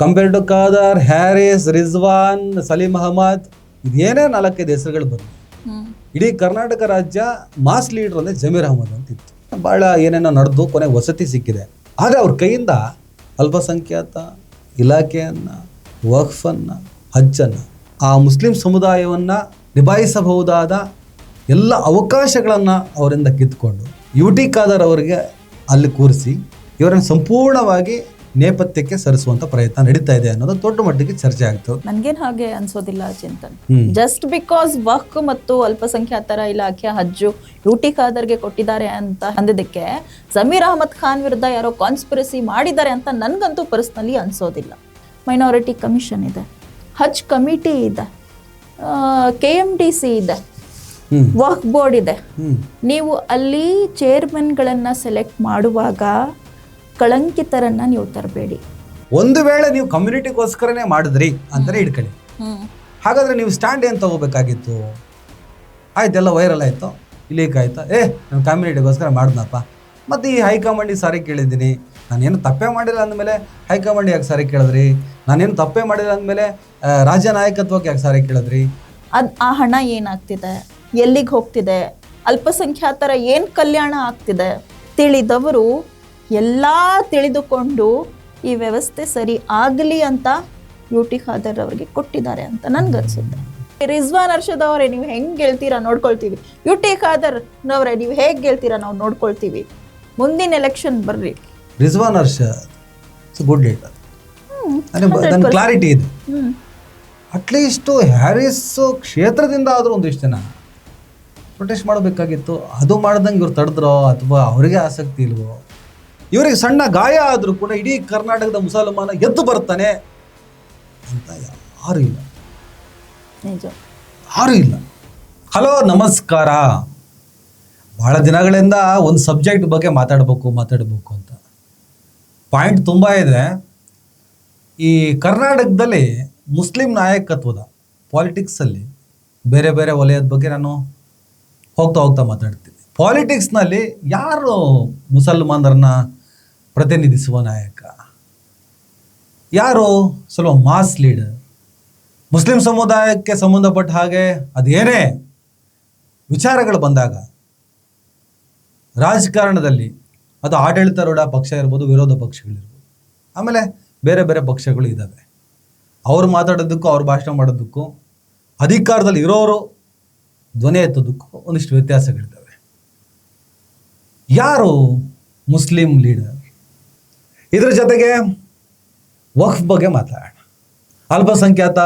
Compared to Khader, Haris, Rizwan, Saleem Ahmed, ಇದೇನೇ 4-5 ಹೆಸರುಗಳು ಬಂದು ಇಡೀ ಕರ್ನಾಟಕ ರಾಜ್ಯ ಮಾಸ್ ಲೀಡರ್ ಅಂದರೆ ಜಮೀರ್ ಅಹಮದ್ ಅಂತಿತ್ತು. ಭಾಳ ಏನೇನೋ ನಡೆದು ಕೊನೆಗೆ ವಸತಿ ಸಿಕ್ಕಿದೆ. ಆದರೆ ಅವ್ರ ಕೈಯಿಂದ ಅಲ್ಪಸಂಖ್ಯಾತ ಇಲಾಖೆಯನ್ನು, ವಕ್ಫನ್ನು, ಹಜ್ಜನ್ನು, ಆ ಮುಸ್ಲಿಂ ಸಮುದಾಯವನ್ನು ನಿಭಾಯಿಸಬಹುದಾದ ಎಲ್ಲ ಅವಕಾಶಗಳನ್ನು ಅವರಿಂದ ಕಿತ್ಕೊಂಡು UT ಖಾದರ್ ಅವರಿಗೆ ಅಲ್ಲಿ ಕೂರಿಸಿ ಇವರನ್ನು ಸಂಪೂರ್ಣವಾಗಿ ನೇಪಥ್ಯಕ್ಕೆ ಸರಿಸುವಂತ ಪ್ರಯತ್ನ ನಡೀತಾ ಇದೆ ಅನ್ನೋದು ದೊಡ್ಡ ಮಟ್ಟಿಗೆ ಚರ್ಚೆ ಆಗ್ತದೆ. ನನ್ಗೇನ್ ಹಾಗೆ ಅನ್ಸೋದಿಲ್ಲ ಚಿಂತನ್. ಜಸ್ಟ್ ಬಿಕಾಸ್ ವಕ್ಫ್ ಮತ್ತು ಅಲ್ಪಸಂಖ್ಯಾತರ ಇಲಾಖೆ ಹಜ್ಜು UT ಖಾದರ್ಗೆ ಕೊಟ್ಟಿದ್ದಾರೆ ಅಂತ ಅಂದಿದ್ದಕ್ಕೆ ಜಮೀರ್ ಅಹಮದ್ ಖಾನ್ ವಿರುದ್ಧ ಯಾರೋ ಕಾನ್ಸ್ಪಿರಸಿ ಮಾಡಿದ್ದಾರೆ ಅಂತ ನನ್ಗಂತೂ ಪರ್ಸ್ನಲಿ ಅನ್ಸೋದಿಲ್ಲ. ಮೈನಾರಿಟಿ ಕಮಿಷನ್ ಇದೆ, ಹಜ್ ಕಮಿಟಿ ಇದೆ, KMDC ಇದೆ, ವಕ್ಫ್ ಬೋರ್ಡ್ ಇದೆ. ನೀವು ಅಲ್ಲಿ ಚೇರ್ಮನ್ಗಳನ್ನ ಸೆಲೆಕ್ಟ್ ಮಾಡುವಾಗ ಕಳಂಕಿತರನ್ನ ನೀವು ತರಬೇಡಿ. ಒಂದು ವೇಳೆ ನೀವು ಕಮ್ಯುನಿಟಿಗೋಸ್ಕರನೇ ಮಾಡಿದ್ರಿ ಅಂತಾನೆ ಇಟ್ಕೊಳ್ಳಿ. ಹಾಗಾದ್ರೆ ನೀವು ಸ್ಟ್ಯಾಂಡ್ ಏನು ತಗೋಬೇಕಾಗಿತ್ತು? ಆಯ್ತೆಲ್ಲ ವೈರಲ್ ಆಯ್ತು, ಲೀಕ್ ಆಯ್ತು, ನಾನು ಕಮ್ಯುನಿಟಿಗೋಸ್ಕರ ಮಾಡಿದ್ನಪ್ಪ, ಮತ್ತು ಈ ಹೈಕಮಾಂಡಿಗೆ ಸಾರಿ ಕೇಳಿದ್ದೀನಿ, ನಾನೇನು ತಪ್ಪೇ ಮಾಡಿಲ್ಲ ಅಂದಮೇಲೆ ಹೈಕಮಾಂಡ್ ಯಾಕೆ ಸಾರಿ ಕೇಳಿದ್ರಿ? ನಾನೇನು ತಪ್ಪೇ ಮಾಡಿಲ್ಲ ಅಂದಮೇಲೆ ರಾಜ್ಯ ನಾಯಕತ್ವಕ್ಕೆ ಯಾಕೆ ಸಾರಿ ಕೇಳಿದ್ರಿ? ಆ ಹಣ ಏನಾಗ್ತಿದೆ, ಎಲ್ಲಿಗೆ ಹೋಗ್ತಿದೆ, ಅಲ್ಪಸಂಖ್ಯಾತರ ಏನು ಕಲ್ಯಾಣ ಆಗ್ತಿದೆ ತಿಳಿದವರು ಎಲ್ಲ ತಿಳಿದುಕೊಂಡು ಈ ವ್ಯವಸ್ಥೆ ಸರಿ ಆಗಲಿ ಅಂತ UT ಖಾದರ್ ಅವರಿಗೆ ಕೊಟ್ಟಿದ್ದಾರೆ ಅಂತ ನನ್ಗನ್ಸುತ್ತೆ. ರಿಜ್ವಾನ್ ಅರ್ಷದ್ ಅವರೇ, ನೀವು ಹೆಂಗೆ ಗೆಲ್ತೀರಾ ನೋಡ್ಕೊಳ್ತೀವಿ. UT ಖಾದರ್ ಅವರೇ, ನೀವು ಹೇಗೆ ಗೆಲ್ತೀರಾ ನಾವು ನೋಡ್ಕೊಳ್ತೀವಿ. ಮುಂದಿನ ಎಲೆಕ್ಷನ್ ಬರ್ರಿ. Rizwan Arshad good leader, clarity ಇದೆ. ಅಟ್ಲೀಸ್ಟು ಹ್ಯಾರಿಸ್ ಕ್ಷೇತ್ರದಿಂದ ಆದರೂ ಒಂದಿಷ್ಟು ಜನ ಪ್ರೊಟೆಸ್ಟ್ ಮಾಡಬೇಕಾಗಿತ್ತು. ಅದು ಮಾಡ್ದಂಗೆ ಇವ್ರು ತಡೆದ್ರೋ ಅಥವಾ ಅವರಿಗೆ ಆಸಕ್ತಿ ಇಲ್ವೋ? ಇವರಿಗೆ ಸಣ್ಣ ಗಾಯ ಆದರೂ ಕೂಡ ಇಡೀ ಕರ್ನಾಟಕದ ಮುಸಲ್ಮಾನ ಎದ್ದು ಬರ್ತಾನೆ ಅಂತ ಯಾರೂ ಇಲ್ಲ, ಯಾರೂ ಇಲ್ಲ. ಹಲೋ, ನಮಸ್ಕಾರ. ಬಹಳ ದಿನಗಳಿಂದ ಒಂದು ಸಬ್ಜೆಕ್ಟ್ ಬಗ್ಗೆ ಮಾತಾಡಬೇಕು ಅಂತ ಪಾಯಿಂಟ್ ತುಂಬ ಇದೆ. ಈ ಕರ್ನಾಟಕದಲ್ಲಿ ಮುಸ್ಲಿಂ ನಾಯಕತ್ವದ ಪಾಲಿಟಿಕ್ಸಲ್ಲಿ ಬೇರೆ ಬೇರೆ ವಲಯದ ಬಗ್ಗೆ ನಾನು ಹೋಗ್ತಾ ಮಾತಾಡ್ತೀನಿ. ಪಾಲಿಟಿಕ್ಸ್ನಲ್ಲಿ ಯಾರು ಮುಸಲ್ಮಾನರನ್ನ ಪ್ರತಿನಿಧಿಸುವ ನಾಯಕ, ಯಾರು ಸ್ವಲ್ಪ ಮಾಸ್ ಲೀಡರ್, ಮುಸ್ಲಿಂ ಸಮುದಾಯಕ್ಕೆ ಸಂಬಂಧಪಟ್ಟ ಹಾಗೆ ಅದೇನೇ ವಿಚಾರಗಳು ಬಂದಾಗ ರಾಜಕಾರಣದಲ್ಲಿ ಅದು ಆಡಳಿತಾರೂಢ ಪಕ್ಷ ಇರ್ಬೋದು, ವಿರೋಧ ಪಕ್ಷಗಳಿರ್ಬೋದು, ಆಮೇಲೆ ಬೇರೆ ಬೇರೆ ಪಕ್ಷಗಳು ಇದ್ದಾವೆ. ಅವ್ರು ಮಾತಾಡೋದಕ್ಕೂ ಅವ್ರು ಭಾಷಣ ಮಾಡೋದಕ್ಕೂ ಅಧಿಕಾರದಲ್ಲಿ ಇರೋರು ಧ್ವನಿ ಎತ್ತೋದಕ್ಕೂ ಒಂದಿಷ್ಟು ವ್ಯತ್ಯಾಸಗಳಿದ್ದಾವೆ. ಯಾರು ಮುಸ್ಲಿಂ ಲೀಡರ್? ಇದ್ರ ಜೊತೆಗೆ ವಕ್ಫ್ ಬಗ್ಗೆ ಮಾತಾಡೋಣ, ಅಲ್ಪಸಂಖ್ಯಾತ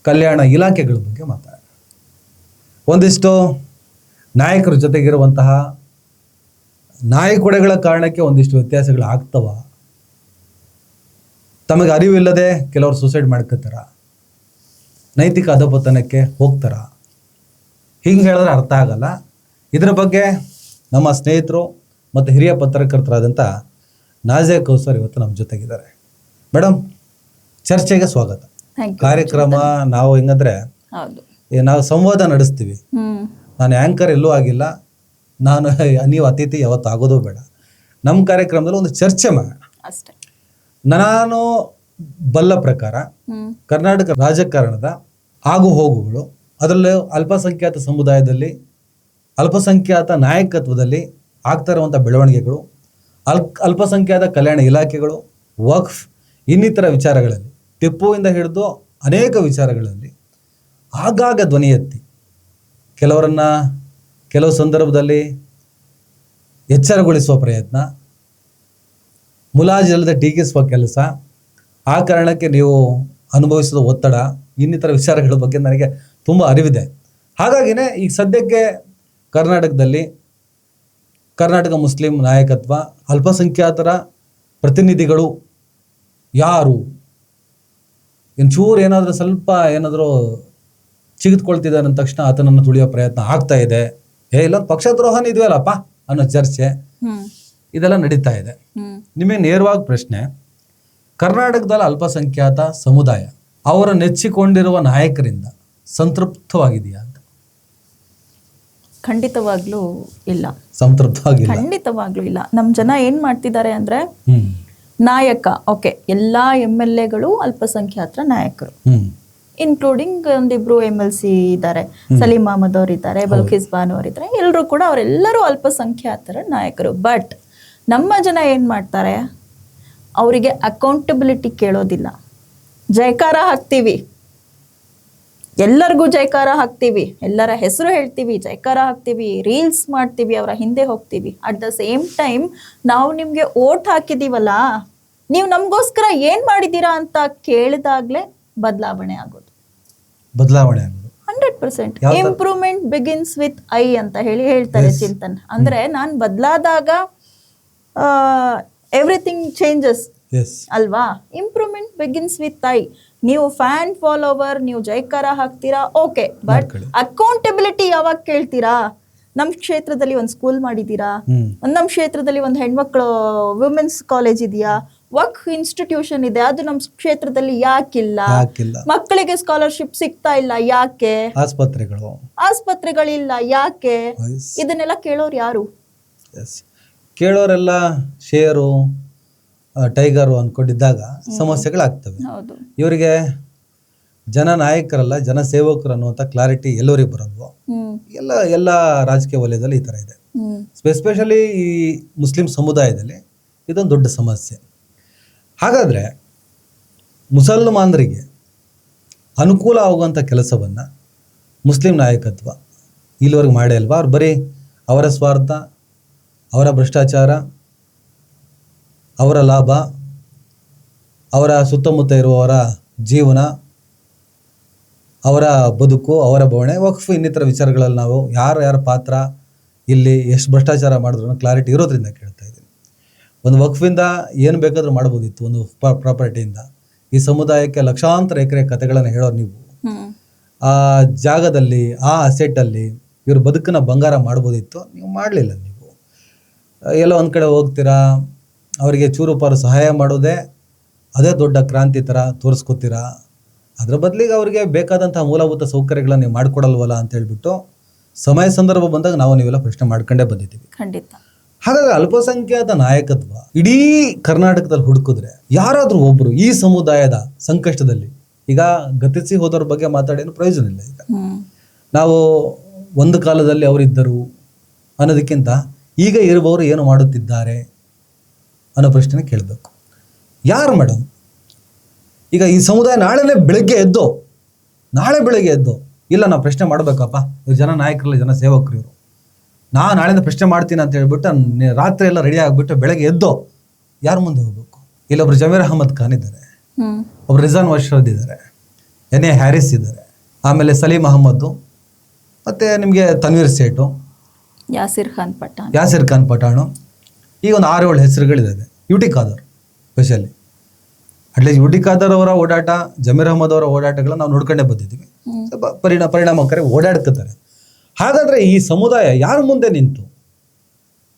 ಕಲ್ಯಾಣ ಇಲಾಖೆಗಳ ಬಗ್ಗೆ ಮಾತಾಡೋಣ, ಒಂದಿಷ್ಟು ನಾಯಕರ ಜೊತೆಗಿರುವಂತಹ ನಾಯಕುಡೆಗಳ ಕಾರಣಕ್ಕೆ ಒಂದಿಷ್ಟು ವ್ಯತ್ಯಾಸಗಳು ಆಗ್ತವ, ತಮಗೆ ಅರಿವಿಲ್ಲದೆ ಕೆಲವರು ಸೂಸೈಡ್ ಮಾಡ್ಕೋತಾರ, ನೈತಿಕ ಅಧಪತನಕ್ಕೆ ಹೋಗ್ತಾರ, ಹಿಂಗೆ ಹೇಳಿದ್ರೆ ಅರ್ಥ ಆಗಲ್ಲ. ಇದರ ಬಗ್ಗೆ ನಮ್ಮ ಸ್ನೇಹಿತರು ಮತ್ತು ಹಿರಿಯ ಪತ್ರಕರ್ತರಾದಂಥ ನಾಜಿಯಾ ಕೌಸರ್ ಇವತ್ತು ನಮ್ಮ ಜೊತೆಗಿದ್ದಾರೆ. ಮೇಡಮ್, ಚರ್ಚೆಗೆ ಸ್ವಾಗತ. ಕಾರ್ಯಕ್ರಮ ನಾವು ಹೆಂಗಂದ್ರೆ ನಾವು ಸಂವಾದ ನಡೆಸ್ತೀವಿ. ನಾನು ಆ್ಯಂಕರ್ ಎಲ್ಲೂ ಆಗಿಲ್ಲ, ನೀವು ಅತಿಥಿ ಯಾವತ್ತು ಆಗೋದು ಬೇಡ. ನಮ್ಮ ಕಾರ್ಯಕ್ರಮದಲ್ಲಿ ಒಂದು ಚರ್ಚೆ ಮಾಡೋಣ. ನಾನು ಬಲ್ಲ ಪ್ರಕಾರ ಕರ್ನಾಟಕ ರಾಜಕಾರಣದ ಆಗು ಹೋಗುಗಳು, ಅದರಲ್ಲೂ ಅಲ್ಪಸಂಖ್ಯಾತ ಸಮುದಾಯದಲ್ಲಿ ಅಲ್ಪಸಂಖ್ಯಾತ ನಾಯಕತ್ವದಲ್ಲಿ ಆಗ್ತಾ ಇರುವಂಥ ಬೆಳವಣಿಗೆಗಳು, ಅಲ್ಪಸಂಖ್ಯಾತ ಕಲ್ಯಾಣ ಇಲಾಖೆಗಳು, ವಕ್ಫ್, ಇನ್ನಿತರ ವಿಚಾರಗಳಲ್ಲಿ, ಟಿಪ್ಪುವಿಂದ ಹಿಡಿದು ಅನೇಕ ವಿಚಾರಗಳಲ್ಲಿ ಆಗಾಗ ಧ್ವನಿ ಎತ್ತಿ ಕೆಲವು ಸಂದರ್ಭದಲ್ಲಿ ಎಚ್ಚರಗೊಳಿಸುವ ಪ್ರಯತ್ನ, ಮುಲಾಜಿಲ್ಲದೆ ಟೀಕಿಸುವ ಕೆಲಸ, ಆ ಕಾರಣಕ್ಕೆ ನೀವು ಅನುಭವಿಸಿದ ಒತ್ತಡ, ಇನ್ನಿತರ ವಿಚಾರಗಳ ಬಗ್ಗೆ ನನಗೆ ತುಂಬ ಅರಿವಿದೆ. ಹಾಗಾಗಿನೇ ಈಗ ಸದ್ಯಕ್ಕೆ ಕರ್ನಾಟಕದಲ್ಲಿ ಕರ್ನಾಟಕ ಮುಸ್ಲಿಂ ನಾಯಕತ್ವ, ಅಲ್ಪಸಂಖ್ಯಾತರ ಪ್ರತಿನಿಧಿಗಳು ಯಾರು, ಏನಾದರೂ ಸ್ವಲ್ಪ ಚಿಗಿದ್ಕೊಳ್ತಿದ್ದಾರೆ ಅಂದ ತಕ್ಷಣ ಆತನನ್ನು ತುಳಿಯೋ ಪ್ರಯತ್ನ ಆಗ್ತಾ ಇದೆ. ಇಲ್ಲೊಂದು ಪಕ್ಷದ್ರೋಹನ ಇದೆಯಲ್ಲಪ್ಪ ಅನ್ನೋ ಚರ್ಚೆ ಇದೆಲ್ಲ ನಡೀತಾ ಇದೆ. ನಿಮಗೆ ನೇರವಾಗಿ ಪ್ರಶ್ನೆ, ಕರ್ನಾಟಕದಲ್ಲಿ ಅಲ್ಪಸಂಖ್ಯಾತ ಸಮುದಾಯ ಅವರ ನೆಚ್ಚಿಕೊಂಡಿರುವ ನಾಯಕರಿಂದ ಸಂತೃಪ್ತವಾಗಿದೆಯಾ ಅಂತ? ಖಂಡಿತವಾಗ್ಲೂ ಇಲ್ಲ, ಸಂತೃಪ್ತವಾಗಿಲ್ಲ, ಖಂಡಿತವಾಗ್ಲೂ ಇಲ್ಲ. ನಮ್ಮ ಜನ ಏನ್ ಮಾಡ್ತಿದ್ದಾರೆ ಅಂದ್ರೆ ನಾಯಕ, ಓಕೆ, ಎಲ್ಲಾ MLAಗಳು ಅಲ್ಪಸಂಖ್ಯಾತರ ನಾಯಕರು, ಹ್ಮ್ ಇನ್ಕ್ಲೂಡಿಂಗ್ ಒಂದಿಬ್ರು MLC ಇದ್ದಾರೆ, ಸಲೀಂ ಅಹಮದ್ ಅವ್ರು ಇದ್ದಾರೆ, ಬಲ್ಕಿಸ್ ಬಾನು ಅವ್ರು ಇದ್ದಾರೆ, ಎಲ್ಲರೂ ಕೂಡ ಅವರೆಲ್ಲರೂ ಅಲ್ಪಸಂಖ್ಯಾತರ ನಾಯಕರು. ಬಟ್ ನಮ್ಮ ಜನ ಏನ್ ಮಾಡ್ತಾರೆ, ಅವರಿಗೆ ಅಕೌಂಟಬಿಲಿಟಿ ಕೇಳೋದಿಲ್ಲ. ಜಯಕಾರ ಹಾಕ್ತೀವಿ, ಎಲ್ಲರಿಗೂ ಜಯಕಾರ ಹಾಕ್ತೀವಿ, ಎಲ್ಲರ ಹೆಸರು ಹೇಳ್ತೀವಿ, ಜಯಕಾರ ಹಾಕ್ತೀವಿ, ರೀಲ್ಸ್ ಮಾಡ್ತೀವಿ, ಅವರ ಹಿಂದೆ ಹೋಗ್ತೀವಿ. ಅಟ್ ದ ಸೇಮ್ ಟೈಮ್ ನಾವು ನಿಮ್ಗೆ ಓಟ್ ಹಾಕಿದೀವಲ್ಲ, ನೀವು ನಮಗೋಸ್ಕರ ಏನ್ ಮಾಡಿದೀರಾ ಅಂತ ಕೇಳಿದಾಗ್ಲೇ ಬದಲಾವಣೆ ಆಗೋದು. 100% ಇಂಪ್ರೂವ್ಮೆಂಟ್ ಬಿಗಿನ್ಸ್ ವಿತ್ ಐ ಅಂತ ಹೇಳ್ತಾರೆ ಚಿಂತನ್. ಅಂದ್ರೆ ನಾನ್ ಬದಲಾದಾಗ ಎವ್ರಿಥಿಂಗ್ ಚೇಂಜಸ್ ಅಲ್ವಾ. Improvement begins with I. ನೀವು ಫ್ಯಾನ್ ಫಾಲೋವರ್, ನೀವು ಜೈಕಾರ ಹಾಕ್ತೀರಾ, ಓಕೆ, ಬಟ್ ಅಕೌಂಟಬಿಲಿಟಿ ಯಾವಾಗ ಕೇಳ್ತೀರಾ? ನಮ್ ಕ್ಷೇತ್ರದಲ್ಲಿ ಒಂದು ಸ್ಕೂಲ್ ಮಾಡಿದೀರಾ, ನಮ್ ಕ್ಷೇತ್ರದಲ್ಲಿ ಒಂದು ಹೆಣ್ಮಕ್ಳು ವುಮೆನ್ಸ್ ಕಾಲೇಜ್ ಇದೆಯಾ, ವಕ್ ಇನ್ಸ್ಟಿಟ್ಯೂಷನ್ ಇದೆ, ಅದು ನಮ್ ಕ್ಷೇತ್ರದಲ್ಲಿ ಯಾಕಿಲ್ಲ? ಮಕ್ಕಳಿಗೆ ಸ್ಕಾಲರ್ಶಿಪ್ ಸಿಗ್ತಾ ಇಲ್ಲ, ಯಾಕೆ? ಆಸ್ಪತ್ರೆಗಳಿಲ್ಲ, ಯಾಕೆ? ಇದನ್ನೆಲ್ಲ ಕೇಳೋರು ಯಾರು? ಕೇಳೋರೆಲ್ಲ ಶೇರು ಟೈಗರು ಅನ್ಕೊಂಡಿದ್ದಾಗ ಸಮಸ್ಯೆಗಳಾಗ್ತವೆ. ಇವರಿಗೆ ಜನ ನಾಯಕರಲ್ಲ, ಜನ ಸೇವಕರು ಅನ್ನುವಂಥ ಕ್ಲಾರಿಟಿ ಎಲ್ಲರಿಗೆ ಬರಲ್ವೋ. ಎಲ್ಲ ರಾಜಕೀಯ ವಲಯದಲ್ಲಿ ಈ ಥರ ಇದೆ. ಎಸ್ಪೆಷಲಿ ಈ ಮುಸ್ಲಿಂ ಸಮುದಾಯದಲ್ಲಿ ಇದೊಂದು ದೊಡ್ಡ ಸಮಸ್ಯೆ. ಹಾಗಾದರೆ ಮುಸಲ್ಮಾನರಿಗೆ ಅನುಕೂಲ ಆಗುವಂಥ ಕೆಲಸವನ್ನು ಮುಸ್ಲಿಂ ನಾಯಕತ್ವ ಇಲ್ಲಿವರೆಗೆ ಮಾಡೇ ಅಲ್ವಾ? ಅವ್ರು ಬರೀ ಅವರ ಸ್ವಾರ್ಥ, ಅವರ ಭ್ರಷ್ಟಾಚಾರ, ಅವರ ಲಾಭ, ಅವರ ಸುತ್ತಮುತ್ತ ಇರುವವರ ಜೀವನ, ಅವರ ಬದುಕು, ಅವರ ಬವಣೆ, ವಕ್ಫ್ ಇನ್ನಿತರ ವಿಚಾರಗಳಲ್ಲಿ ನಾವು ಯಾರ ಪಾತ್ರ ಇಲ್ಲಿ ಎಷ್ಟು ಭ್ರಷ್ಟಾಚಾರ ಮಾಡಿದ್ರು ಅನ್ನೋ ಕ್ಲಾರಿಟಿ ಇರೋದ್ರಿಂದ ಕೇಳ್ತಾ ಇದ್ದೀನಿ. ಒಂದು ವಕ್ಫಿಂದ ಏನು ಬೇಕಾದರೂ ಮಾಡ್ಬೋದಿತ್ತು, ಒಂದು ಪ್ರಾಪರ್ಟಿಯಿಂದ. ಈ ಸಮುದಾಯಕ್ಕೆ ಲಕ್ಷಾಂತರ ಎಕರೆ ಕಥೆಗಳನ್ನು ಹೇಳೋರು ನೀವು. ಆ ಜಾಗದಲ್ಲಿ, ಆ ಅಸೆಟ್ಟಲ್ಲಿ ಇವ್ರ ಬದುಕನ್ನ ಬಂಗಾರ ಮಾಡ್ಬೋದಿತ್ತು, ನೀವು ಮಾಡಲಿಲ್ಲ. ನೀವು ಎಲ್ಲೋ ಒಂದು ಕಡೆ ಹೋಗ್ತೀರಾ, ಅವರಿಗೆ ಚೂರುಪಾರು ಸಹಾಯ ಮಾಡೋದೇ ಅದೇ ದೊಡ್ಡ ಕ್ರಾಂತಿ ಥರ ತೋರಿಸ್ಕೊತೀರಾ. ಅದರ ಬದಲಿಗೆ ಅವರಿಗೆ ಬೇಕಾದಂತಹ ಮೂಲಭೂತ ಸೌಕರ್ಯಗಳನ್ನು ನೀವು ಮಾಡಿಕೊಡಲ್ವಲ್ಲ ಅಂತ ಹೇಳ್ಬಿಟ್ಟು ಸಮಯ ಸಂದರ್ಭ ಬಂದಾಗ ನಾವು ನೀವೆಲ್ಲ ಪ್ರಶ್ನೆ ಮಾಡ್ಕೊಂಡೇ ಬಂದಿದ್ದೀವಿ. ಖಂಡಿತ. ಹಾಗಾದ್ರೆ ಅಲ್ಪಸಂಖ್ಯಾತ ನಾಯಕತ್ವ ಇಡೀ ಕರ್ನಾಟಕದಲ್ಲಿ ಹುಡುಕಿದ್ರೆ ಯಾರಾದರೂ ಒಬ್ರು ಈ ಸಮುದಾಯದ ಸಂಕಷ್ಟದಲ್ಲಿ, ಈಗ ಗತಿಸಿ ಹೋದವ್ರ ಬಗ್ಗೆ ಮಾತಾಡೇನು ಪ್ರಯೋಜನ ಇಲ್ಲ. ಈಗ ನಾವು ಒಂದು ಕಾಲದಲ್ಲಿ ಅವರಿದ್ದರು ಅನ್ನೋದಕ್ಕಿಂತ ಈಗ ಇರುವವರು ಏನು ಮಾಡುತ್ತಿದ್ದಾರೆ ಅನ್ನೋ ಪ್ರಶ್ನೆ ಕೇಳಬೇಕು. ಯಾರು ಮೇಡಮ್? ಈಗ ಈ ಸಮುದಾಯ ನಾಳೆ ಬೆಳಗ್ಗೆ ಎದ್ದು ಇಲ್ಲ ನಾವು ಪ್ರಶ್ನೆ ಮಾಡಬೇಕಪ್ಪ, ಇವ್ರು ಜನ ನಾಯಕರಲ್ಲ, ಜನ ಸೇವಕರು, ಇವರು ನಾಳೆಯಿಂದ ಪ್ರಶ್ನೆ ಮಾಡ್ತೀನಿ ಅಂತ ಹೇಳ್ಬಿಟ್ಟು ರಾತ್ರಿ ಎಲ್ಲ ರೆಡಿ ಆಗಿಬಿಟ್ಟು ಬೆಳಗ್ಗೆ ಎದ್ದು ಯಾರ ಮುಂದೆ ಹೋಗ್ಬೇಕು? ಇಲ್ಲೊಬ್ರು ಜಮೀರ್ ಅಹಮದ್ ಖಾನ್ ಇದ್ದಾರೆ, ಒಬ್ರು ರಿಜಾನ್ ವಶ್ರದ್ ಇದ್ದಾರೆ, NA ಹ್ಯಾರಿಸ್ ಇದ್ದಾರೆ, ಆಮೇಲೆ ಸಲೀಂ ಅಹಮದ್, ಮತ್ತೆ ನಿಮಗೆ ತನ್ವೀರ್ ಸೇಠು, ಯಾಸಿರ್ ಖಾನ್ ಪಠಾಣು, ಈಗ ಒಂದು 6-7 ಹೆಸರುಗಳಿದ್ದಾವೆ. UT Khader specially, at least UT Khader ಅವರ ಓಡಾಟ, ಜಮೀರ್ ಅಹಮದ್ ಅವರ ಓಡಾಟಗಳನ್ನ ನಾವು ನೋಡ್ಕೊಂಡೇ ಬಂದಿದ್ದೀವಿ. ಪರಿಣಾಮಕಾರಿ ಓಡಾಡ್ತಾರೆ. ಹಾಗಾದ್ರೆ ಈ ಸಮುದಾಯ ಯಾರ ಮುಂದೆ ನಿಂತು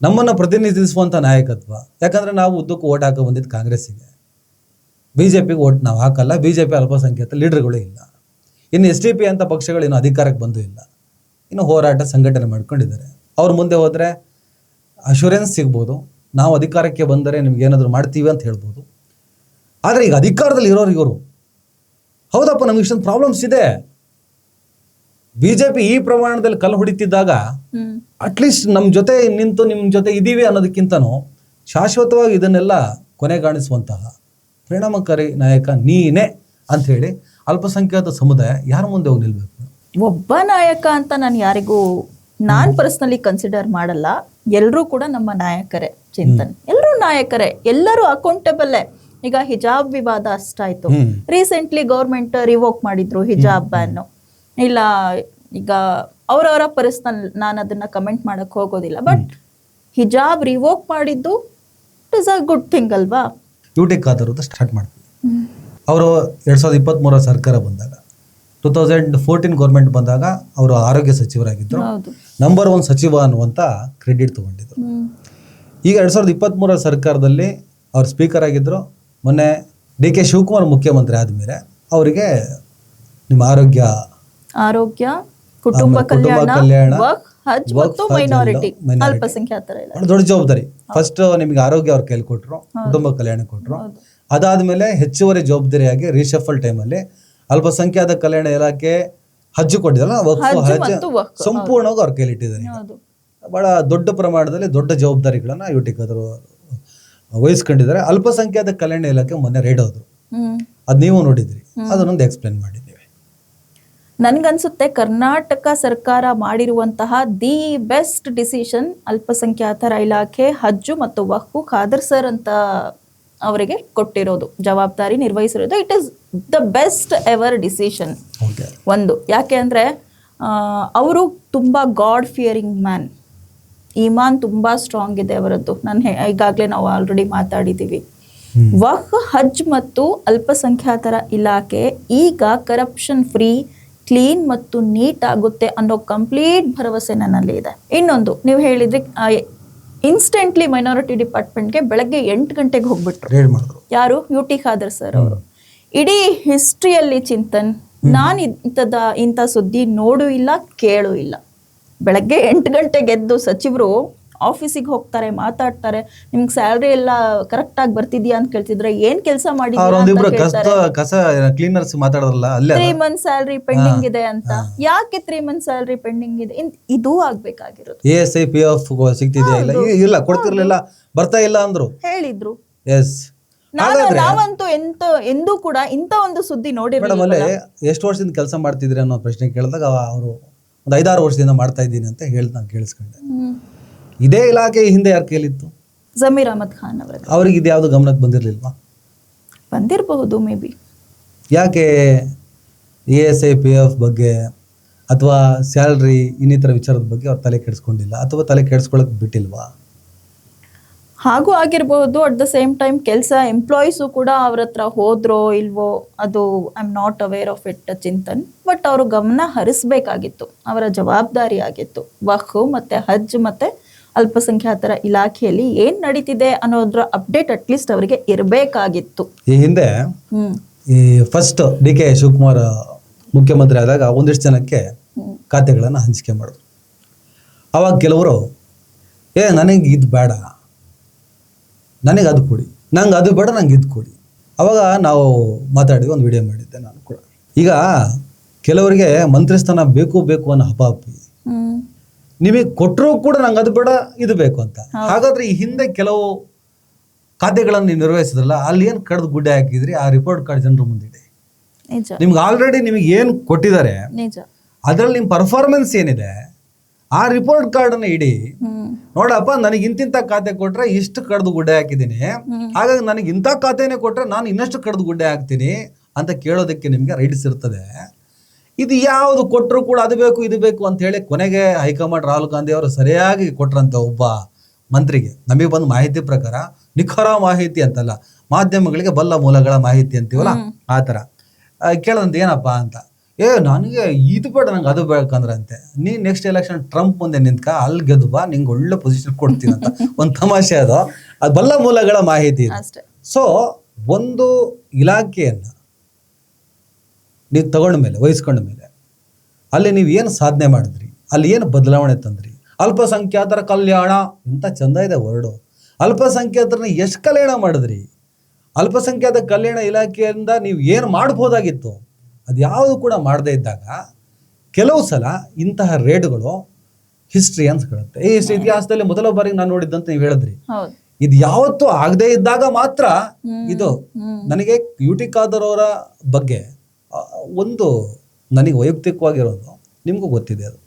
ನಮ್ಮನ್ನು ಪ್ರತಿನಿಧಿಸುವಂಥ ನಾಯಕತ್ವ? ಯಾಕಂದ್ರೆ ನಾವು ಉದ್ದಕ್ಕೂ ಓಟ್ ಹಾಕೋ ಬಂದಿದ್ದು ಕಾಂಗ್ರೆಸ್ಸಿಗೆ, BJPಗೆ ಓಟ್ ನಾವು ಹಾಕಲ್ಲ. BJP ಅಲ್ಪಸಂಖ್ಯಾತ ಲೀಡರ್ಗಳೇ ಇಲ್ಲ. ಇನ್ನು SDP ಅಂತ ಪಕ್ಷಗಳು ಇನ್ನು ಅಧಿಕಾರಕ್ಕೆ ಬಂದೂ ಇಲ್ಲ, ಇನ್ನು ಹೋರಾಟ ಸಂಘಟನೆ ಮಾಡ್ಕೊಂಡಿದ್ದಾರೆ. ಅವ್ರ ಮುಂದೆ ಹೋದರೆ ಅಶ್ಯೂರೆನ್ಸ್ ಸಿಗ್ಬೋದು, ನಾವು ಅಧಿಕಾರಕ್ಕೆ ಬಂದರೆ ನಿಮ್ಗೆ ಏನಾದರೂ ಮಾಡ್ತೀವಿ ಅಂತ ಹೇಳ್ಬೋದು. ಆದರೆ ಈಗ ಅಧಿಕಾರದಲ್ಲಿ ಇರೋರು ಇವರು, ಹೌದಪ್ಪ ನಮ್ಗೆ ಇಷ್ಟೊಂದು ಪ್ರಾಬ್ಲಮ್ಸ್ ಇದೆ, BJP ಈ ಪ್ರಮಾಣದಲ್ಲಿ ಕಲ್ಲು ಹೊಡಿತಿದ್ದಾಗ ಅಟ್ಲೀಸ್ಟ್ ನಮ್ಮ ಜೊತೆ ನಿಂತು ನಿಮ್ಮ ಜೊತೆ ಇದ್ದೀವಿ ಅನ್ನೋದಕ್ಕಿಂತನೂ ಶಾಶ್ವತವಾಗಿ ಇದನ್ನೆಲ್ಲ ಕೊನೆಗಾಣಿಸುವಂತಹ ಪರಿಣಾಮಕಾರಿ ನಾಯಕ ನೀನೇ ಅಂತ ಹೇಳಿ ಅಲ್ಪಸಂಖ್ಯಾತ ಸಮುದಾಯ ಯಾರ ಮುಂದೆ ಹೋಗಿ ನಿಲ್ಬೇಕು? ಒಬ್ಬ ನಾಯಕ ಅಂತ ನಾನು ಪರ್ಸನಲಿ ಕನ್ಸಿಡರ್ ಮಾಡಲ್ಲ. ಎಲ್ಲರೂ ಕೂಡ ನಮ್ಮ ನಾಯಕರೇ ಚಿಂತನ್, ಎಲ್ಲರೂ ನಾಯಕರೇ, ಎಲ್ಲರೂ ಅಕೌಂಟಬಲ್ಲೇ. ಈಗ ಹಿಜಾಬ್ ವಿವಾದ ಅಷ್ಟಾಯ್ತು, ರೀಸೆಂಟ್ಲಿ ಗೌರ್ಮೆಂಟ್ ರಿವೋಕ್ ಮಾಡಿದ್ರು ಹಿಜಾಬ್ ಬ್ಯಾನ್. ಇಲ್ಲ, ಈಗ ಅವರವರ ಪರ್ಸನಲ್, ನಾನು ಅದನ್ನ ಕಮೆಂಟ್ ಮಾಡಕ್ ಹೋಗೋದಿಲ್ಲ. ಬಟ್ ಹಿಜಾಬ್ ರಿವೋಕ್ ಮಾಡಿದ್ದು it is a good thing ಅಲ್ವಾ? UT ಖಾದರ್ ಸ್ಟಾರ್ಟ್ ಮಾಡ್ತೀವಿ. ಅವರು 2023 ಸರ್ಕಾರ ಬಂದಾಗ, 2014 ಗೌರ್ಮೆಂಟ್ ಬಂದಾಗ ಅವರು ಆರೋಗ್ಯ ಸಚಿವರಾಗಿದ್ದರು, ನಂಬರ್ 1 ಸಚಿವ ಅನ್ನುವಂಥ ಕ್ರೆಡಿಟ್ ತಗೊಂಡಿದ್ರು. ಈಗ 2023 ಸರ್ಕಾರದಲ್ಲಿ ಅವ್ರು ಸ್ಪೀಕರ್ ಆಗಿದ್ದರು. ಮೊನ್ನೆ DK ಶಿವಕುಮಾರ್ ಮುಖ್ಯಮಂತ್ರಿ ಆದಮೇಲೆ ಅವರಿಗೆ ನಿಮ್ಮ ಆರೋಗ್ಯ, ಕುಟುಂಬ ಕಲ್ಯಾಣ, ಹಜ್ ಮತ್ತು ಮೈನಾರಿಟಿ ಅಲ್ಪಸಂಖ್ಯಾತರ ಇಲ್ಲ ದೊಡ್ಡ ಜವಾಬ್ದಾರಿ. ಫಸ್ಟ್ ನಿಮ್ಗೆ ಆರೋಗ್ಯ ಅವ್ರ ಕೈಲಿ ಕೊಟ್ರು, ಕುಟುಂಬ ಕಲ್ಯಾಣ ಕೊಟ್ರು. ಅದಾದ್ಮೇಲೆ ಹೆಚ್ಚುವರಿ ಜವಾಬ್ದಾರಿಯಾಗಿ ರೀಶಫಲ್ ಟೈಮಲ್ಲಿ ಅಲ್ಪಸಂಖ್ಯಾತ ಕಲ್ಯಾಣ ಇಲಾಖೆ ಹಜ್ ಕೊಟ್ಟಿದ್ರಲ್ಲ, ಹಜ್ ಸಂಪೂರ್ಣವಾಗಿ ಅವ್ರ ಕೈಲಿ ಇಟ್ಟಿದ್ದಾರೆ. ಬಹಳ ದೊಡ್ಡ ಪ್ರಮಾಣದಲ್ಲಿ ದೊಡ್ಡ ಜವಾಬ್ದಾರಿಗಳನ್ನ ಯುಟಿಕಾದರು ವಹಿಸ್ಕೊಂಡಿದ್ದಾರೆ. ಅಲ್ಪಸಂಖ್ಯಾತ ಕಲ್ಯಾಣ ಇಲಾಖೆ ಮೊನ್ನೆ ರೈಡ್ ಹೋದ್ರು, ಅದ್ ನೀವು ನೋಡಿದ್ರಿ, ಅದನ್ನೊಂದು ಎಕ್ಸ್ಪ್ಲೇನ್ ಮಾಡಿದ್ದೀವಿ. ನನ್ಗನ್ಸುತ್ತೆ ಕರ್ನಾಟಕ ಸರ್ಕಾರ ಮಾಡಿರುವಂತಹ ದಿ ಬೆಸ್ಟ್ ಡಿಸಿಷನ್ ಅಲ್ಪಸಂಖ್ಯಾತರ ಇಲಾಖೆ ಹಜ್ಜು ಮತ್ತು ವಕ್ಫು ಖಾದರ್ ಸರ್ ಅಂತ ಅವರಿಗೆ ಕೊಟ್ಟಿರೋದು, ಜವಾಬ್ದಾರಿ ನಿರ್ವಹಿಸಿರೋದು. It is the best ever decision. ಒಂದು ಯಾಕೆ ಅಂದರೆ ಅವರು ತುಂಬ ಗಾಡ್ ಫಿಯರಿಂಗ್ ಮ್ಯಾನ್, ಈಮಾನ್ ತುಂಬ ಸ್ಟ್ರಾಂಗ್ ಇದೆ ಅವರದ್ದು. ಈಗಾಗಲೇ ನಾವು ಆಲ್ರೆಡಿ ಮಾತಾಡಿದ್ದೀವಿ. ಹಜ್ ಮತ್ತು ಅಲ್ಪಸಂಖ್ಯಾತರ ಇಲಾಖೆ ಈಗ ಕರಪ್ಷನ್ ಫ್ರೀ, ಕ್ಲೀನ್ ಮತ್ತು ನೀಟ್ ಆಗುತ್ತೆ ಅನ್ನೋ ಕಂಪ್ಲೀಟ್ ಭರವಸೆ ನನ್ನಲ್ಲಿ ಇದೆ. ಇನ್ನೊಂದು, ನೀವು ಹೇಳಿದ್ರಿ ಇನ್ಸ್ಟೆಂಟ್ಲಿ ಮೈನಾರಿಟಿ ಡಿಪಾರ್ಟ್ಮೆಂಟ್ಗೆ ಬೆಳಗ್ಗೆ 8 ಗಂಟೆಗೆ ಹೋಗ್ಬಿಟ್ರು. ಯಾರು? ಯುಟಿ ಖಾದರ್ ಸರ್ ಅವರು. ಇಡೀ ಹಿಸ್ಟ್ರಿಯಲ್ಲಿ ಚಿಂತನ್ ನಾನು ಇಂಥ ಸುದ್ದಿ ನೋಡು ಇಲ್ಲ, ಕೇಳು ಇಲ್ಲ. ಬೆಳಗ್ಗೆ 8 ಗಂಟೆಗೆ ಎದ್ದು ಸಚಿವರು ಆಫೀಸಿಗೆ ಹೋಗ್ತಾರೆ, ಮಾತಾಡ್ತಾರೆ, ನಿಮ್ಗೆ ಸ್ಯಾಲ್ರಿ ಎಲ್ಲ ಕರೆಕ್ಟ್ ಆಗಿ ಬರ್ತಿದ್ಯಾ ಅಂತ ಕೇಳ್ತಿದ್ರೆ ಏನ್ ಕೆಲಸ ಮಾಡಿ 3 ಮಂತ್ ಸ್ಯಾಲ್ರಿ ಪೆಂಡಿಂಗ್ ಇದೆ ಅಂತ. ಯಾಕೆ 3 ಮಂತ್ ಸ್ಯಾಲ್ರಿ ಪೆಂಡಿಂಗ್ ಇದೆ? ಇದು ಆಗ್ಬೇಕಾಗಿರೋದು. ಬರ್ತಾ ಇಲ್ಲ ಅಂದ್ರು, ಹೇಳಿದ್ರು. ನಾವಂತೂ ಎಂದೂ ಕೂಡ ಇಂತ ಒಂದು ಸುದ್ದಿ ನೋಡಿರಲಿಲ್ಲ. ಎಷ್ಟು ವರ್ಷದಿಂದ ಕೆಲಸ ಮಾಡ್ತಿದ್ರಿ ಅನ್ನೋ ಪ್ರಶ್ನೆ ಕೇಳಿದಾಗ ಅವರು ಒಂದು 5-6 ವರ್ಷದಿಂದ ಮಾಡ್ತಾ ಇದ್ದೀನಿ ಅಂತ ನಾನು ಕೇಳಿಸ್ಕೊಂಡೆ. ಇದೇ ಇಲಾಖೆ ಹಿಂದೆ ಯಾರ ಕೈಲಿತ್ತು? ಜಮೀರ್ ಅಹಮದ್ ಖಾನ್ ಅವ್ರಿಗೆ ಇದು ಯಾವ್ದು ಗಮನಕ್ಕೆ ಬಂದಿರ್ಲಿಲ್ವಾ? ಬಂದಿರಬಹುದು ಮೇ ಬಿ. ಯಾಕೆ ASIPF ಬಗ್ಗೆ ಅಥವಾ ಸ್ಯಾಲ್ರಿ ಇನ್ನಿತರ ವಿಚಾರದ ಬಗ್ಗೆ ಅವ್ರು ತಲೆ ಕೆಡಿಸ್ಕೊಂಡಿಲ್ಲ ಅಥವಾ ತಲೆ ಕೆಡಿಸ್ಕೊಳಕ್ ಬಿಟ್ಟಿಲ್ವಾ? ಹಾಗೂ ಆಗಿರಬಹುದು. ಅಟ್ ದ ಸೇಮ್ ಟೈಮ್ ಕೆಲಸ ಎಂಪ್ಲಾಯೀಸು ಕೂಡ ಅವ್ರ ಹತ್ರ ಹೋದ್ರೋ ಇಲ್ವೋ ಅದು I am not aware of it Chintan. But ಅವರು ಗಮನ ಹರಿಸಬೇಕಾಗಿತ್ತು, ಅವರ ಜವಾಬ್ದಾರಿ ಆಗಿತ್ತು. ವಕ್ಫ್ ಮತ್ತೆ ಹಜ್ ಮತ್ತೆ ಅಲ್ಪಸಂಖ್ಯಾತರ ಇಲಾಖೆಯಲ್ಲಿ ಏನ್ ನಡೀತಿದೆ ಅನ್ನೋದ್ರ ಅಪ್ಡೇಟ್ ಅಟ್ಲೀಸ್ಟ್ ಅವರಿಗೆ ಇರಬೇಕಾಗಿತ್ತು. ಈ ಹಿಂದೆ ಈ ಫಸ್ಟ್ DK ಶಿವಕುಮಾರ್ ಮುಖ್ಯಮಂತ್ರಿ ಆದಾಗ ಒಂದಿಷ್ಟು ಜನಕ್ಕೆ ಖಾತೆಗಳನ್ನು ಹಂಚಿಕೆ ಮಾಡಿದ್ರು. ಅವಾಗ ಕೆಲವರು ನನಗೆ ಇದು ಬೇಡ, ನನಗೆ ಅದು ಕೊಡಿ, ನಂಗೆ ಅದು ಬೇಡ, ನಂಗೆ ಇದು ಕೊಡಿ. ಅವಾಗ ನಾವು ಮಾತಾಡಿ ಒಂದು ವಿಡಿಯೋ ಮಾಡಿದ್ದೆ ನಾನು ಕೂಡ. ಈಗ ಕೆಲವರಿಗೆ ಮಂತ್ರಿ ಸ್ಥಾನ ಬೇಕು ಬೇಕು ಅನ್ನೋ ಹಪಾಪಿ, ನಿಮಗೆ ಕೊಟ್ಟರೂ ಕೂಡ ನಂಗೆ ಅದು ಬೇಡ, ಇದು ಬೇಕು ಅಂತ. ಹಾಗಾದ್ರೆ ಈ ಹಿಂದೆ ಕೆಲವು ಖಾತೆಗಳನ್ನು ನೀವು ನಿರ್ವಹಿಸಿದ್ರಲ್ಲ, ಅಲ್ಲಿ ಏನು ಕಡ್ದು ಗುಡ್ಡೆ ಹಾಕಿದ್ರಿ, ಆ ರಿಪೋರ್ಟ್ ಕಾರ್ಡ್ ಜನರ ಮುಂದಿದೆ. ನಿಮ್ಗೆ ಆಲ್ರೆಡಿ ನಿಮಗೆ ಏನು ಕೊಟ್ಟಿದ್ದಾರೆ ಅದರಲ್ಲಿ ನಿಮ್ಮ ಪರ್ಫಾರ್ಮೆನ್ಸ್ ಏನಿದೆ ಆ ರಿಪೋರ್ಟ್ ಕಾರ್ಡ್ ಅನ್ನು ಇಡಿ. ನೋಡಪ್ಪ, ನನಗೆ ಇಂತಿಂತ ಖಾತೆ ಕೊಟ್ರೆ ಇಷ್ಟು ಕಡ್ದು ಗುಡ್ಡೆ ಹಾಕಿದ್ದೀನಿ, ಹಾಗಾಗಿ ನನಗೆ ಇಂಥ ಖಾತೆನೇ ಕೊಟ್ರೆ ನಾನು ಇನ್ನಷ್ಟು ಕಡ್ದು ಗುಡ್ಡೆ ಹಾಕ್ತೀನಿ ಅಂತ ಕೇಳೋದಕ್ಕೆ ನಿಮ್ಗೆ ರೈಟ್ಸ್ ಇರ್ತದೆ. ಇದು ಯಾವುದು ಕೊಟ್ಟರು ಕೂಡ ಅದು ಬೇಕು ಇದು ಬೇಕು ಅಂತ ಹೇಳಿ ಕೊನೆಗೆ ಹೈಕಮಾಂಡ್ ರಾಹುಲ್ ಗಾಂಧಿ ಅವರು ಸರಿಯಾಗಿ ಕೊಟ್ರಂತೆ ಒಬ್ಬ ಮಂತ್ರಿಗೆ. ನಮಗೆ ಬಂದ ಮಾಹಿತಿ ಪ್ರಕಾರ, ನಿಖರ ಮಾಹಿತಿ ಅಂತಲ್ಲ, ಮಾಧ್ಯಮಗಳಿಗೆ ಬಲ್ಲ ಮೂಲಗಳ ಮಾಹಿತಿ ಅಂತೀವಲ್ಲ ಆ ಥರ ಕೇಳದಂತೆ ಏನಪ್ಪಾ ಅಂತ. ನನಗೆ ಇದು ಬೇಡ, ನಂಗೆ ಅದು ಬೇಕಂದ್ರಂತೆ. ನೀನ್ ನೆಕ್ಸ್ಟ್ ಎಲೆಕ್ಷನ್ ಟ್ರಂಪ್ ಮುಂದೆ ನಿಂತ್ಕ, ಅಲ್ಲಿ ಗೆದ್ದು ಬಾ, ನಿಂಗೆ ಒಳ್ಳೆ ಪೊಸಿಷನ್ ಕೊಡ್ತೀನಿ ಅಂತ ಒಂದು ತಮಾಷೆ. ಅದು ಬಲ್ಲ ಮೂಲಗಳ ಮಾಹಿತಿ. ಸೊ ಒಂದು ಇಲಾಖೆಯನ್ನ ನೀವು ತಗೊಂಡ ಮೇಲೆ, ವಹಿಸ್ಕೊಂಡ ಮೇಲೆ, ಅಲ್ಲಿ ನೀವು ಏನು ಸಾಧನೆ ಮಾಡಿದ್ರಿ, ಅಲ್ಲಿ ಏನು ಬದಲಾವಣೆ ತಂದ್ರಿ. ಅಲ್ಪಸಂಖ್ಯಾತರ ಕಲ್ಯಾಣ ಇಂಥ ಚಂದ ಇದೆ ವರ್ಡು. ಅಲ್ಪಸಂಖ್ಯಾತರನ್ನ ಎಷ್ಟು ಕಲ್ಯಾಣ ಮಾಡಿದ್ರಿ? ಅಲ್ಪಸಂಖ್ಯಾತ ಕಲ್ಯಾಣ ಇಲಾಖೆಯಿಂದ ನೀವು ಏನು ಮಾಡ್ಬೋದಾಗಿತ್ತು, ಅದು ಯಾವುದು ಕೂಡ ಮಾಡದೇ ಇದ್ದಾಗ ಕೆಲವು ಸಲ ಇಂತಹ ರೇಡ್ಗಳು ಹಿಸ್ಟ್ರಿ ಅನ್ಸ್ಕೊಳ್ಳುತ್ತೆ. ಈ ಇತಿಹಾಸದಲ್ಲಿ ಮೊದಲ ಬಾರಿಗೆ ನಾನು ನೋಡಿದ್ದಂತ ನೀವು ಹೇಳಿದ್ರಿ. ಇದು ಯಾವತ್ತೂ ಆಗದೇ ಇದ್ದಾಗ ಮಾತ್ರ ಇದು. ನನಗೆ ಯುಟಿ ಖಾದರ್ ಅವರ ಬಗ್ಗೆ ಒಂದು ನನಗೆ ವೈಯಕ್ತಿಕವಾಗಿರೋದು, ನಿಮಗೂ ಗೊತ್ತಿದೆ, ಅದು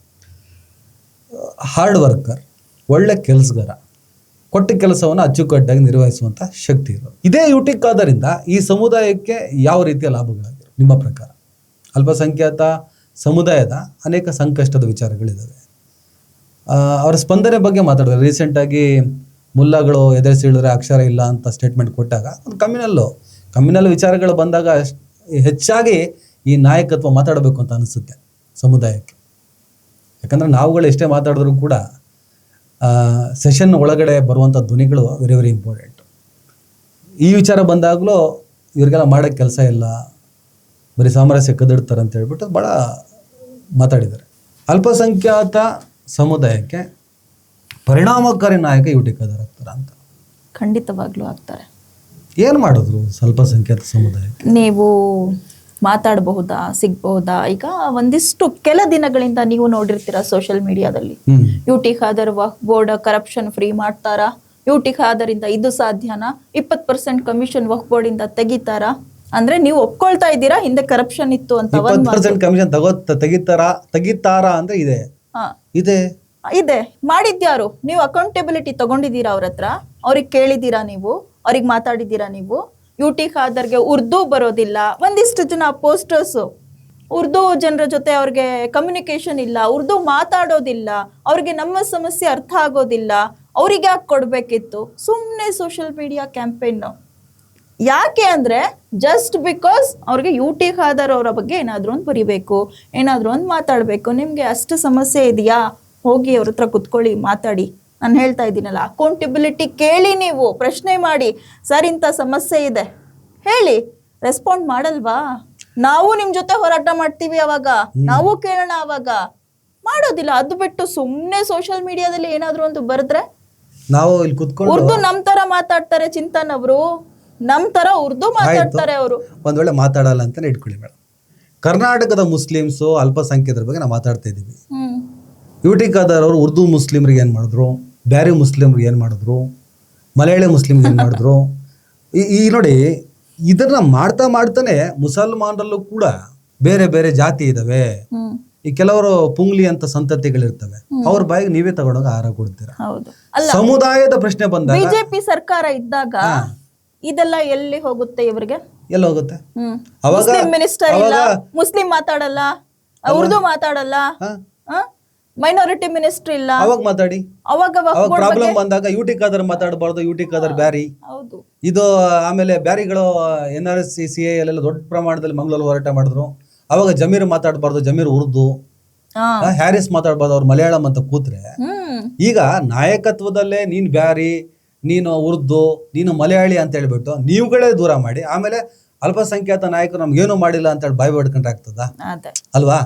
ಹಾರ್ಡ್ ವರ್ಕರ್, ಒಳ್ಳೆ ಕೆಲಸಗಾರ, ಕೊಟ್ಟ ಕೆಲಸವನ್ನು ಅಚ್ಚುಕಟ್ಟಾಗಿ ನಿರ್ವಹಿಸುವಂಥ ಶಕ್ತಿ ಇರೋದು. ಇದೇ ಯುಟಿ ಖಾದರಿಂದ ಈ ಸಮುದಾಯಕ್ಕೆ ಯಾವ ರೀತಿಯ ಲಾಭಗಳಾಗಿರೋ ನಿಮ್ಮ ಪ್ರಕಾರ? ಅಲ್ಪಸಂಖ್ಯಾತ ಸಮುದಾಯದ ಅನೇಕ ಸಂಕಷ್ಟದ ವಿಚಾರಗಳಿದ್ದಾವೆ. ಅವರ ಸ್ಪಂದನೆ ಬಗ್ಗೆ ಮಾತಾಡಿದ್ರೆ, ರೀಸೆಂಟಾಗಿ ಮುಲ್ಲಾಗಳು ಎದುರಿಸಿಳಿದ್ರೆ ಅಕ್ಷರ ಇಲ್ಲ ಅಂತ ಸ್ಟೇಟ್ಮೆಂಟ್ ಕೊಟ್ಟಾಗ ಒಂದು ಕಮ್ಯುನಲ್ ವಿಚಾರಗಳು ಬಂದಾಗ ಹೆಚ್ಚಾಗಿ ಈ ನಾಯಕತ್ವ ಮಾತಾಡಬೇಕು ಅಂತ ಅನಿಸುತ್ತೆ ಸಮುದಾಯಕ್ಕೆ. ಯಾಕಂದರೆ ನಾವುಗಳು ಎಷ್ಟೇ ಮಾತಾಡಿದ್ರು ಕೂಡ ಸೆಷನ್ ಒಳಗಡೆ ಬರುವಂಥ ಧ್ವನಿಗಳು ವೆರಿ ವೆರಿ ಇಂಪಾರ್ಟೆಂಟ್. ಈ ವಿಚಾರ ಬಂದಾಗಲೂ ಇವ್ರಿಗೆಲ್ಲ ಮಾಡೋಕ್ಕೆ ಕೆಲಸ ಇಲ್ಲ, ಬರೀ ಸಾಮರಸ್ಯ ಕದಿಡ್ತಾರೆ ಅಂತ ಹೇಳ್ಬಿಟ್ಟು ಭಾಳ ಮಾತಾಡಿದ್ದಾರೆ. ಅಲ್ಪಸಂಖ್ಯಾತ ಸಮುದಾಯಕ್ಕೆ ಪರಿಣಾಮಕಾರಿ ನಾಯಕ ಯುಟಿ ಖಾದರ್ ಆಗ್ತಾರ ಅಂತ. ಖಂಡಿತವಾಗ್ಲೂ ಆಗ್ತಾರೆ. ಏನು ಮಾಡಿದ್ರು ಅಲ್ಪಸಂಖ್ಯಾತ ಸಮುದಾಯಕ್ಕೆ? ನೀವು ಮಾತಾಡಬಹುದಾ, ಸಿಗ್ಬಹುದಾ? ಈಗ ಒಂದಿಷ್ಟು ಕೆಲ ದಿನಗಳಿಂದ ನೀವು ನೋಡಿರ್ತೀರಾ ಸೋಷಿಯಲ್ ಮೀಡಿಯಾದಲ್ಲಿ, ಯುಟಿ ಖಾದರ್ ವಕ್ಫ್ ಬೋರ್ಡ್ ಕರಪ್ಷನ್ ಫ್ರೀ ಮಾಡ್ತಾರಾ, ಯುಟಿ ಖಾದರ್ ಇಂದ ಇದು ಸಾಧ್ಯನಾ, 20% ಕಮಿಷನ್ ವಕ್ಫ್ ಬೋರ್ಡ್ ಇಂದ ತೆಗಿತಾರಾ? ಅಂದ್ರೆ ನೀವು ಒಪ್ಕೊಳ್ತಾ ಇದ್ದೀರಾ ಹಿಂದೆ ಕರಪ್ಷನ್ ಇತ್ತು ಅಂತ? 20% ಕಮಿಷನ್ ತೆಗಿತಾರಾ ಅಂದ್ರೆ ಇದೆ ಇದೆ ಇದೆ. ಮಾಡಿದ್ಯಾರು? ನೀವು ಅಕೌಂಟೆಬಿಲಿಟಿ ತಗೊಂಡಿದ್ದೀರಾ ಅವ್ರ ಹತ್ರ? ಅವ್ರಿಗೆ ಕೇಳಿದ್ದೀರಾ ನೀವು? ಅವ್ರಿಗೆ ಮಾತಾಡಿದ್ದೀರಾ ನೀವು? ಯುಟಿ ಖಾದರ್ಗೆ ಉರ್ದು ಬರೋದಿಲ್ಲ, ಒಂದಿಷ್ಟು ಜನ ಪೋಸ್ಟರ್ಸ್ ಉರ್ದು ಜನರ ಜೊತೆ ಅವ್ರಿಗೆ ಕಮ್ಯುನಿಕೇಶನ್ ಇಲ್ಲ, ಉರ್ದು ಮಾತಾಡೋದಿಲ್ಲ, ಅವ್ರಿಗೆ ನಮ್ಮ ಸಮಸ್ಯೆ ಅರ್ಥ ಆಗೋದಿಲ್ಲ, ಅವ್ರಿಗೆ ಯಾಕೆ ಕೊಡ್ಬೇಕಿತ್ತು? ಸುಮ್ಮನೆ ಸೋಷಿಯಲ್ ಮೀಡಿಯಾ ಕ್ಯಾಂಪೇನ್. ಯಾಕೆ ಅಂದ್ರೆ ಜಸ್ಟ್ ಬಿಕಾಸ್ ಅವ್ರಿಗೆ ಯುಟಿ ಖಾದರ್ ಅವರ ಬಗ್ಗೆ ಏನಾದ್ರು ಒಂದು ಬರಿಬೇಕು, ಏನಾದ್ರು ಒಂದು ಮಾತಾಡ್ಬೇಕು. ನಿಮ್ಗೆ ಅಷ್ಟು ಸಮಸ್ಯೆ ಇದೆಯಾ? ಹೋಗಿ ಅವ್ರ ಹತ್ರ ಕುತ್ಕೊಳ್ಳಿ, ಮಾತಾಡಿ. ನಾನು ಹೇಳ್ತಾ ಇದ್ದೀನಲ್ಲ, ಅಕೌಂಟಬಿಲಿಟಿ ಕೇಳಿ, ನೀವು ಪ್ರಶ್ನೆ ಮಾಡಿ, ಸರ್ ಇಂಥ ಸಮಸ್ಯೆ ಇದೆ ಹೇಳಿ. ರೆಸ್ಪಾಂಡ್ ಮಾಡಲ್ವಾ? ನಾವು ನಿಮ್ ಜೊತೆ ಹೋರಾಟ ಮಾಡ್ತೀವಿ, ಅವಾಗ ನಾವು ಕೇಳೋಣ, ಅವಾಗ ಮಾಡೋದಿಲ್ಲ. ಅದು ಬಿಟ್ಟು ಸುಮ್ಮನೆ ಸೋಷಿಯಲ್ ಮೀಡಿಯಾದಲ್ಲಿ ಏನಾದ್ರು ಒಂದು ಬರೆದ್ರೆ, ನಾವು ಇಲ್ಲಿ ಕುತ್ಕೊಂಡು ಉರ್ದು ನಮ್ ತರ ಮಾತಾಡ್ತಾರೆ ಚಿಂತನ್ ಅವರು, ನಮ್ ತರ ಉರ್ದು ಮಾತಾಡ್ತಾರೆ ಅವರು. ಒಂದ್ ವೇಳೆ ಮಾತಾಡಲ್ಲ ಅಂತಾನೆ ಇಟ್ಕೊಳ್ಳಿ ಮೇಡಮ್, ಕರ್ನಾಟಕದ ಮುಸ್ಲಿಮ್ಸು ಅಲ್ಪಸಂಖ್ಯಾತರ ಬಗ್ಗೆ ನಾವು ಮಾತಾಡ್ತಾ ಇದೀವಿ. ಯುಟಿ ಖಾದರ್ ಅವರು ಉರ್ದು ಮುಸ್ಲಿಮ್ರಿಗೆ ಏನ್ ಮಾಡಿದ್ರು, ಬ್ಯಾರಿ ಮುಸ್ಲಿಮ್ರಿಗೆ ಏನ್ ಮಾಡಿದ್ರು, ಮಲಯಾಳಿ ಮುಸ್ಲಿಮ್ಗೆ ಏನ್ ಮಾಡಿದ್ರು? ಈ ನೋಡಿ, ಇದನ್ನ ಮಾಡ್ತಾನೆ ಮುಸಲ್ಮಾನರಲ್ಲೂ ಕೂಡ ಬೇರೆ ಬೇರೆ ಜಾತಿ ಇದಾವೆ. ಈ ಕೆಲವರು ಪುಂಗ್ಲಿ ಅಂತ ಸಂತತಿಗಳಿರ್ತವೆ, ಅವ್ರ ಬಾಯಿಗೆ ನೀವೇ ತಗೊಂಡೋಗಿ ಆಹಾರ ಕೊಡ್ತೀರಾ. ಸಮುದಾಯದ ಪ್ರಶ್ನೆ ಬಂದಾಗ ಬಿಜೆಪಿ ಸರ್ಕಾರ ಇದ್ದಾಗ ಇದೆಲ್ಲ ಎಲ್ಲಿ ಹೋಗುತ್ತೆ? ಇವ್ರಿಗೆ ಎಲ್ಲ ಹೋಗುತ್ತೆ. ಮುಸ್ಲಿಂ ಮಿನಿಸ್ಟರ್ ಇಲ್ಲ, ಮುಸ್ಲಿಂ ಮಾತಾಡಲ್ಲ, ಉರ್ದು ಮಾತಾಡಲ್ಲ, ಮೈನಾರಿಟಿ ಮಿನಿಸ್ಟರ್ ಇಲ್ಲ, ಅವಾಗ ಮಾತಾಡಿ. ಅವಾಗ ಪ್ರಾಬ್ಲಮ್ ಬಂದಾಗ ಯುಟಿ ಖಾದರ್ ಮಾತಾಡಬಾರ್ದು, ಯುಟಿ ಖಾದರ್ ಬ್ಯಾರಿ ಇದು. ಆಮೇಲೆ ಬ್ಯಾರಿಗಳು NRC-CA ಎಲ್ಲ ದೊಡ್ಡ ಪ್ರಮಾಣದಲ್ಲಿ ಮಂಗಳೂರು ಹೋರಾಟ ಮಾಡಿದ್ರು. ಅವಾಗ ಜಮೀರ್ ಮಾತಾಡಬಾರ್ದು, ಜಮೀರ್ ಉರ್ದು, ಹ್ಯಾರಿಸ್ ಮಾತಾಡಬಾರ್ದು, ಅವ್ರು ಮಲಯಾಳಂ ಅಂತ ಕೂತ್ರೆ. ಈಗ ನಾಯಕತ್ವದಲ್ಲೇ ನೀನ್ ಬ್ಯಾರಿ, ನೀನು ಉರ್ದು, ನೀನು ಮಲಯಾಳಿ ಅಂತ ಹೇಳ್ಬಿಟ್ಟು ನೀವುಗಳೇ ದೂರ ಮಾಡಿ, ಆಮೇಲೆ ಅಲ್ಪಸಂಖ್ಯಾತ ನಾಯಕರು ನಮ್ಗೇನು ಮಾಡಿಲ್ಲ ಅಂತ ಹೇಳಿ ಬಾಯಿ ಹೊಡ್ಕೊಂಡ್ರೆ ಆಗ್ತದ ಅಲ್ವಾ?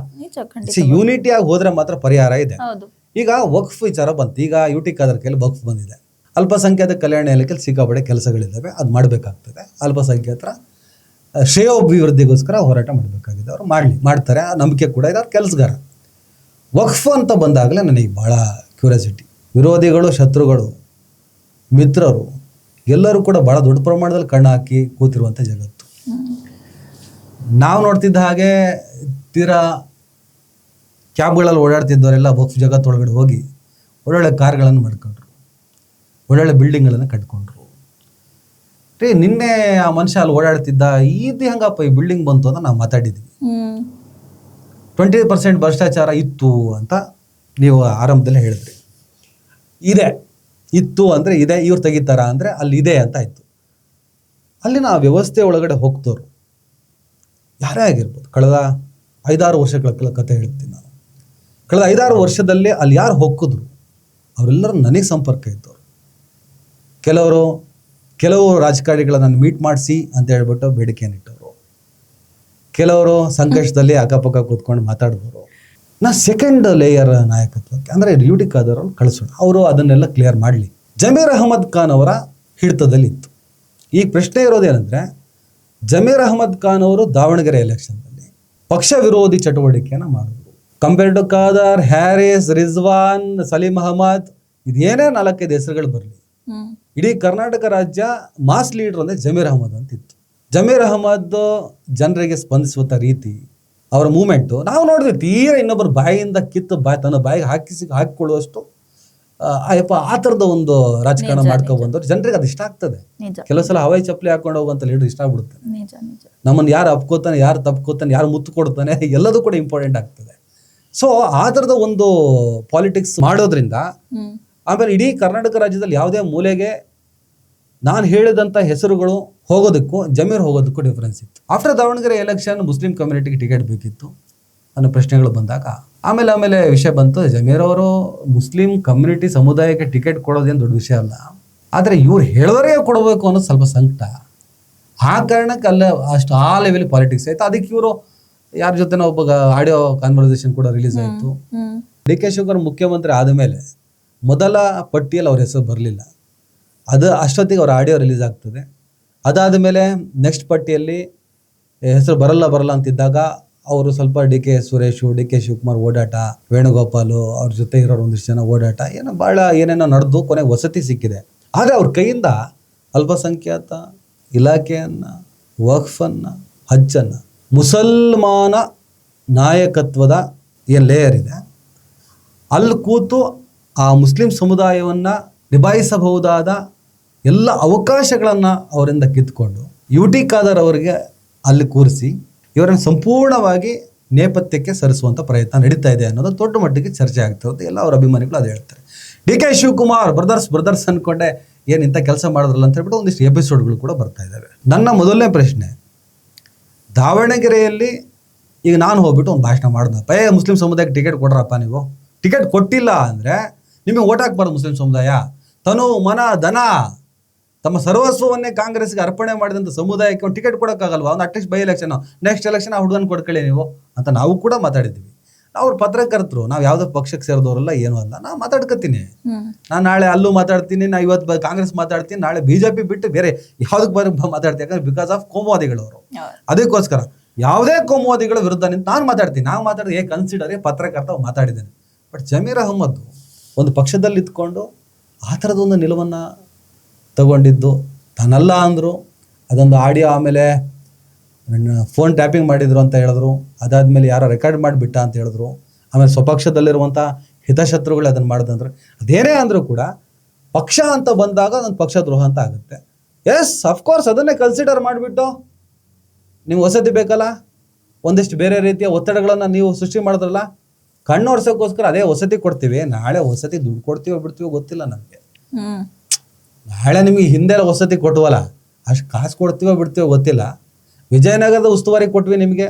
ಯೂನಿಟಿ ಆಗಿ ಹೋದ್ರೆ ಮಾತ್ರ ಪರಿಹಾರ ಇದೆ. ಈಗ ವಕ್ಫ್ ವಿಚಾರ ಬಂತು, ಈಗ ಯುಟಿ ಖಾದರ್ ಕೈಲಿ ವಕ್ಫ್ ಬಂದಿದೆ. ಅಲ್ಪಸಂಖ್ಯಾತ ಕಲ್ಯಾಣ ಇಲಾಖೆಯಲ್ಲಿ ಸಿಕ್ಕಾಪಟ್ಟೆ ಕೆಲಸಗಳಿದ್ದಾವೆ, ಅದು ಮಾಡಬೇಕಾಗ್ತದೆ. ಅಲ್ಪಸಂಖ್ಯಾತರ ಶ್ರೇಯೋಭಿವೃದ್ಧಿಗೋಸ್ಕರ ಹೋರಾಟ ಮಾಡಬೇಕಾಗಿದೆ. ಅವ್ರು ಮಾಡ್ತಾರೆ, ಆ ನಂಬಿಕೆ ಕೂಡ ಇದೆ, ಅವ್ರ ಕೆಲಸಗಾರ. ವಕ್ಫ್ ಅಂತ ಬಂದಾಗಲೇ ನನಗೆ ಭಾಳ ಕ್ಯೂರಿಯಾಸಿಟಿ. ವಿರೋಧಿಗಳು, ಶತ್ರುಗಳು, ಮಿತ್ರರು ಎಲ್ಲರೂ ಕೂಡ ಭಾಳ ದೊಡ್ಡ ಪ್ರಮಾಣದಲ್ಲಿ ಕಣ್ಣು ಹಾಕಿ ಕೂತಿರುವಂಥ ಜಗತ್ತು. ನಾವು ನೋಡ್ತಿದ್ದ ಹಾಗೆ ತೀರಾ ಕ್ಯಾಬ್ಗಳಲ್ಲಿ ಓಡಾಡ್ತಿದ್ದವರೆಲ್ಲ ವಕ್ಫ್ ಜಗತ್ತೊಳಗಡೆ ಹೋಗಿ ಒಳ್ಳೊಳ್ಳೆ ಕಾರ್ಗಳನ್ನು ಮಾಡ್ಕೊಂಡ್ರು, ಒಳ್ಳೊಳ್ಳೆ ಬಿಲ್ಡಿಂಗ್ಗಳನ್ನು ಕಟ್ಕೊಂಡ್ರು. ನಿನ್ನೆ ಆ ಮನುಷ್ಯ ಅಲ್ಲಿ ಓಡಾಡ್ತಿದ್ದ, ಇದು ಹೆಂಗಪ್ಪ ಈ ಬಿಲ್ಡಿಂಗ್ ಬಂತು ಅಂತ ನಾವು ಮಾತಾಡಿದ್ವಿ. 20% ಭ್ರಷ್ಟಾಚಾರ ಇತ್ತು ಅಂತ ನೀವು ಆರಂಭದಲ್ಲೇ ಹೇಳಿದ್ರಿ. ಇತ್ತು ಅಂದರೆ ಇದೆ, ಇವ್ರು ತೆಗಿತಾರ ಅಂದರೆ ಅಲ್ಲಿ ಇದೆ ಅಂತ ಆಯಿತು. ಅಲ್ಲಿನ ಆ ವ್ಯವಸ್ಥೆ ಒಳಗಡೆ ಹೋಗ್ತವ್ರು ಯಾರೇ ಆಗಿರ್ಬೋದು, ಕಳೆದ 5-6 ವರ್ಷಗಳ ಕತೆ ಹೇಳ್ತೀನಿ ನಾನು. ಕಳೆದ 5-6 ವರ್ಷದಲ್ಲಿ ಅಲ್ಲಿ ಯಾರು ಹೋಗಿದ್ರು ಅವರೆಲ್ಲರೂ ನನಗೆ ಸಂಪರ್ಕ ಇದ್ದವರು. ಕೆಲವು ರಾಜಕಾರಣಿಗಳನ್ನ ಮೀಟ್ ಮಾಡಿಸಿ ಅಂತ ಹೇಳ್ಬಿಟ್ಟು ಬೇಡಿಕೆಯನ್ನು ಇಟ್ಟವರು, ಕೆಲವರು ಸಂಕಷ್ಟದಲ್ಲಿ ಅಕ್ಕಪಕ್ಕ ಕೂತ್ಕೊಂಡು ಮಾತಾಡಿದವರು. ನಾ ಸೆಕೆಂಡ್ ಲೇಯರ್ ನಾಯಕತ್ವಕ್ಕೆ ಅಂದರೆ ಯುಟಿ ಖಾದರ್ ಅವ್ರು ಕಳಿಸೋಣ, ಅವರು ಅದನ್ನೆಲ್ಲ ಕ್ಲಿಯರ್ ಮಾಡಲಿ. ಜಮೀರ್ ಅಹಮದ್ ಖಾನ್ ಅವರ ಹಿಡಿತದಲ್ಲಿ ಇತ್ತು. ಈಗ ಪ್ರಶ್ನೆ ಇರೋದೇನೆಂದರೆ, ಜಮೀರ್ ಅಹಮದ್ ಖಾನ್ ಅವರು ದಾವಣಗೆರೆ ಎಲೆಕ್ಷನ್ನಲ್ಲಿ ಪಕ್ಷ ವಿರೋಧಿ ಚಟುವಟಿಕೆಯನ್ನು ಮಾಡಿದ್ರು. ಕಂಪೇರ್ ಟು ಖಾದರ್, ಹ್ಯಾರಿಸ್, ರಿಜ್ವಾನ್, ಸಲೀಂ ಅಹಮದ್, ಇದೇನೇ 4-5 ಹೆಸರುಗಳು ಬರಲಿ, ಇಡೀ ಕರ್ನಾಟಕ ರಾಜ್ಯ ಮಾಸ್ ಲೀಡರ್ ಅಂದರೆ ಜಮೀರ್ ಅಹಮದ್ ಅಂತ ಇತ್ತು. ಜಮೀರ್ ಅಹಮದ್ ಜನರಿಗೆ ಸ್ಪಂದಿಸುವಂಥ ರೀತಿ, ಅವರ ಮೂಮೆಂಟು ನಾವು ನೋಡಿದ್ವಿ. ತೀರಾ ಇನ್ನೊಬ್ಬರು ಬಾಯಿಯಿಂದ ಕಿತ್ತು ತನ್ನ ಬಾಯಿಗೆ ಹಾಕಿಕೊಳ್ಳುವಷ್ಟು ಆ ಥರದ ಒಂದು ರಾಜಕಾರಣ ಮಾಡ್ಕೊಬಂದವ್ರು. ಜನರಿಗೆ ಅದು ಇಷ್ಟ ಆಗ್ತದೆ. ಕೆಲವು ಸಲ ಹವಾಯಿ ಚಪ್ಪಲಿ ಹಾಕೊಂಡು ಹೋಗುವಂಥ ಲೀಡರ್ ಇಷ್ಟ ಆಗ್ಬಿಡುತ್ತೆ. ನಮ್ಮನ್ನು ಯಾರು ಅಪ್ಕೋತಾನೆ, ಯಾರು ತಪ್ಕೋತಾನೆ, ಯಾರು ಮುತ್ತು ಕೊಡ್ತಾನೆ, ಎಲ್ಲದೂ ಕೂಡ ಇಂಪಾರ್ಟೆಂಟ್ ಆಗ್ತದೆ. ಸೊ ಆ ಥರದ ಒಂದು ಪಾಲಿಟಿಕ್ಸ್ ಮಾಡೋದ್ರಿಂದ ಆಮೇಲೆ ಇಡೀ ಕರ್ನಾಟಕ ರಾಜ್ಯದಲ್ಲಿ ಯಾವುದೇ ಮೂಲೆಗೆ ನಾನು ಹೇಳಿದಂಥ ಹೆಸರುಗಳು ಹೋಗೋದಕ್ಕೂ ಜಮೀರ್ ಹೋಗೋದಕ್ಕೂ ಡಿಫ್ರೆನ್ಸ್ ಇತ್ತು. ಆಫ್ಟರ್ ದಾವಣಗೆರೆ ಎಲೆಕ್ಷನ್ ಮುಸ್ಲಿಂ ಕಮ್ಯುನಿಟಿಗೆ ಟಿಕೆಟ್ ಬೇಕಿತ್ತು ಅನ್ನೋ ಪ್ರಶ್ನೆಗಳು ಬಂದಾಗ ಆಮೇಲೆ ವಿಷಯ ಬಂತು. ಜಮೀರ್ ಅವರು ಮುಸ್ಲಿಂ ಕಮ್ಯುನಿಟಿ ಸಮುದಾಯಕ್ಕೆ ಟಿಕೆಟ್ ಕೊಡೋದೇನು ದೊಡ್ಡ ವಿಷಯ ಅಲ್ಲ, ಆದರೆ ಇವ್ರು ಹೇಳೋರಿಗೆ ಕೊಡಬೇಕು ಅನ್ನೋದು ಸ್ವಲ್ಪ ಸಂಕಟ. ಆ ಕಾರಣಕ್ಕೆ ಅಲ್ಲೇ ಅಷ್ಟು ಆ ಲೆವೆಲ್ ಪಾಲಿಟಿಕ್ಸ್ ಆಯಿತು. ಅದಕ್ಕೆ ಇವರು ಯಾರ ಜೊತೆ ಒಬ್ಬ ಆಡಿಯೋ ಕಾನ್ವರ್ಸೇಷನ್ ಕೂಡ ರಿಲೀಸ್ ಆಯಿತು. ಡಿ ಕೆ ಶಿವಕುಮಾರ್ ಮುಖ್ಯಮಂತ್ರಿ ಆದಮೇಲೆ ಮೊದಲ ಪಟ್ಟಿಯಲ್ಲಿ ಅವ್ರ ಹೆಸರು ಬರಲಿಲ್ಲ. ಅದು ಅಷ್ಟೊತ್ತಿಗೆ ಅವ್ರ ಆಡಿಯೋ ರಿಲೀಸ್ ಆಗ್ತದೆ. ಅದಾದ ಮೇಲೆ ನೆಕ್ಸ್ಟ್ ಪಟ್ಟಿಯಲ್ಲಿ ಹೆಸರು ಬರಲ್ಲ ಅಂತಿದ್ದಾಗ ಅವರು ಸ್ವಲ್ಪ D K Suresh, D K Shivakumar ಓಡಾಟ, ವೇಣುಗೋಪಾಲು ಅವ್ರ ಜೊತೆ ಇರೋರು ಒಂದಿಷ್ಟು ಜನ ಓಡಾಟ ಏನೇನೋ ನಡೆದು ಕೊನೆಗೆ ವಸತಿ ಸಿಕ್ಕಿದೆ. ಆದರೆ ಅವ್ರ ಕೈಯಿಂದ ಅಲ್ಪಸಂಖ್ಯಾತ ಇಲಾಖೆಯನ್ನು, ವಕ್ಫನ್ನು, ಹಜ್ಜನ್ನು, ಮುಸಲ್ಮಾನ ನಾಯಕತ್ವದ ಏನು ಲೇಯರ್ ಇದೆ ಅಲ್ಲಿ ಕೂತು ಆ ಮುಸ್ಲಿಂ ಸಮುದಾಯವನ್ನು ನಿಭಾಯಿಸಬಹುದಾದ ಎಲ್ಲ ಅವಕಾಶಗಳನ್ನು ಅವರಿಂದ ಕಿತ್ಕೊಂಡು UT ಖಾದರ್ ಅವರಿಗೆ ಅಲ್ಲಿ ಕೂರಿಸಿ ಇವರನ್ನು ಸಂಪೂರ್ಣವಾಗಿ ನೇಪಥ್ಯಕ್ಕೆ ಸರಿಸುವಂಥ ಪ್ರಯತ್ನ ನಡೀತಾ ಇದೆ ಅನ್ನೋದು ದೊಡ್ಡ ಮಟ್ಟಿಗೆ ಚರ್ಚೆ ಆಗ್ತಿರುತ್ತೆ. ಎಲ್ಲ ಅವರ ಅಭಿಮಾನಿಗಳು ಅದು ಹೇಳ್ತಾರೆ. ಡಿ ಕೆ ಶಿವಕುಮಾರ್ ಬ್ರದರ್ಸ್ ಅಂದ್ಕೊಂಡೆ ಏನು ಇಂಥ ಕೆಲಸ ಮಾಡಿದ್ರಲ್ಲ ಅಂತ ಹೇಳ್ಬಿಟ್ಟು ಒಂದಿಷ್ಟು ಎಪಿಸೋಡ್ಗಳು ಕೂಡ ಬರ್ತಾ ಇದ್ದಾವೆ. ನನ್ನ ಮೊದಲನೇ ಪ್ರಶ್ನೆ, ದಾವಣಗೆರೆಯಲ್ಲಿ ಈಗ ನಾನು ಹೋಗ್ಬಿಟ್ಟು ಒಂದು ಭಾಷಣ ಮಾಡ್ದಪ್ಪ, ಮುಸ್ಲಿಂ ಸಮುದಾಯಕ್ಕೆ ಟಿಕೆಟ್ ಕೊಡ್ರಪ್ಪ, ನೀವು ಟಿಕೆಟ್ ಕೊಟ್ಟಿಲ್ಲ ಅಂದರೆ ನಿಮಗೆ ಓಟ್ ಹಾಕ್ಬಾರ್ದು. ಮುಸ್ಲಿಂ ಸಮುದಾಯ ತನು ಮನ ಧನ ತಮ್ಮ ಸರ್ವಸ್ವವನ್ನೇ ಕಾಂಗ್ರೆಸ್ಗೆ ಅರ್ಪಣೆ ಮಾಡಿದಂಥ ಸಮುದಾಯಕ್ಕೆ ಒಂದು ಟಿಕೆಟ್ ಕೊಡೋಕ್ಕಾಗಲ್ವಾ? ಒಂದು at least by election, next election ಆ ಹುಡುಗನ ಕೊಡ್ಕೊಳ್ಳಿ ನೀವು ಅಂತ ನಾವು ಕೂಡ ಮಾತಾಡಿದ್ವಿ. ಅವ್ರ ಪತ್ರಕರ್ತರು, ನಾವು ಯಾವುದೋ ಪಕ್ಷಕ್ಕೆ ಸೇರಿದವರಲ್ಲ, ಏನೂ ಅಲ್ಲ, ನಾನು ಮಾತಾಡ್ಕೊತೀನಿ. ನಾನು ನಾಳೆ ಅಲ್ಲೂ ಮಾತಾಡ್ತೀನಿ, ನಾನು ಇವತ್ತು ಕಾಂಗ್ರೆಸ್ ಮಾತಾಡ್ತೀನಿ, ನಾಳೆ BJP ಬಿಟ್ಟು ಬೇರೆ ಯಾವುದಕ್ಕೆ ಮಾತಾಡ್ತೀನಿ. ಯಾಕಂದ್ರೆ ಬಿಕಾಸ್ ಆಫ್ ಕೋಮುವಾದಿಗಳವರು. ಅದಕ್ಕೋಸ್ಕರ ಯಾವುದೇ ಕೋಮುವಾದಿಗಳ ವಿರುದ್ಧ ನಿಂತು ನಾನು ಮಾತಾಡ್ತೀನಿ. ನಾವು ಮಾತಾಡಿದ್ರೆ ಕನ್ಸಿಡರ್ ಪತ್ರಕರ್ತ ಮಾತಾಡಿದ್ದೇನೆ. ಬಟ್ ಜಮೀರ್ ಅಹ್ಮದ್ ಒಂದು ಪಕ್ಷದಲ್ಲಿ ಇದ್ಕೊಂಡು ಆ ಥರದೊಂದು ನಿಲುವನ್ನು ತಗೊಂಡಿದ್ದು ತಾನಲ್ಲ ಅಂದರು. ಅದೊಂದು ಆಡಿಯೋ ಆಮೇಲೆ ಫೋನ್ ಟ್ಯಾಪಿಂಗ್ ಮಾಡಿದ್ರು ಅಂತ ಹೇಳಿದ್ರು. ಅದಾದಮೇಲೆ ಯಾರೋ ರೆಕಾರ್ಡ್ ಮಾಡಿಬಿಟ್ಟ ಅಂತ ಹೇಳಿದ್ರು. ಆಮೇಲೆ ಸ್ವಪಕ್ಷದಲ್ಲಿರುವಂಥ ಹಿತಶತ್ರುಗಳು ಅದನ್ನು ಮಾಡಿದಂದ್ರೆ, ಅದೇನೇ ಅಂದರೂ ಕೂಡ ಪಕ್ಷ ಅಂತ ಬಂದಾಗ ಅದೊಂದು ಪಕ್ಷದ್ರೋಹ ಅಂತ ಆಗುತ್ತೆ. ಎಸ್, ಅಫ್ಕೋರ್ಸ್ ಅದನ್ನೇ ಕನ್ಸಿಡರ್ ಮಾಡಿಬಿಟ್ಟು ನೀವು ವಸತಿ ಬೇಕಲ್ಲ, ಒಂದಿಷ್ಟು ಬೇರೆ ರೀತಿಯ ಒತ್ತಡಗಳನ್ನು ನೀವು ಸೃಷ್ಟಿ ಮಾಡಿದ್ರಲ್ಲ, ಕಣ್ಣೋರ್ಸೋಕ್ಕೋಸ್ಕರ ಅದೇ ವಸತಿ ಕೊಡ್ತೀವಿ, ನಾಳೆ ವಸತಿ ದುಡ್ಡು ಕೊಡ್ತೀವೋ ಬಿಡ್ತೀವೋ ಗೊತ್ತಿಲ್ಲ ನಮಗೆ. ನಾಳೆ ನಿಮಗೆ ಹಿಂದೆ ವಸತಿ ಕೊಟ್ಟವಲ್ಲ, ಅಷ್ಟು ಕಾಸು ಕೊಡ್ತೀವೋ ಬಿಡ್ತೀವೋ ಗೊತ್ತಿಲ್ಲ. ವಿಜಯನಗರದ ಉಸ್ತುವಾರಿ ಕೊಟ್ವಿ ನಿಮಗೆ,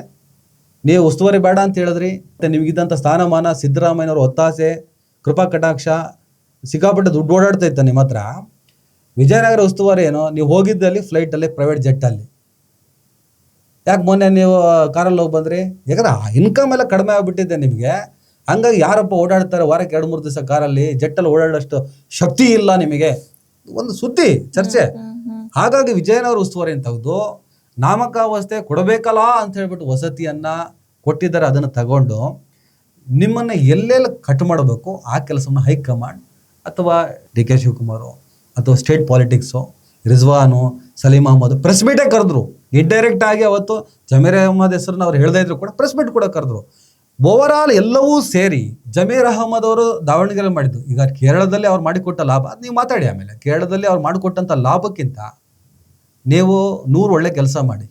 ನೀವು ಉಸ್ತುವಾರಿ ಬೇಡ ಅಂತ ಹೇಳಿದ್ರಿ. ಮತ್ತು ನಿಮಗಿದ್ದಂಥ ಸ್ಥಾನಮಾನ, ಸಿದ್ದರಾಮಯ್ಯನವ್ರ ಒತ್ತಾಸೆ, ಕೃಪಾ ಕಟಾಕ್ಷ, ಸಿಕ್ಕಾಪಟ್ಟೆ ದುಡ್ಡು ಓಡಾಡ್ತಾ ಇತ್ತು ನಿಮ್ಮ ಹತ್ರ. ವಿಜಯನಗರ ಉಸ್ತುವಾರಿ ಏನೋ, ನೀವು ಹೋಗಿದ್ದಲ್ಲಿ ಫ್ಲೈಟಲ್ಲಿ, ಪ್ರೈವೇಟ್ ಜೆಟ್ಟಲ್ಲಿ. ಯಾಕೆ ಮೊನ್ನೆ ನೀವು ಕಾರಲ್ಲಿ ಹೋಗಿ ಬಂದ್ರಿ? ಯಾಕಂದ್ರೆ ಇನ್ಕಮ್ ಎಲ್ಲ ಕಡಿಮೆ ಆಗಿಬಿಟ್ಟಿದೆ ನಿಮಗೆ. ಹಂಗಾಗಿ ಯಾರಪ್ಪ ಓಡಾಡ್ತಾರೆ ವಾರಕ್ಕೆ 2-3 ದಿವಸ ಕಾರಲ್ಲಿ, ಜೆಟ್ಟಲ್ಲಿ ಓಡಾಡೋಷ್ಟು ಶಕ್ತಿ ಇಲ್ಲ ನಿಮಗೆ, ಒಂದು ಸುದ್ದಿ ಚರ್ಚೆ. ಹಾಗಾಗಿ ವಿಜಯನಗರ ಉಸ್ತುವಾರಿ ತೆಗೆದು ನಾಮಕಾವಸ್ಥೆ ಕೊಡಬೇಕಲ್ಲ ಅಂತ ಹೇಳ್ಬಿಟ್ಟು ವಸತಿಯನ್ನು ಕೊಟ್ಟಿದ್ದಾರೆ. ಅದನ್ನು ತಗೊಂಡು ನಿಮ್ಮನ್ನು ಎಲ್ಲೆಲ್ಲಿ ಕಟ್ ಮಾಡಬೇಕು ಆ ಕೆಲಸವನ್ನು ಹೈಕಮಾಂಡ್ ಅಥವಾ ಡಿ ಕೆ ಶಿವಕುಮಾರು ಅಥವಾ state politics, Rizwan, Saleem Ahmed press ಮೀಟೇ ಕರೆದ್ರು. ಇಂಡೈರೆಕ್ಟ್ ಆಗಿ ಅವತ್ತು ಜಮೀರ್ ಅಹ್ಮದ್ ಹೆಸರನ್ನ ಅವ್ರು ಹೇಳದೇ ಇದ್ರು ಕೂಡ ಪ್ರೆಸ್ ಮೀಟ್ ಕೂಡ ಕರೆದ್ರು. ಓವರಾಲ್ ಎಲ್ಲವೂ ಸೇರಿ ಜಮೀರ್ ಅಹ್ಮದ್ ಅವರು ದಾವಣಗೆರೆ ಮಾಡಿದ್ದು. ಈಗ ಕೇರಳದಲ್ಲಿ ಅವ್ರು ಮಾಡಿಕೊಟ್ಟ ಲಾಭ ಅದು ನೀವು ಮಾತಾಡಿ. ಆಮೇಲೆ ಕೇರಳದಲ್ಲಿ ಅವ್ರು ಮಾಡಿಕೊಟ್ಟಂಥ ಲಾಭಕ್ಕಿಂತ ನೀವು 100 ಒಳ್ಳೆ ಕೆಲಸ ಮಾಡಿ,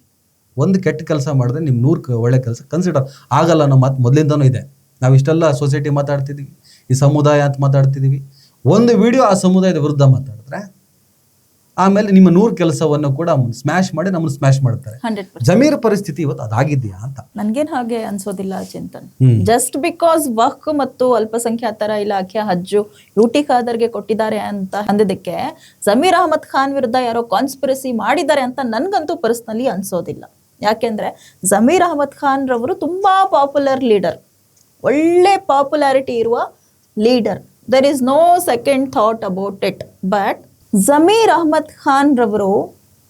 ಒಂದು ಕೆಟ್ಟ ಕೆಲಸ ಮಾಡಿದ್ರೆ ನಿಮ್ಮ 100 ಒಳ್ಳೆ ಕೆಲಸ ಕನ್ಸಿಡರ್ ಆಗಲ್ಲ ಅನ್ನೋ ಮಾತು ಮೊದಲಿಂದನೂ ಇದೆ. ನಾವು ಇಷ್ಟೆಲ್ಲ ಸೊಸೈಟಿ ಮಾತಾಡ್ತಿದ್ದೀವಿ, ಈ ಸಮುದಾಯ ಅಂತ ಮಾತಾಡ್ತಿದ್ದೀವಿ. ಒಂದು ವಿಡಿಯೋ ಆ ಸಮುದಾಯದ ವಿರುದ್ಧ ಮಾತಾಡಿದ್ರೆ ಆಮೇಲೆ ನಿಮ್ಮ 100 ಕೆಲಸವನ್ನು ಕೂಡ ಸ್ಮ್ಯಾಶ್ ಮಾಡಿ ನಮ್ಮನ್ನು ಸ್ಮ್ಯಾಶ್ ಮಾಡ್ತಾರೆ. ಜಮೀರ್ ಪರಿಸ್ಥಿತಿ ಇವತ್ತು ಅದಾಗಿದೆಯಾ ಅಂತ ನನ್ಗೇನ್ ಹಾಗೆ ಅನ್ಸೋದಿಲ್ಲ ಚಿಂತನ್. ಜಸ್ಟ್ ಬಿಕಾಸ್ ವಕ್ಫ್ ಮತ್ತು ಅಲ್ಪಸಂಖ್ಯಾತರ ಇಲಾಖೆ ಹಜ್ಜು UT ಖಾದರ್ಗೆ ಕೊಟ್ಟಿದ್ದಾರೆ ಅಂತ ಅಂದಿದ್ದಕ್ಕೆ ಜಮೀರ್ ಅಹ್ಮದ್ ಖಾನ್ ವಿರುದ್ಧ ಯಾರೋ ಕಾನ್ಸ್ಪಿರಸಿ ಮಾಡಿದ್ದಾರೆ ಅಂತ ನನ್ಗಂತೂ ಪರ್ಸನಲಿ ಅನ್ಸೋದಿಲ್ಲ. ಯಾಕೆಂದ್ರೆ ಜಮೀರ್ ಅಹ್ಮದ್ ಖಾನ್ ರವರು ತುಂಬಾ ಪಾಪ್ಯುಲರ್ ಲೀಡರ್, ಒಳ್ಳೆ ಪಾಪ್ಯುಲಾರಿಟಿ ಇರುವ leader. There is no second thought about it. But Zameer Ahmed Khan ರವರು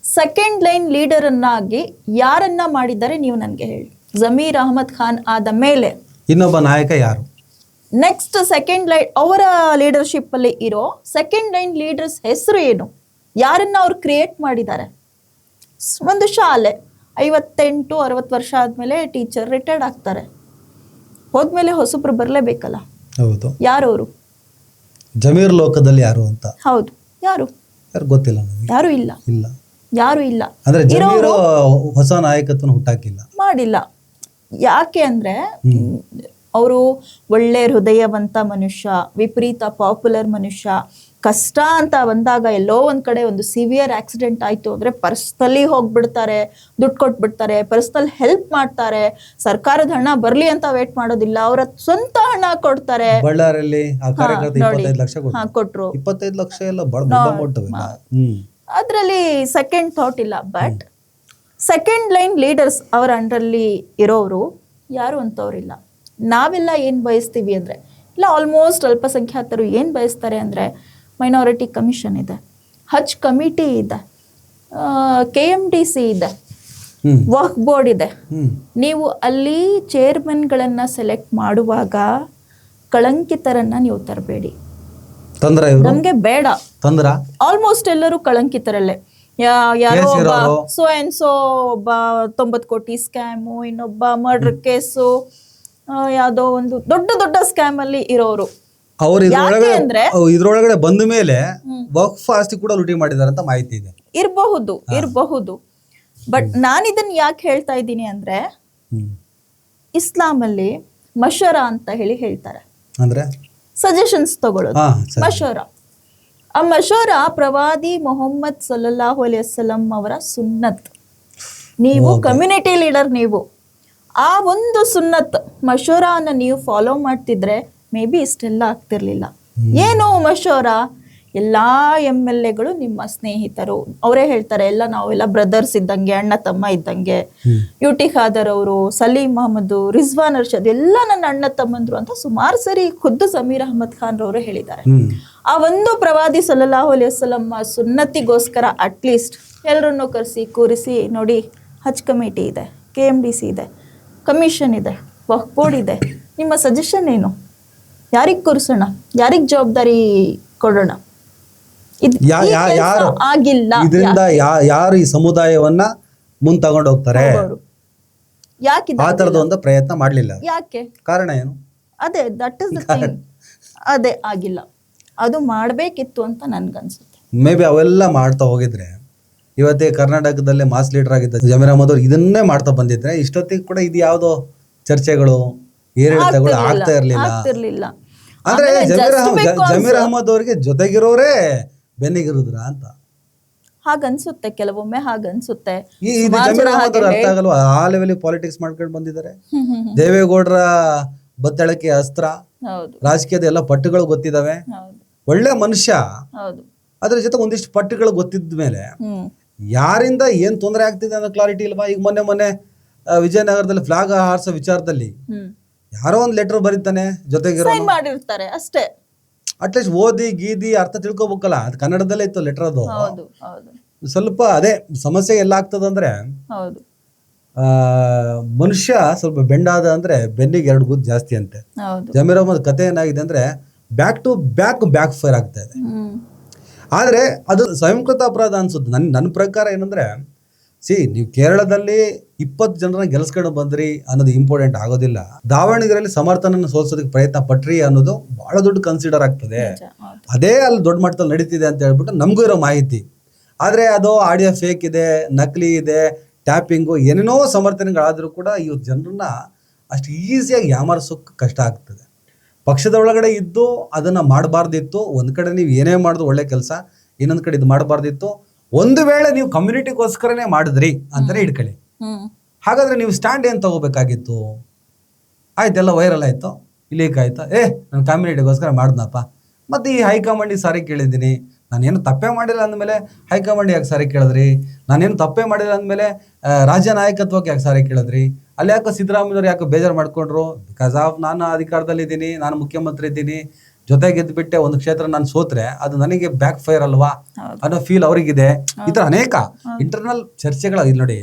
ಸೆಕೆಂಡ್ ಲೈನ್ ಲೀಡರ್ ಅನ್ನಾಗಿ ಯಾರನ್ನ ಮಾಡಿದ್ದಾರೆ ನೀವು ನನಗೆ ಹೇಳಿ. ಜಮೀರ್ ಅಹ್ಮದ್ ಖಾನ್ ಆದ ಮೇಲೆ ಇನ್ನೊಬ್ಬ ನಾಯಕ ಯಾರು? ನೆಕ್ಸ್ಟ್ ಸೆಕೆಂಡ್ ಲೈನ್ ಅವರ ಲೀಡರ್ಶಿಪ್ ಅಲ್ಲಿ ಇರೋ ಸೆಕೆಂಡ್ ಲೈನ್ ಲೀಡರ್ಸ್ ಹೆಸರು ಏನು? ಯಾರನ್ನ ಅವ್ರು ಕ್ರಿಯೇಟ್ ಮಾಡಿದ್ದಾರೆ? ಒಂದು ಶಾಲೆ 58-60 ವರ್ಷ ಆದ್ಮೇಲೆ ಟೀಚರ್ ರಿಟೈರ್ಡ್ ಆಗ್ತಾರೆ. ಹೋದ್ಮೇಲೆ ಹೊಸಬ್ರು ಬರಲೇಬೇಕಲ್ಲ. ಹೌದು. ಯಾರವರು? ಜಮೀರ್ ಲೋಕದಲ್ಲಿ ಯಾರು ಅಂತ? ಹೌದು, ಯಾರು ಗೊತ್ತಿಲ್ಲ ನನಗೆ. ಯಾರು ಇಲ್ಲ, ಯಾರು ಇಲ್ಲ. ಅಂದ್ರೆ ಜಮೀರ್ ಹೊಸ ನಾಯಕತ್ವನ ಹುಟ್ಟಾಕಿಲ್ಲ, ಮಾಡಿಲ್ಲ. ಯಾಕೆ ಅಂದ್ರೆ ಅವರು ಒಳ್ಳೆ ಹೃದಯವಂತ ಮನುಷ್ಯ, ವಿಪರೀತ ಪಾಪ್ಯುಲರ್ ಮನುಷ್ಯ. ಕಷ್ಟ ಅಂತ ಬಂದಾಗ ಎಲ್ಲೋ ಒಂದ್ ಕಡೆ ಒಂದು ಸಿವಿಯರ್ ಆಕ್ಸಿಡೆಂಟ್ ಆಯ್ತು ಅಂದ್ರೆ ಪರ್ಸನಲಿ ಹೋಗ್ಬಿಡ್ತಾರೆ, ದುಡ್ಡು ಕೊಟ್ಬಿಡ್ತಾರೆ, ಪರ್ಸನಲ್ ಹೆಲ್ಪ್ ಮಾಡ್ತಾರೆ. ಸರ್ಕಾರದ ಹಣ ಬರ್ಲಿ ಅಂತ ವೇಟ್ ಮಾಡೋದಿಲ್ಲ, ಅವರ ಸ್ವಂತ ಹಣ ಕೊಡ್ತಾರೆ. ಬಳ್ಳಾರಿಯಲ್ಲಿ ಕೊಟ್ರು 25 ಲಕ್ಷ ಎಲ್ಲ ಅದ್ರಲ್ಲಿ ಸೆಕೆಂಡ್ ಥಾಟ್ ಇಲ್ಲ. ಬಟ್ ಸೆಕೆಂಡ್ ಲೈನ್ ಲೀಡರ್ಸ್ ಅವರ ಅಂಡರಲ್ಲಿ ಇರೋರು ಯಾರು ಅಂತವ್ರಿಲ್ಲ. ನಾವೆಲ್ಲ ಏನ್ ಬಯಸ್ತೀವಿ ಅಂದ್ರೆ ಇಲ್ಲ ಆಲ್ಮೋಸ್ಟ್ ಅಲ್ಪಸಂಖ್ಯಾತರು ಏನು ಬಯಸ್ತಾರೆ ಅಂದರೆ ಮೈನಾರಿಟಿ ಕಮಿಷನ್ ಇದೆ, ಹಜ್ ಕಮಿಟಿ ಇದೆ, KMDC ಇದೆ, ವಕ್ಫ್ ಬೋರ್ಡ್ ಇದೆ. ನೀವು ಅಲ್ಲಿ ಚೇರ್ಮನ್ಗಳನ್ನು ಸೆಲೆಕ್ಟ್ ಮಾಡುವಾಗ ಕಳಂಕಿತರನ್ನ ನೀವು ತರಬೇಡಿ. ನಮ್ಗೆ ಬೇಡ. ಆಲ್ಮೋಸ್ಟ್ ಎಲ್ಲರೂ ಕಳಂಕಿತರಲ್ಲೇ. ಯಾರೋ ಒಬ್ಬ ಸೋ ಅಂಡ್ ಸೋ ಒಬ್ಬ 90 ಕೋಟಿ ಸ್ಕ್ಯಾಮು, ಇನ್ನೊಬ್ಬ ಮರ್ಡರ್ ಕೇಸು, ಯಾವ್ದೋ ಒಂದು ದೊಡ್ಡ ದೊಡ್ಡ ಸ್ಕ್ಯಾಮ್ ಅಲ್ಲಿ ಇರೋರು. ಇದ್ರೊಳಗಡೆ ಬಂದ ಮೇಲೆ ವಕ್ಫ್ ಆಸ್ತಿ ಕೂಡ ಲೂಟಿ ಮಾಡಿದಾರೆ ಅಂತ ಮಾಹಿತಿ ಇದೆ. ಇರಬಹುದು. ಬಟ್ ನಾನು ಇದನ್ನ ಯಾಕೆ ಹೇಳ್ತಾ ಇದ್ದೀನಿ ಅಂದ್ರೆ, ಇಸ್ಲಾಂ ಅಲ್ಲಿ ಮಶರ ಅಂತ ಹೇಳ್ತಾರೆ, ಅಂದ್ರೆ ಸಜೆಷನ್ಸ್ ತಗೊಳ್ಳೋದು, ಮಶರ. ಆ ಮಶರ ಪ್ರವಾದಿ ಮೊಹಮ್ಮದ್ ಸಲ್ಲಲ್ಲಾಹು ಅಲೈಹಿ ವಸಲ್ಲಂ ಅವರ ಸುನ್ನತ್. ನೀವು ಕಮ್ಯುನಿಟಿ ಲೀಡರ್, ನೀವು ಆ ಒಂದು ಸುನ್ನತ್ ಮಶೂರಾನ ನೀವು ಫಾಲೋ ಮಾಡ್ತಿದ್ರೆ ಮೇ ಬಿ ಇಷ್ಟೆಲ್ಲ ಆಗ್ತಿರ್ಲಿಲ್ಲ. ಏನು ಮಶೂರ? ಎಲ್ಲಾ MLAಗಳು ನಿಮ್ಮ ಸ್ನೇಹಿತರು. ಅವರೇ ಹೇಳ್ತಾರೆ, ನಾವೆಲ್ಲ ಬ್ರದರ್ಸ್ ಇದ್ದಂಗೆ, ಅಣ್ಣ ತಮ್ಮ ಇದ್ದಂಗೆ. ಯುಟಿ ಖಾದರ್ ಅವರು, ಸಲೀಂ ಅಹಮದ್, ರಿಜ್ವಾನ್ ಅರ್ಷದ್ ಎಲ್ಲ ನನ್ನ ಅಣ್ಣ ತಮ್ಮಂದ್ರು ಅಂತ ಸುಮಾರು ಸರಿ ಖುದ್ದು ಜಮೀರ್ ಅಹಮದ್ ಖಾನ್ ರವರು ಹೇಳಿದ್ದಾರೆ. ಆ ಒಂದು ಪ್ರವಾದಿ ಸಲ್ಲಲ್ಲಾಹು ಅಲೈಹಿ ವಸಲ್ಲಂ ಸುನ್ನತಿಗೋಸ್ಕರ ಅಟ್ಲೀಸ್ಟ್ ಎಲ್ಲರನ್ನು ಕರೆಸಿ ಕೂರಿಸಿ, ನೋಡಿ ಹಜ್ ಕಮಿಟಿ ಇದೆ, KMDC ಇದೆ, ಕಮಿಷನ್ ಇದೆ, ವಕ್ಫ್ ಬೋರ್ಡ್ ಇದೆ, ನಿಮ್ಮ ಸಜೆಷನ್ ಏನು? ಯಾರಿಗೆ ಕೂರಿಸೋಣ? ಯಾರಿಗೆ ಜವಾಬ್ದಾರಿ ಕೊಡೋಣ? ಆಗಿಲ್ಲ. ಇದರಿಂದ ಯಾರು ಈ ಸಮುದಾಯವನ್ನ ಮುಂದೆ ತಗೊಂಡು ಹೋಗ್ತಾರೆ? ಯಾಕೆ ಆ ತರದ ಒಂದು ಪ್ರಯತ್ನ ಮಾಡ್ಲಿಲ್ಲ? ಯಾಕೆ? ಕಾರಣ ಏನು? ಅದೇ ದಟ್ ಇಸ್ ದ ಥಿಂಗ್. ಅದೇ ಆಗಿಲ್ಲ. ಅದು ಮಾಡಬೇಕಿತ್ತು ಅಂತ ನನ್ಗನ್ಸುತ್ತೆ. ಮೇ ಬಿ ಅವೆಲ್ಲ ಮಾಡ್ತಾ ಹೋಗಿದ್ರೆ ಇವತ್ತೇ ಕರ್ನಾಟಕದಲ್ಲೇ ಮಾಸ್ ಲೀಡರ್ ಆಗಿದ್ದ ಜಮೀರ್ ಅಹಮದ್ ಅವರು ಇದನ್ನೇ ಮಾಡ್ತಾ ಬಂದಿದ್ರೆ ಇಷ್ಟೊತ್ತಿಗೆ ಕೂಡ ಇದು ಯಾವ್ದೋ ಚರ್ಚೆಗಳು, ಏರಿಳಿತಗಳು ಆಗ್ತಾ ಇರ್ಲಿಲ್ಲ. ಅಂದ್ರೆ ಜಮೀರ್ ಅಹಮದ್ ಅವರಿಗೆ ಜೊತೆಗಿರೋರೇ ಬೆನ್ನಿಗಿರುದ್ರ ಅಂತ ಹಾಗನ್ಸುತ್ತೆ, ಕೆಲವೊಮ್ಮೆ ಹಾಗನ್ಸುತ್ತೆ. ಜಮೀರ್ ಅಹಮದ್ ಅವ್ರು ಅರ್ಥ ಆಗಲ್ವಾ? ಆ ಲೆವೆಲ್ ಪಾಲಿಟಿಕ್ಸ್ ಮಾಡ್ಕೊಂಡು ಬಂದಿದ್ದಾರೆ. ದೇವೇಗೌಡರ ಬತ್ತಳಕೆ ಅಸ್ತ್ರ, ರಾಜಕೀಯದ ಎಲ್ಲ ಪಟ್ಟುಗಳು ಗೊತ್ತಿದಾವೆ, ಒಳ್ಳೆ ಮನುಷ್ಯ. ಅದ್ರ ಜೊತೆ ಒಂದಿಷ್ಟು ಪಟ್ಟುಗಳು ಗೊತ್ತಿದ್ದ ಮೇಲೆ ಯಾರಿಂದ ಏನ್ ತೊಂದರೆ ಆಗ್ತಿದೆ ಅನ್ನೋ ಕ್ಲಾರಿಟಿ ಇಲ್ವಾ? ಈಗ ಮೊನ್ನೆ ವಿಜಯನಗರದಲ್ಲಿ ಫ್ಲಾಗ್ ಹಾರಿಸೋ ವಿಚಾರದಲ್ಲಿ ಯಾರೋ ಒಂದ್ ಲೆಟರ್ ಬರೀತಾನೆ, ಜೊತೆಗಿರೋ ಮಾಡಿರ್ತಾರೆ ಅಷ್ಟೇ. ಅಟ್ಲೀಸ್ಟ್ ಓದಿ ಗೀದಿ ಅರ್ಥ ತಿಳ್ಕೊಬೇಕಲ್ಲ. ಅದು ಕನ್ನಡದಲ್ಲೇ ಇತ್ತು ಲೆಟರ್. ಅದು ಸ್ವಲ್ಪ ಅದೇ ಸಮಸ್ಯೆ ಎಲ್ಲ ಆಗ್ತದಂದ್ರೆ, ಮನುಷ್ಯ ಸ್ವಲ್ಪ ಬೆಂಡಾದ ಅಂದ್ರೆ ಬೆನ್ನಿಗೆ 2 ಗುದ್ದು ಜಾಸ್ತಿ ಅಂತೆ. ಜಮೀರ್ ಅಹಮದ್ ಕತೆ ಏನಾಗಿದೆ ಅಂದ್ರೆ ಬ್ಯಾಕ್ ಟು ಬ್ಯಾಕ್ ಫೈರ್ ಆಗ್ತಾ ಇದೆ. ಆದ್ರೆ ಅದು ಸ್ವಯಂಕೃತ ಅಪರಾಧ ಅನ್ಸುತ್ತೆ ನನ್ನ ಪ್ರಕಾರ. ಏನಂದ್ರೆ ನೀವು ಕೇರಳದಲ್ಲಿ 20 ಜನರನ್ನ ಗೆಲ್ಸ್ಕೊಂಡು ಬಂದ್ರಿ ಅನ್ನೋದು ಇಂಪಾರ್ಟೆಂಟ್ ಆಗೋದಿಲ್ಲ. ದಾವಣಗೆರೆಯಲ್ಲಿ ಸಮರ್ಥನನ್ನು ಸೋಲ್ಸೋದಕ್ಕೆ ಪ್ರಯತ್ನ ಪಟ್ರಿ ಅನ್ನೋದು ಬಹಳ ದೊಡ್ಡ ಕನ್ಸಿಡರ್ ಆಗ್ತದೆ. ಅದೇ ಅಲ್ಲಿ ದೊಡ್ಡ ಮಟ್ಟದಲ್ಲಿ ನಡೀತಿದೆ ಅಂತ ಹೇಳ್ಬಿಟ್ಟು ನಮಗೂ ಇರೋ ಮಾಹಿತಿ. ಆದ್ರೆ ಅದು ಆಡಿಯೋ ಫೇಕ್ ಇದೆ, ನಕಲಿ ಇದೆ, ಟ್ಯಾಪಿಂಗು, ಏನೇನೋ ಸಮರ್ಥನೆಗಳಾದ್ರೂ ಕೂಡ ಇವತ್ತು ಜನರನ್ನ ಅಷ್ಟು ಈಸಿಯಾಗಿ ಯಾಮಾರಿಸೋಕೆ ಕಷ್ಟ ಆಗ್ತದೆ. ಪಕ್ಷದ ಒಳಗಡೆ ಇದ್ದು ಅದನ್ನ ಮಾಡಬಾರ್ದಿತ್ತು. ಒಂದ್ ಕಡೆ ನೀವು ಏನೇ ಮಾಡಿದ್ರು ಒಳ್ಳೆ ಕೆಲಸ, ಇನ್ನೊಂದ್ ಕಡೆ ಇದು ಮಾಡಬಾರ್ದಿತ್ತು. ಒಂದು ವೇಳೆ ನೀವು ಕಮ್ಯುನಿಟಿಗೋಸ್ಕರನೇ ಮಾಡಿದ್ರಿ ಅಂತಾನೆ ಇಟ್ಕೊಳ್ಳಿ. ಹಾಗಾದ್ರೆ ನೀವು ಸ್ಟ್ಯಾಂಡ್ ಏನ್ ತಗೋಬೇಕಾಗಿತ್ತು? ಆಯ್ತೆಲ್ಲ ವೈರಲ್ ಆಯ್ತು, ಲೀಕ್ ಆಯ್ತು, ನಾನು ಕಮ್ಯುನಿಟಿಗೋಸ್ಕರ ಮಾಡ್ದನಪ್ಪ. ಮತ್ತೆ ಈ ಹೈಕಮಾಂಡ್ ಸಾರಿ ಕೇಳಿದ್ದೀನಿ, ನಾನೇನು ತಪ್ಪೇ ಮಾಡಿಲ್ಲ ಅಂದಮೇಲೆ ಹೈಕಮಾಂಡ್ ಯಾಕೆ ಸಾರಿ ಕೇಳಿದ್ರಿ? ನಾನೇನು ತಪ್ಪೇ ಮಾಡಿಲ್ಲ ಅಂದಮೇಲೆ ರಾಜ್ಯ ನಾಯಕತ್ವಕ್ಕೆ ಯಾಕೆ ಸಾರಿ ಕೇಳಿದ್ರಿ? ಅಲ್ಲಿ ಯಾಕೋ ಸಿದ್ದರಾಮಯ್ಯವ್ರು ಯಾಕೋ ಬೇಜಾರು ಮಾಡ್ಕೊಂಡ್ರು? ಬಿಕಾಸ್ ಆಫ್ ನಾನು ಅಧಿಕಾರದಲ್ಲಿದ್ದೀನಿ, ನಾನು ಮುಖ್ಯಮಂತ್ರಿ ಇದ್ದೀನಿ, ಜೊತೆ ಗೆದ್ದುಬಿಟ್ಟೆ ಒಂದು ಕ್ಷೇತ್ರ ನಾನು ಸೋತ್ರೆ ಅದು ನನಗೆ ಬ್ಯಾಕ್ ಫೈರ್ ಅಲ್ವಾ ಅನ್ನೋ ಫೀಲ್ ಅವ್ರಿಗಿದೆ. ಈ ಥರ ಅನೇಕ ಇಂಟರ್ನಲ್ ಚರ್ಚೆಗಳು ಇಲ್ಲಿ ನೋಡಿ.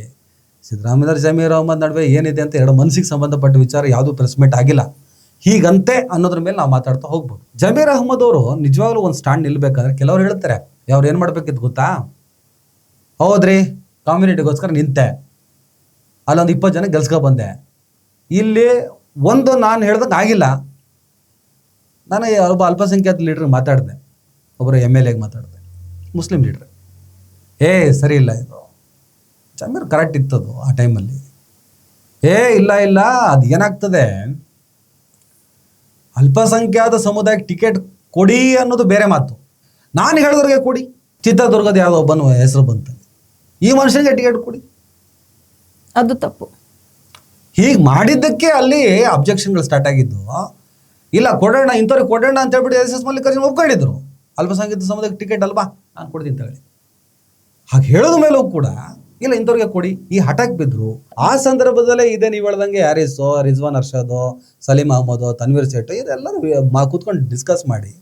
ಸಿದ್ದರಾಮಯ್ಯ ಜಮೀರ್ ಅಹಮದ್ ನಡುವೆ ಏನಿದೆ ಅಂತ ಎರಡು ಮನಸ್ಸಿಗೆ ಸಂಬಂಧಪಟ್ಟ ವಿಚಾರ ಯಾವುದು ಪ್ರೆಸ್ ಮೀಟ್ ಆಗಿಲ್ಲ. ಹೀಗಂತೆ ಅನ್ನೋದ್ರ ಮೇಲೆ ನಾವು ಮಾತಾಡ್ತಾ ಹೋಗ್ಬೋದು. ಜಮೀರ್ ಅಹಮದ್ ಅವರು ನಿಜವಾಗ್ಲೂ ಒಂದು ಸ್ಟ್ಯಾಂಡ್ ನಿಲ್ಬೇಕಾದ್ರೆ ಕೆಲವ್ರು ಹೇಳ್ತಾರೆ, ಅವ್ರು ಏನು ಮಾಡ್ಬೇಕಿತ್ತು ಗೊತ್ತಾ? ಹೌದ್ರಿ, ಕಮ್ಯುನಿಟಿಗೋಸ್ಕರ ನಿಂತೆ, ಅಲ್ಲೊಂದು 20 ಜನ ಗೆಲ್ಸ್ಕೊ ಬಂದೆ. ಇಲ್ಲಿ ಒಂದು ನಾನು ಹೇಳ್ದಂಗೆ ಆಗಿಲ್ಲ. ನಾನು ಒಬ್ಬ ಅಲ್ಪಸಂಖ್ಯಾತ ಲೀಡ್ರಿಗೆ ಮಾತಾಡಿದೆ, ಒಬ್ಬರು MLAಗೆ ಮಾತಾಡಿದೆ, ಮುಸ್ಲಿಂ ಲೀಡ್ರ್. ಸರಿ ಇಲ್ಲ, ಇದು ಜಮೀರ್ ಕರೆಕ್ಟ್ ಇತ್ತದು ಆ ಟೈಮಲ್ಲಿ. ಇಲ್ಲ ಅದು ಏನಾಗ್ತದೆ, ಅಲ್ಪಸಂಖ್ಯಾತ ಸಮುದಾಯಕ್ಕೆ ಟಿಕೆಟ್ ಕೊಡಿ ಅನ್ನೋದು ಬೇರೆ ಮಾತು. ನಾನು ಹೇಳಿದ್ರಿಗೆ ಕೊಡಿ. ಚಿತ್ರದುರ್ಗದ ಯಾವುದೋ ಒಬ್ಬನ ಹೆಸರು ಬಂತು, ಈ ಮನುಷ್ಯನಿಗೆ ಟಿಕೆಟ್ ಕೊಡಿ, ಅದು ತಪ್ಪು. ಹೀಗೆ ಮಾಡಿದ್ದಕ್ಕೆ ಅಲ್ಲಿ ಅಬ್ಜೆಕ್ಷನ್ಗಳು ಸ್ಟಾರ್ಟ್ ಆಗಿದ್ದು. ಇಲ್ಲ ಕೊಡೋಣ, ಇಂಥವ್ರಿಗೆ ಕೊಡೋಣ ಅಂತ ಹೇಳ್ಬಿಟ್ಟು SS ಮಲ್ಲಿಕಾರ್ಜುನ್ ಒಪ್ಕೊಂಡಿದ್ರು. ಅಲ್ಪಸಂಖ್ಯಾತ ಸಮುದಾಯಕ್ಕೆ ಟಿಕೆಟ್ ಅಲ್ವಾ, ನಾನು ಕೊಡ್ತೀನಿ ಅಂತ ಹೇಳಿ. ಹಾಗೆ ಹೇಳೋದ ಮೇಲೂ ಕೂಡ ಇಲ್ಲ ಇಂಥವ್ರಿಗೆ ಕೊಡಿ, ಈ ಹಠಕ್ಕೆ ಬಿದ್ರು. ಆ ಸಂದರ್ಭದಲ್ಲೇ ಇದೆ ನೀವು ಹೇಳ್ದಂಗೆ ಹ್ಯಾರಿಸೋ, ರಿಜ್ವಾನ್ ಅರ್ಷದೋ, ಸಲೀಂ ಅಹಮದೋ, ತನ್ವೀರ್ ಸೇಠೋ ಇದೆಲ್ಲರೂ ಕೂತ್ಕೊಂಡು ಡಿಸ್ಕಸ್ ಮಾಡಿ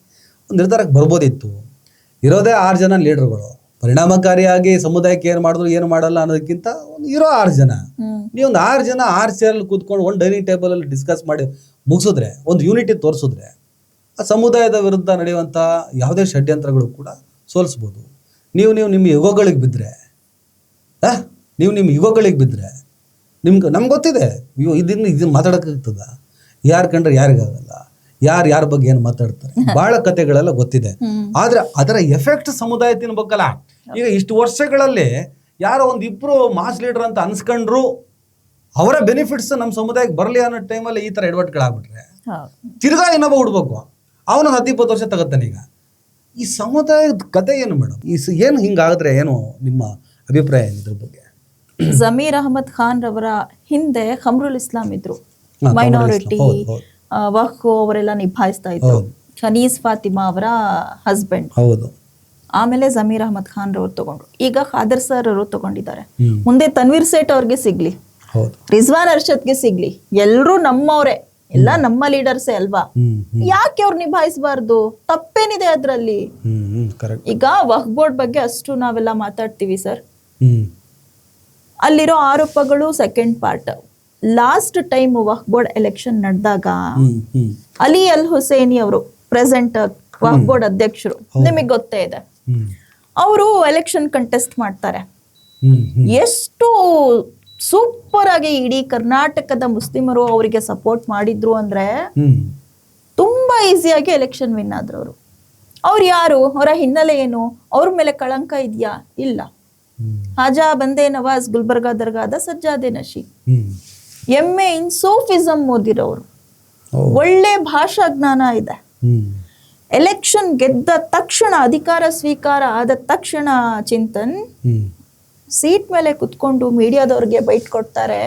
ಒಂದು ನಿರ್ಧಾರಕ್ಕೆ ಬರ್ಬೋದಿತ್ತು. ಇರೋದೇ 6 ಜನ ಲೀಡರ್ಗಳು, ಪರಿಣಾಮಕಾರಿಯಾಗಿ ಸಮುದಾಯಕ್ಕೆ ಏನು ಮಾಡಿದ್ರು ಏನು ಮಾಡಲ್ಲ ಅನ್ನೋದಕ್ಕಿಂತ ಇರೋ 6 ಜನ, ನೀವು ಒಂದು 6 ಜನ 6 ಚೇರಲ್ಲಿ ಕೂತ್ಕೊಂಡು ಒಂದು ಡೈನಿಂಗ್ ಟೇಬಲಲ್ಲಿ ಡಿಸ್ಕಸ್ ಮಾಡಿ ಮುಗಿಸಿದ್ರೆ, ಒಂದು ಯೂನಿಟಿ ತೋರಿಸಿದ್ರೆ, ಆ ಸಮುದಾಯದ ವಿರುದ್ಧ ನಡೆಯುವಂಥ ಯಾವುದೇ ಷಡ್ಯಂತ್ರಗಳು ಕೂಡ ಸೋಲಿಸ್ಬೋದು. ನೀವು ನಿಮ್ಮ ಯುಗಗಳಿಗೆ ಬಿದ್ದರೆ ನಮ್ಗೆ ಗೊತ್ತಿದೆ ಇದನ್ನು ಮಾತಾಡೋಕ್ಕಾಗ್ತದ, ಯಾರು ಕಂಡ್ರೆ ಯಾರಿಗಾಗಲ್ಲ, ಯಾರ ಬಗ್ಗೆ ಏನು ಮಾತಾಡ್ತಾರೆ, ಬಹಳ ಕಥೆಗಳೆಲ್ಲ ಗೊತ್ತಿದೆ. ಆದ್ರೆ ಅದರ ಎಫೆಕ್ಟ್ ಸಮುದಾಯ ತಿನ್ಬೇಕಲ್ಲ. ಈಗ ಇಷ್ಟು ವರ್ಷಗಳಲ್ಲಿ ಯಾರೋ ಒಂದಿಬ್ರು ಮಾಸ್ ಲೀಡರ್ ಅಂತ ಅನ್ಸ್ಕೊಂಡ್ರು, ಅವರ ಬೆನಿಫಿಟ್ಸ್ ನಮ್ಮ ಸಮುದಾಯಕ್ಕೆ ಬರಲಿ ಅನ್ನೋ ಟೈಮಲ್ಲಿ ಈ ಥರ ಎಡವಟ್ಗಳಾಗ್ಬಿಟ್ರೆ ತಿರ್ಗಾ ಇನ್ನೊಬ್ಬ ಹುಡ್ಬೇಕು, ಅವನು 10-20 ವರ್ಷ ತಗತ್ತಾನೆ. ಈಗ ಈ ಸಮುದಾಯದ ಕತೆ ಏನು ಮೇಡಮ್? ಏನು ಹಿಂಗಾದ್ರೆ ಏನು ನಿಮ್ಮ ಅಭಿಪ್ರಾಯ ಇದ್ರ ಬಗ್ಗೆ? ಜಮೀರ್ ಅಹಮದ್ ಖಾನ್ ರವರ ಹಿಂದೆ ಖಮ್ರುಲ್ ಇಸ್ಲಾಂ ಇದ್ರು, ಮೈನಾರಿಟಿ ವಕ್ಫ್ ಅವರೆಲ್ಲ ನಿಭಾಯಿಸ್ತಾ ಇದ್ರು. ಖನೀಸ್ ಫಾತಿಮಾ ಅವರ ಹಸ್ಬೆಂಡ್. ಹೌದು. ಆಮೇಲೆ ಜಮೀರ್ ಅಹಮದ್ ಖಾನ್ ರವರು ತಗೊಂಡ್ರು. ಈಗ ಖಾದರ್ ಸರ್ ಅವರು ತಗೊಂಡಿದ್ದಾರೆ. ಮುಂದೆ ತನ್ವೀರ್ ಸೇಠ್ ಅವ್ರಿಗೆ ಸಿಗ್ಲಿ, ರಿಜ್ವಾನ್ ಅರ್ಷದ್ಗೆ ಸಿಗ್ಲಿ, ಎಲ್ರು ನಮ್ಮವ್ರೆ, ಎಲ್ಲ ನಮ್ಮ ಲೀಡರ್ಸೇ ಅಲ್ವಾ? ಯಾಕೆ ಅವ್ರು ನಿಭಾಯಿಸಬಾರ್ದು? ತಪ್ಪೇನಿದೆ ಅದ್ರಲ್ಲಿ? ಈಗ ವಕ್ಫ್ ಬೋರ್ಡ್ ಬಗ್ಗೆ ಅಷ್ಟು ನಾವೆಲ್ಲ ಮಾತಾಡ್ತೀವಿ ಸರ್, ಅಲ್ಲಿರೋ ಆರೋಪಗಳು ಸೆಕೆಂಡ್ ಪಾರ್ಟ್. ಲಾಸ್ಟ್ ಟೈಮ್ ವಕ್ಫ್ ಬೋರ್ಡ್ ಎಲೆಕ್ಷನ್ ನಡೆದಾಗ ಅಲಿ ಅಲ್ ಹುಸೇನಿ ಅವರು ಪ್ರೆಸೆಂಟ್ ವಕ್ಫ್ ಬೋರ್ಡ್ ಅಧ್ಯಕ್ಷರು, ನಿಮಗೆ ಗೊತ್ತೇ ಇದೆ, ಅವರು ಎಲೆಕ್ಷನ್ ಕಂಟೆಸ್ಟ್ ಮಾಡ್ತಾರೆ. ಎಷ್ಟು ಸೂಪರ್ ಆಗಿ ಇಡೀ ಕರ್ನಾಟಕದ ಮುಸ್ಲಿಮರು ಅವರಿಗೆ ಸಪೋರ್ಟ್ ಮಾಡಿದ್ರು ಅಂದ್ರೆ ತುಂಬಾ ಈಸಿಯಾಗಿ ಎಲೆಕ್ಷನ್ ವಿನ್ ಆದ್ರು ಅವರು. ಅವ್ರು ಯಾರು? ಅವರ ಹಿನ್ನೆಲೆ ಏನು? ಅವ್ರ ಮೇಲೆ ಕಳಂಕ ಇದೆಯಾ? ಇಲ್ಲ. ಹಾಜಾ ಬಂದೇ ನವಾಜ್ ಗುಲ್ಬರ್ಗಾ ದರ್ಗಾದ ಸಜ್ಜಾದೆ ನಶಿ, MA ಇನ್ ಸೂಫಿಸಂ ಓದಿರೋರು, ಒಳ್ಳೆ ಭಾಷಾ ಜ್ಞಾನ ಇದೆ. ಎಲೆಕ್ಷನ್ ಗೆದ್ದ ತಕ್ಷಣ, ಅಧಿಕಾರ ಸ್ವೀಕಾರ ಆದ ತಕ್ಷಣ ಚಿಂತನ್ ಸೀಟ್ ಮೇಲೆ ಕುತ್ಕೊಂಡು ಮೀಡಿಯಾದವ್ರಿಗೆ ಬೈಟ್ ಕೊಡ್ತಾರೆ,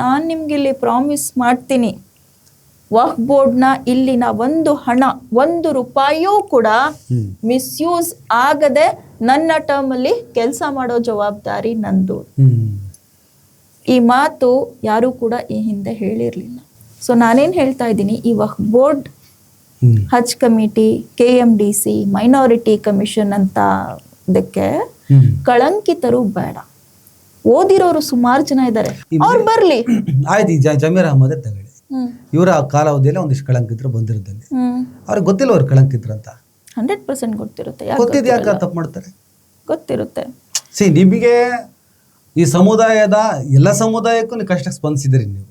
ನಾನು ನಿಮ್ಗೆ ಇಲ್ಲಿ ಪ್ರಾಮಿಸ್ ಮಾಡ್ತೀನಿ, ವಕ್ಫ್ ಬೋರ್ಡ್ನ ಇಲ್ಲಿನ ಒಂದು ಹಣ, 1 ರೂಪಾಯಿಯೂ ಕೂಡ ಮಿಸ್ಯೂಸ್ ಆಗದೆ ನನ್ನ ಟರ್ಮ್ ಅಲ್ಲಿ ಕೆಲಸ ಮಾಡೋ ಜವಾಬ್ದಾರಿ ನಂದು. ಈ ಮಾತು ಯಾರು ಕೂಡ ಈ ಹಿಂದೆ ಹೇಳಿರ್ಲಿಲ್ಲ. ಸೊ ನಾನೇನ್ ಹೇಳ್ತಾ ಇದ್ದೀನಿ, ಈ ವಕ್ಫ್ ಬೋರ್ಡ್, ಹಜ್ ಕಮಿಟಿ, KMDC, ಮೈನಾರಿಟಿ ಕಮಿಷನ್ ಅಂತ ಇದಕ್ಕೆ ಕಳಂಕಿತರು ಬೇಡ. ಓದಿರೋರು ಸುಮಾರು ಜನ ಇದ್ದಾರೆ, ಅವ್ರು ಬರ್ಲಿ. ಆಯ್ತು, ಜಮೀರ್ ಅಹಮದ್ ತಗೊಳ್ಳಿ, ಇವರ ಕಾಲಾವಧಿಯಲ್ಲಿ ಒಂದಿಷ್ಟು ಕಳಂಕಿತರು ಬಂದಿರೋದಲ್ಲಿ ಅವ್ರಿಗೆ ಗೊತ್ತಿಲ್ಲ ಅವ್ರು ಕಳಂಕಿತರು ಅಂತ. 100% ಗೊತ್ತಿರುತ್ತೆ. ಗೊತ್ತಿದೆ, ಯಾಕೆ ತಪ್ಪು ಮಾಡ್ತಾರೆ? ಗೊತ್ತಿರುತ್ತೆ. ನಿಮಗೆ ಈ ಸಮುದಾಯದ ಎಲ್ಲ ಸಮುದಾಯಕ್ಕೂ ನೀವು ಕಷ್ಟಕ್ಕೆ ಸ್ಪಂದಿಸಿದಿರಿ. ನೀವು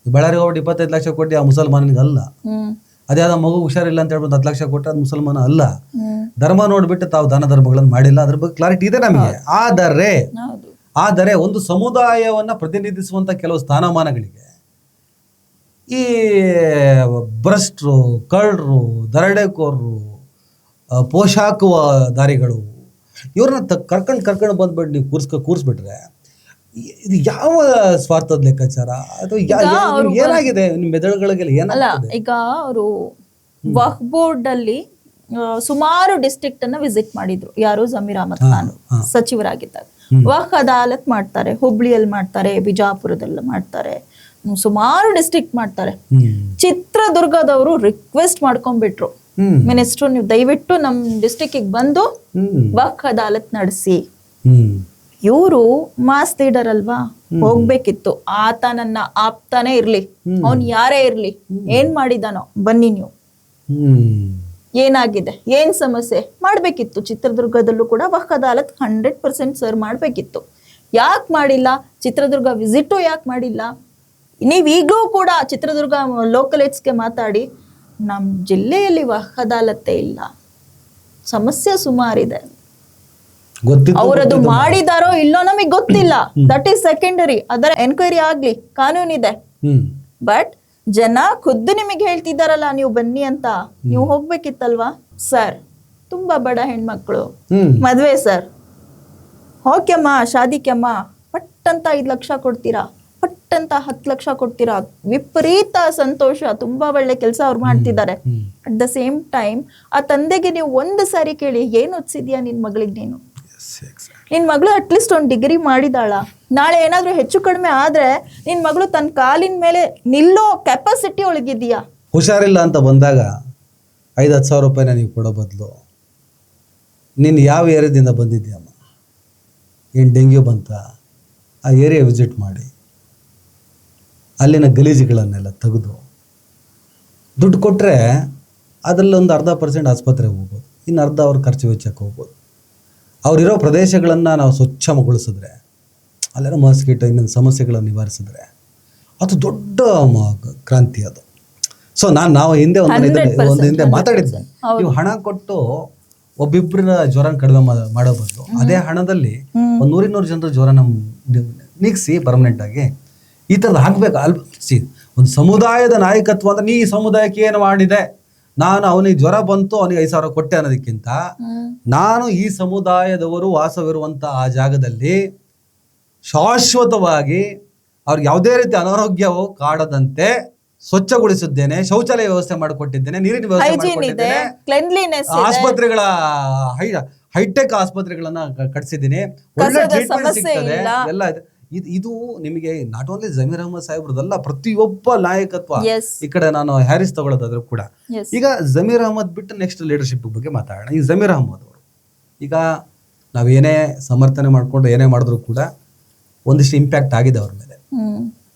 ಬಳ್ಳಾರಿ ಹೋಗ್ಬಿಟ್ಟು 25 ಲಕ್ಷ ಕೊಟ್ಟು ಆ ಮುಸಲ್ಮಾನಿಗೆ ಅಲ್ಲ, ಅದ್ಯಾವ ಮಗು ಹುಷಾರಿಲ್ಲ ಅಂತ ಹೇಳ್ಬಿಟ್ಟು 10 ಲಕ್ಷ ಕೊಟ್ಟರೆ ಅದು ಮುಸಲ್ಮಾನ ಅಲ್ಲ. ಧರ್ಮ ನೋಡ್ಬಿಟ್ಟು ತಾವು ದಾನ ಧರ್ಮಗಳನ್ನು ಮಾಡಿಲ್ಲ, ಅದ್ರ ಬಗ್ಗೆ ಕ್ಲಾರಿಟಿ ಇದೆ ನಮಗೆ. ಆದರೆ ಒಂದು ಸಮುದಾಯವನ್ನ ಪ್ರತಿನಿಧಿಸುವಂತ ಕೆಲವು ಸ್ಥಾನಮಾನಗಳಿಗೆ ಈ ಭ್ರಷ್ಟರು, ಕಳ್ಳರು, ದರೋಡೆಕೋರರು, ಪೋಷಾಕುದಾರಿಗಳು ಇವ್ರನ್ನ ಕರ್ಕೊಂಡು ಬಂದ್ಬಿಟ್ಟು ನೀವು ಕೂರಿಸ್ಬಿಟ್ರೆ ಇದು ಯಾವ ಸ್ವಾರ್ಥದ ಲೆಕ್ಕಾಚಾರ? ಅಥವಾ ಏನಾಗಿದೆ ನಿಮ್ಮ ಮೆದುಳುಗಳಿಗೆ? ಏನಲ್ಲ, ಈಗ ಅವರು ವಕ್ಫ್ ಬೋರ್ಡ್ ಅಲ್ಲಿ ಸುಮಾರು ಡಿಸ್ಟ್ರಿಕ್ಟ್ ಅನ್ನ ವಿಸಿಟ್ ಮಾಡಿದ್ರು. ಯಾರು? ಜಮೀರ್ ಅಹಮದ್ ಖಾನ್ ಸಚಿವರಾಗಿದ್ದಾಗ. ವಕ್ಫ್ ಅದಾಲತ್ ಮಾಡ್ತಾರೆ, ಹುಬ್ಳಿಯಲ್ಲಿ ಮಾಡ್ತಾರೆ, ಬಿಜಾಪುರದಲ್ಲಿ ಮಾಡ್ತಾರೆ, ಸುಮಾರು ಡಿಸ್ಟ್ರಿಕ್ಟ್ ಮಾಡ್ತಾರೆ. ಚಿತ್ರದುರ್ಗದವರು ರಿಕ್ವೆಸ್ಟ್ ಮಾಡ್ಕೊಂಡ್ಬಿಟ್ರು, ಮಿನಿಸ್ಟ್ರು ನೀವು ದಯವಿಟ್ಟು ನಮ್ ಡಿಸ್ಟ್ರಿಕ್ಟ್ ಬಂದು ವಕ್ಫ್ ಅದಾಲತ್ ನಡೆಸಿ. ಇವರು ಮಾಸ್ ಲೀಡರ್ ಅಲ್ವಾ, ಹೋಗ್ಬೇಕಿತ್ತು. ಆತ ನನ್ನ ಆಪ್ತಾನೇ ಇರ್ಲಿ, ಅವನ್ ಯಾರೇ ಇರ್ಲಿ, ಏನ್ ಮಾಡಿದಾನೋ ಬನ್ನಿ ನೀವು, ಏನಾಗಿದೆ, ಏನ್ ಸಮಸ್ಯೆ ಮಾಡ್ಬೇಕಿತ್ತು. ಚಿತ್ರದುರ್ಗದಲ್ಲೂ ಕೂಡ ವಕ್ಫ್ ಅದಾಲತ್ 100% ಸರ್ ಮಾಡ್ಬೇಕಿತ್ತು. ಯಾಕೆ ಮಾಡಿಲ್ಲ? ಚಿತ್ರದುರ್ಗ ವಿಸಿಟು ಯಾಕೆ ಮಾಡಿಲ್ಲ? ನೀವ್ ಈಗಲೂ ಕೂಡ ಚಿತ್ರದುರ್ಗ ಲೋಕಲ್ ಏಡ್ಸ್ಗೆ ಮಾತಾಡಿ, ನಮ್ ಜಿಲ್ಲೆಯಲ್ಲಿ ವಕ್ಫ್ ಅದಾಲತ್ತೇ ಇಲ್ಲ, ಸಮಸ್ಯೆ ಸುಮಾರಿದೆ. ಅವರದು ಮಾಡಿದಾರೋ ಇಲ್ಲೋ ನಮಗ್ ಗೊತ್ತಿಲ್ಲ, ದಟ್ ಈಸ್ ಸೆಕೆಂಡರಿ. ಅದರ ಎನ್ಕ್ವೈರಿ ಆಗ್ಲಿ, ಕಾನೂನಿದೆ. ಬಟ್ ಜನ ಖುದ್ದು ನಿಮಗೆ ಹೇಳ್ತಿದ್ದಾರಲ್ಲ ನೀವು ಬನ್ನಿ ಅಂತ, ನೀವು ಹೋಗ್ಬೇಕಿತ್ತಲ್ವಾ? ಸರ್ ತುಂಬಾ ಬಡ ಹೆಣ್ಮಕ್ಳು ಮದ್ವೆ ಸರ್, ಹೋಗ್ಯಮ್ಮ ಶಾದಿಕ್ಯಮ್ಮ, ಪಟ್ಟಂತ 5 ಲಕ್ಷ ಕೊಡ್ತೀರಾ, ಪಟ್ಟಂತ 10 ಲಕ್ಷ ಕೊಡ್ತೀರಾ, ವಿಪರೀತ ಸಂತೋಷ, ತುಂಬಾ ಒಳ್ಳೆ ಕೆಲಸ ಅವ್ರು ಮಾಡ್ತಿದ್ದಾರೆ. ಅಟ್ ದ ಸೇಮ್ ಟೈಮ್ ಆ ತಂದೆಗೆ ನೀವು ಒಂದು ಸಾರಿ ಕೇಳಿ, ಏನ್ ಓದಿಸಿದ್ಯಾ ನಿನ್ ಮಗಳಿಗೆ ನೀನು, ನಿನ್ ಮಗಳು ಅಟ್ಲೀಸ್ಟ್ ಒಂದು ಡಿಗ್ರಿ ಮಾಡಿದಾಳ, ನಾಳೆ ಏನಾದ್ರೂ ಹೆಚ್ಚು ಕಡಿಮೆ ಆದ್ರೆ ನಿನ್ ಮಗಳು ತನ್ನ ಕಾಲಿನ ಮೇಲೆ ನಿಲ್ಲೋ ಕೆಪಾಸಿಟಿ ಒಳಗಿದೆಯಾ? ಹುಷಾರಿಲ್ಲ ಅಂತ ಬಂದಾಗ 5-10 ಸಾವಿರ ರೂಪಾಯಿನ ನೀವು ಕೊಡೋ ಬದಲು, ನೀನು ಯಾವ ಏರಿಯಾದಿಂದ ಬಂದಿದ್ದೀಯಮ್ಮ, ಏನು ಡೆಂಗ್ಯೂ ಬಂತ, ಆ ಏರಿಯಾ ವಿಸಿಟ್ ಮಾಡಿ ಅಲ್ಲಿನ ಗಲೀಜುಗಳನ್ನೆಲ್ಲ ತೆಗೆದು ದುಡ್ಡು ಕೊಟ್ಟರೆ ಅದರಲ್ಲಿ ಒಂದು 40% ಆಸ್ಪತ್ರೆಗೆ ಹೋಗ್ಬೋದು, ಇನ್ನು ಅರ್ಧ ಅವ್ರ ಖರ್ಚು ವೆಚ್ಚಕ್ಕೆ ಹೋಗ್ಬೋದು. ಅವರಿರೋ ಪ್ರದೇಶಗಳನ್ನು ನಾವು ಸ್ವಚ್ಛಗೊಳಿಸಿದ್ರೆ, ಅಲ್ಲೆಲ್ಲ ಮಸ್ಕಿಟೋ ಇನ್ನೊಂದು ಸಮಸ್ಯೆಗಳನ್ನು ನಿವಾರಿಸಿದ್ರೆ ಅದು ದೊಡ್ಡ ಕ್ರಾಂತಿ ಅದು. ಸೊ ನಾವು ಹಿಂದೆ ಒಂದು ಹಿಂದೆ ಮಾತಾಡಿದ್ದೆ, ನೀವು ಹಣ ಕೊಟ್ಟು ಒಬ್ಬಿಬ್ಬರ ಜ್ವರನ ಕಡಿಮೆ ಮಾಡೋ ಬದಲು ಅದೇ ಹಣದಲ್ಲಿ ಒಂದು 100-200 ಜನರ ಜ್ವರನ ನೀಗಿಸಿ ಪರ್ಮನೆಂಟ್ ಆಗಿ ಈ ಥರದ್ದು ಹಾಕ್ಬೇಕು. ಒಂದು ಸಮುದಾಯದ ನಾಯಕತ್ವ ಅಂದ್ರೆ ನೀ ಈ ಸಮುದಾಯಕ್ಕೆ ಏನು ಮಾಡಿದೆ, ನಾನು ಅವನಿಗೆ ಜ್ವರ ಬಂತು ಅವನಿಗೆ 5,000 ಕೊಟ್ಟೆ ಅನ್ನೋದಕ್ಕಿಂತ ನಾನು ಈ ಸಮುದಾಯದವರು ವಾಸವಿರುವಂಥ ಆ ಜಾಗದಲ್ಲಿ ಶಾಶ್ವತವಾಗಿ ಅವ್ರಿಗೆ ಯಾವುದೇ ರೀತಿ ಅನಾರೋಗ್ಯವು ಕಾಡದಂತೆ ಸ್ವಚ್ಛಗೊಳಿಸಿದ್ದೇನೆ, ಶೌಚಾಲಯ ವ್ಯವಸ್ಥೆ ಮಾಡಿಕೊಟ್ಟಿದ್ದೇನೆ, ನೀರಿನ ವ್ಯವಸ್ಥೆ ಮಾಡಿಕೊಟ್ಟಿದ್ದೇನೆ, ಆಸ್ಪತ್ರೆಗಳ ಹೈಟೆಕ್ ಆಸ್ಪತ್ರೆಗಳನ್ನ ಕಟ್ಸಿದ್ದೀನಿ, ಒಳ್ಳೆ ಟ್ರೀಟ್ಮೆಂಟ್ ಸಿಗ್ತದೆ ಎಲ್ಲ ಇದೆ. ಇದು ನಿಮಗೆ ನಾಟ್ ಓನ್ಲಿ ಜಮೀರ್ ಅಹಮದ್ ಸಾಹೇಬ್ರದಲ್ಲ, ಪ್ರತಿಯೊಬ್ಬ ನಾಯಕತ್ವ. ಈ ಕಡೆ ನಾನು ಹ್ಯಾರಿಸ್ ತಗೊಳ್ಳೋದಾದ್ರೂ ಕೂಡ ಈಗ ಜಮೀರ್ ಅಹಮದ್ ಬಿಟ್ಟು ನೆಕ್ಸ್ಟ್ ಲೀಡರ್ಶಿಪ್ ಬಗ್ಗೆ ಮಾತಾಡೋಣ. ಈ ಜಮೀರ್ ಅಹಮದ್ ಅವರು ಈಗ ನಾವೇನೇ ಸಮರ್ಥನೆ ಮಾಡ್ಕೊಂಡು ಏನೇ ಮಾಡಿದ್ರು ಕೂಡ ಒಂದಿಷ್ಟು ಇಂಪ್ಯಾಕ್ಟ್ ಆಗಿದೆ ಅವ್ರ ಮೇಲೆ,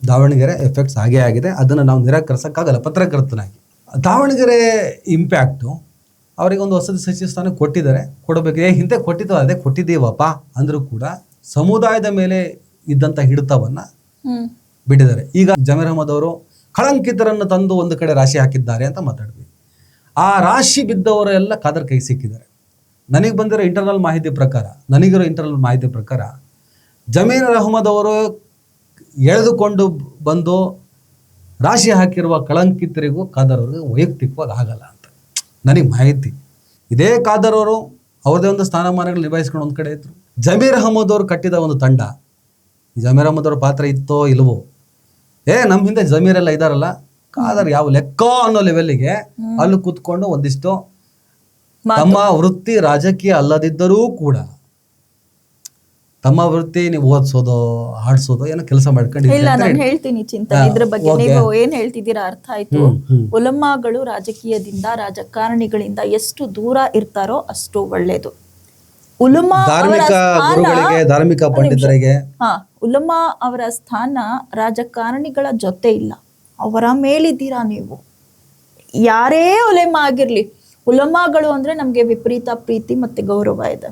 ದಾವಣಗೆರೆ ಎಫೆಕ್ಟ್ಸ್ ಆಗೇ ಆಗಿದೆ, ಅದನ್ನು ನಾವು ನಿರಾಕರಿಸೋಕ್ಕಾಗಲ್ಲ. ಪತ್ರಕರ್ತನಾಗಿ ದಾವಣಗೆರೆ ಇಂಪ್ಯಾಕ್ಟು ಅವರಿಗೆ ಒಂದು ವಸತಿ ಸಚಿವ ಸ್ಥಾನ ಕೊಟ್ಟಿದ್ದಾರೆ, ಕೊಡಬೇಕು, ಹಿಂದೆ ಕೊಟ್ಟಿದ್ದು ಅದೇ ಕೊಟ್ಟಿದ್ದೀವಪ್ಪ ಅಂದರೂ ಕೂಡ ಸಮುದಾಯದ ಮೇಲೆ ಇದ್ದಂಥ ಹಿಡಿತವನ್ನ ಬಿಟ್ಟಿದ್ದಾರೆ. ಈಗ ಜಮೀರ್ ಅಹಮದ್ ಅವರು ಕಳಂಕಿತರನ್ನು ತಂದು ಒಂದು ಕಡೆ ರಾಶಿ ಹಾಕಿದ್ದಾರೆ ಅಂತ ಮಾತಾಡ್ತೀವಿ. ಆ ರಾಶಿ ಬಿದ್ದವರೆಲ್ಲ ಖಾದರ್ ಕೈ ಸಿಕ್ಕಿದ್ದಾರೆ. ನನಗೆ ಬಂದಿರೋ ಇಂಟರ್ನಲ್ ಮಾಹಿತಿ ಪ್ರಕಾರ ಜಮೀರ್ ಅಹಮದ್ ಅವರು ಎಳೆದುಕೊಂಡು ಬಂದು ರಾಶಿ ಹಾಕಿರುವ ಕಳಂಕಿತರಿಗೂ ಖಾದರ್ ಅವ್ರಿಗೆ ವೈಯಕ್ತಿಕವಾಗಿ ಆಗಲ್ಲ ಅಂತ ನನಗೆ ಮಾಹಿತಿ. ಇದೇ ಖಾದರ್ ಅವರು ಅವ್ರದೇ ಒಂದು ಸ್ಥಾನಮಾನಗಳು ನಿಭಾಯಿಸ್ಕೊಂಡು ಒಂದು ಕಡೆ ಇದ್ರು. ಜಮೀರ್ ಅಹಮದ್ ಅವರು ಕಟ್ಟಿದ ಒಂದು ತಂಡ, ಜಮೀರ್ ಅಹಮದ್ ಅವ್ರ ಪಾತ್ರ ಇತ್ತೋ ಇಲ್ವೋ, ನಮ್ಮ ಹಿಂದೆ ಜಮೀರ್ ಎಲ್ಲ ಇದಾರಲ್ಲ, ಖಾದರ್ ಯಾವ ಲೆಕ್ಕ ಅನ್ನೋ ಲೆವೆಲ್ಗೆ ಅಲ್ಲಿ ಕೂತ್ಕೊಂಡು ಒಂದಿಷ್ಟು ತಮ್ಮ ವೃತ್ತಿ ರಾಜಕೀಯ ಅಲ್ಲದಿದ್ದರೂ ಕೂಡ ತಮ್ಮ ವೃತ್ತಿ ನೀವು ಓದಿಸೋದು ಹಾಡ್ಸೋದು ಏನೋ ಕೆಲಸ ಮಾಡ್ಕೊಂಡು ಇಲ್ಲ, ನಾನು ಹೇಳ್ತೀನಿ ಚಿಂತನೆ ಇದ್ರ ಬಗ್ಗೆ. ನೀವು ಏನ್ ಹೇಳ್ತಿದ್ದೀರಾ ಅರ್ಥ ಆಯ್ತು. ಉಲಮಾಗಳು ರಾಜಕೀಯದಿಂದ ರಾಜಕಾರಣಿಗಳಿಂದ ಎಷ್ಟು ದೂರ ಇರ್ತಾರೋ ಅಷ್ಟು ಒಳ್ಳೇದು. ಉಲಮಾ ಧಾರ್ಮಿಕ ಪಂಡಿತರಿಗೆ ಉಲಮಾ ಅವರ ಸ್ಥಾನ ರಾಜಕಾರಣಿಗಳ ಜೊತೆ ಇಲ್ಲ, ಅವರ ಮೇಲಿದ್ದೀರಾ ನೀವು. ಯಾರೇ ಉಲಮಾ ಆಗಿರ್ಲಿ, ಉಲಮಾಗಳು ಅಂದ್ರೆ ನಮ್ಗೆ ವಿಪರೀತ ಪ್ರೀತಿ ಮತ್ತೆ ಗೌರವ ಇದೆ.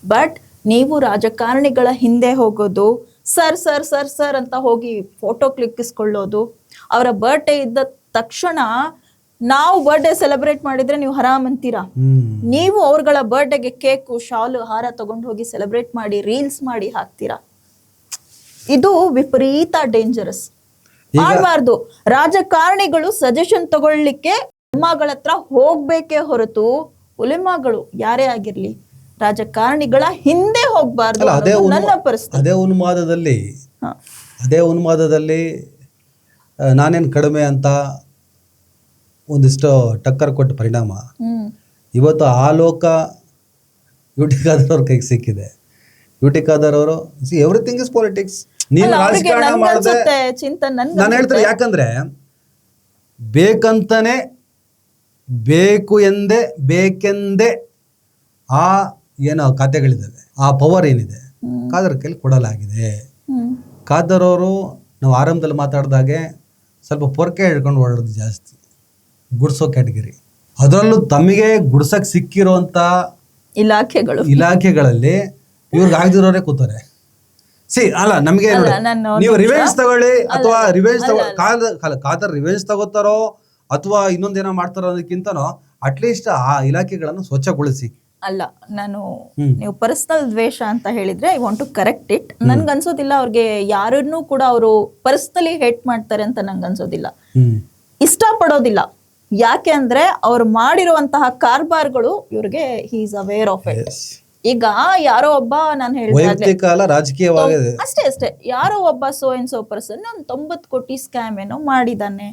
ಬಟ್ ನೀವು ರಾಜಕಾರಣಿಗಳ ಹಿಂದೆ ಹೋಗೋದು, ಸರ್ ಸರ್ ಸರ್ ಸರ್ ಅಂತ ಹೋಗಿ ಫೋಟೋ ಕ್ಲಿಕ್ಕಿಸ್ಕೊಳ್ಳೋದು, ಅವರ ಬರ್ಡೇ ಇದ್ದ ತಕ್ಷಣ ನಾವು ಬರ್ಡೇ ಸೆಲೆಬ್ರೇಟ್ ಮಾಡಿದ್ರೆ ನೀವು ಹರಾಮ್ ಅಂತೀರಾ. ನೀವು ಅವ್ರಗಳ ಬರ್ಡೇಗೆ ಕೇಕು, ಶಾಲು, ಹಾರ ತಗೊಂಡು ಹೋಗಿ ಸೆಲೆಬ್ರೇಟ್ ಮಾಡಿ ರೀಲ್ಸ್ ಮಾಡಿ ಹಾಕ್ತೀರಾ. ಇದು ವಿಪರೀತ ಡೇಂಜರಸ್, ಮಾಡಬಾರ್ದು. ರಾಜಕಾರಣಿಗಳು ಸಜೆಷನ್ ತಗೊಳ್ಳಿಕ್ಕೆ ಉಲೆಮಾಗಳ ಹತ್ರ ಹೋಗ್ಬೇಕೇ ಹೊರತು ಉಲೆಮಾಗಳು ಯಾರೇ ಆಗಿರ್ಲಿ ರಾಜಕಾರಣಿಗಳ ಹಿಂದೆ ಹೋಗ್ಬಾರ್ದು. ನನ್ನ ಪರಿಸ್ಥಿತಿ. ಅದೇ ಉನ್ಮಾದದಲ್ಲಿ ನಾನೇನು ಕಡಿಮೆ ಅಂತ ಒಂದಿಷ್ಟು ಟಕ್ಕರ್ ಕೊಟ್ಟ ಪರಿಣಾಮ ಇವತ್ತು ಆ ಲೋಕ ಯುಟಿ ಖಾದರ್ ಅವ್ರ ಕೈಗೆ ಸಿಕ್ಕಿದೆ. ಯುಟಿ ಖಾದರ್ ಅವರು ಎವ್ರಿಥಿಂಗ್ ಇಸ್ ಪಾಲಿಟಿಕ್ಸ್. ನೀನು ರಾಜಕಾರಣ ಮಾಡಿದೆ ನಾನು ಹೇಳ್ತಾರೆ, ಯಾಕಂದ್ರೆ ಬೇಕಂತಾನೆ ಬೇಕೆಂದೇ ಆ ಏನೋ ಖಾತೆಗಳಿದ್ದಾವೆ, ಆ ಪವರ್ ಏನಿದೆ ಖಾದರ್ ಕೈಲಿ ಕೊಡಲಾಗಿದೆ. ಖಾದರ್ ಅವರು ನಾವು ಆರಂಭದಲ್ಲಿ ಮಾತಾಡಿದಾಗೆ ಸ್ವಲ್ಪ ಪೊರ್ಕೆ ಹಿಡ್ಕೊಂಡು ಓಡೋದು ಜಾಸ್ತಿ, ಗುಡ್ಸೋ ಕ್ಯಾಟಗರಿ. ಅದರಲ್ಲೂ ತಮಗೆ ಗುಡ್ಸಕ್ ಸಿಕ್ಕಿರುವಂತ ಇಲಾಖೆಗಳಲ್ಲಿ ಇವ್ರಿಗೆ ಆಗದಿರೋರೇ ಕೂತಾರೆ. ಅಲ್ಲ ನಮ್ಗೆ ನೀವು ರಿವೆಂಜ್ ತಗೊಳ್ಳಿ ಅಥವಾ ಖಾದರ್ ರಿವೆಂಜ್ ತಗೋತಾರೋ ಅಥವಾ ಇನ್ನೊಂದೇನೋ ಮಾಡ್ತಾರೋ ಅನ್ನೋದಕ್ಕಿಂತನೋ ಅಟ್ಲೀಸ್ಟ್ ಆ ಇಲಾಖೆಗಳನ್ನು ಸ್ವಚ್ಛಗೊಳಿಸಿ. ಅಲ್ಲ, ನಾನು ನೀವು ಪರ್ಸನಲ್ ದ್ವೇಷ ಅಂತ ಹೇಳಿದ್ರೆ I want to correct it. ನನ್ಗನ್ಸೋದಿಲ್ಲ ಅವ್ರಿಗೆ ಯಾರನ್ನೂ ಕೂಡ ಅವರು ಪರ್ಸನಲಿ ಹೇಟ್ ಮಾಡ್ತಾರೆ ಅಂತ ನಂಗನ್ಸೋದಿಲ್ಲ, ಇಷ್ಟಪಡೋದಿಲ್ಲ. ಯಾಕೆ ಅಂದ್ರೆ ಅವ್ರು ಮಾಡಿರುವಂತಹ ಕಾರ್ಬಾರ್ಗಳು ಇವ್ರಿಗೆ he is aware of it. ಈಗ ಯಾರೋ ಒಬ್ಬ ನಾನು ಹೇಳಿದಾಗ್ಲೇ ವೈಯಕ್ತಿಕ ಅಲ್ಲ, ರಾಜಕೀಯವಾಗಿದೆ. ಅಷ್ಟೇ ಯಾರೋ ಒಬ್ಬ ಸೋ ಅಂಡ್ ಸೋ ಪರ್ಸನ್ 90 ಕೋಟಿ ಸ್ಕ್ಯಾಮ್ ಏನೋ ಮಾಡಿದಾನೆ,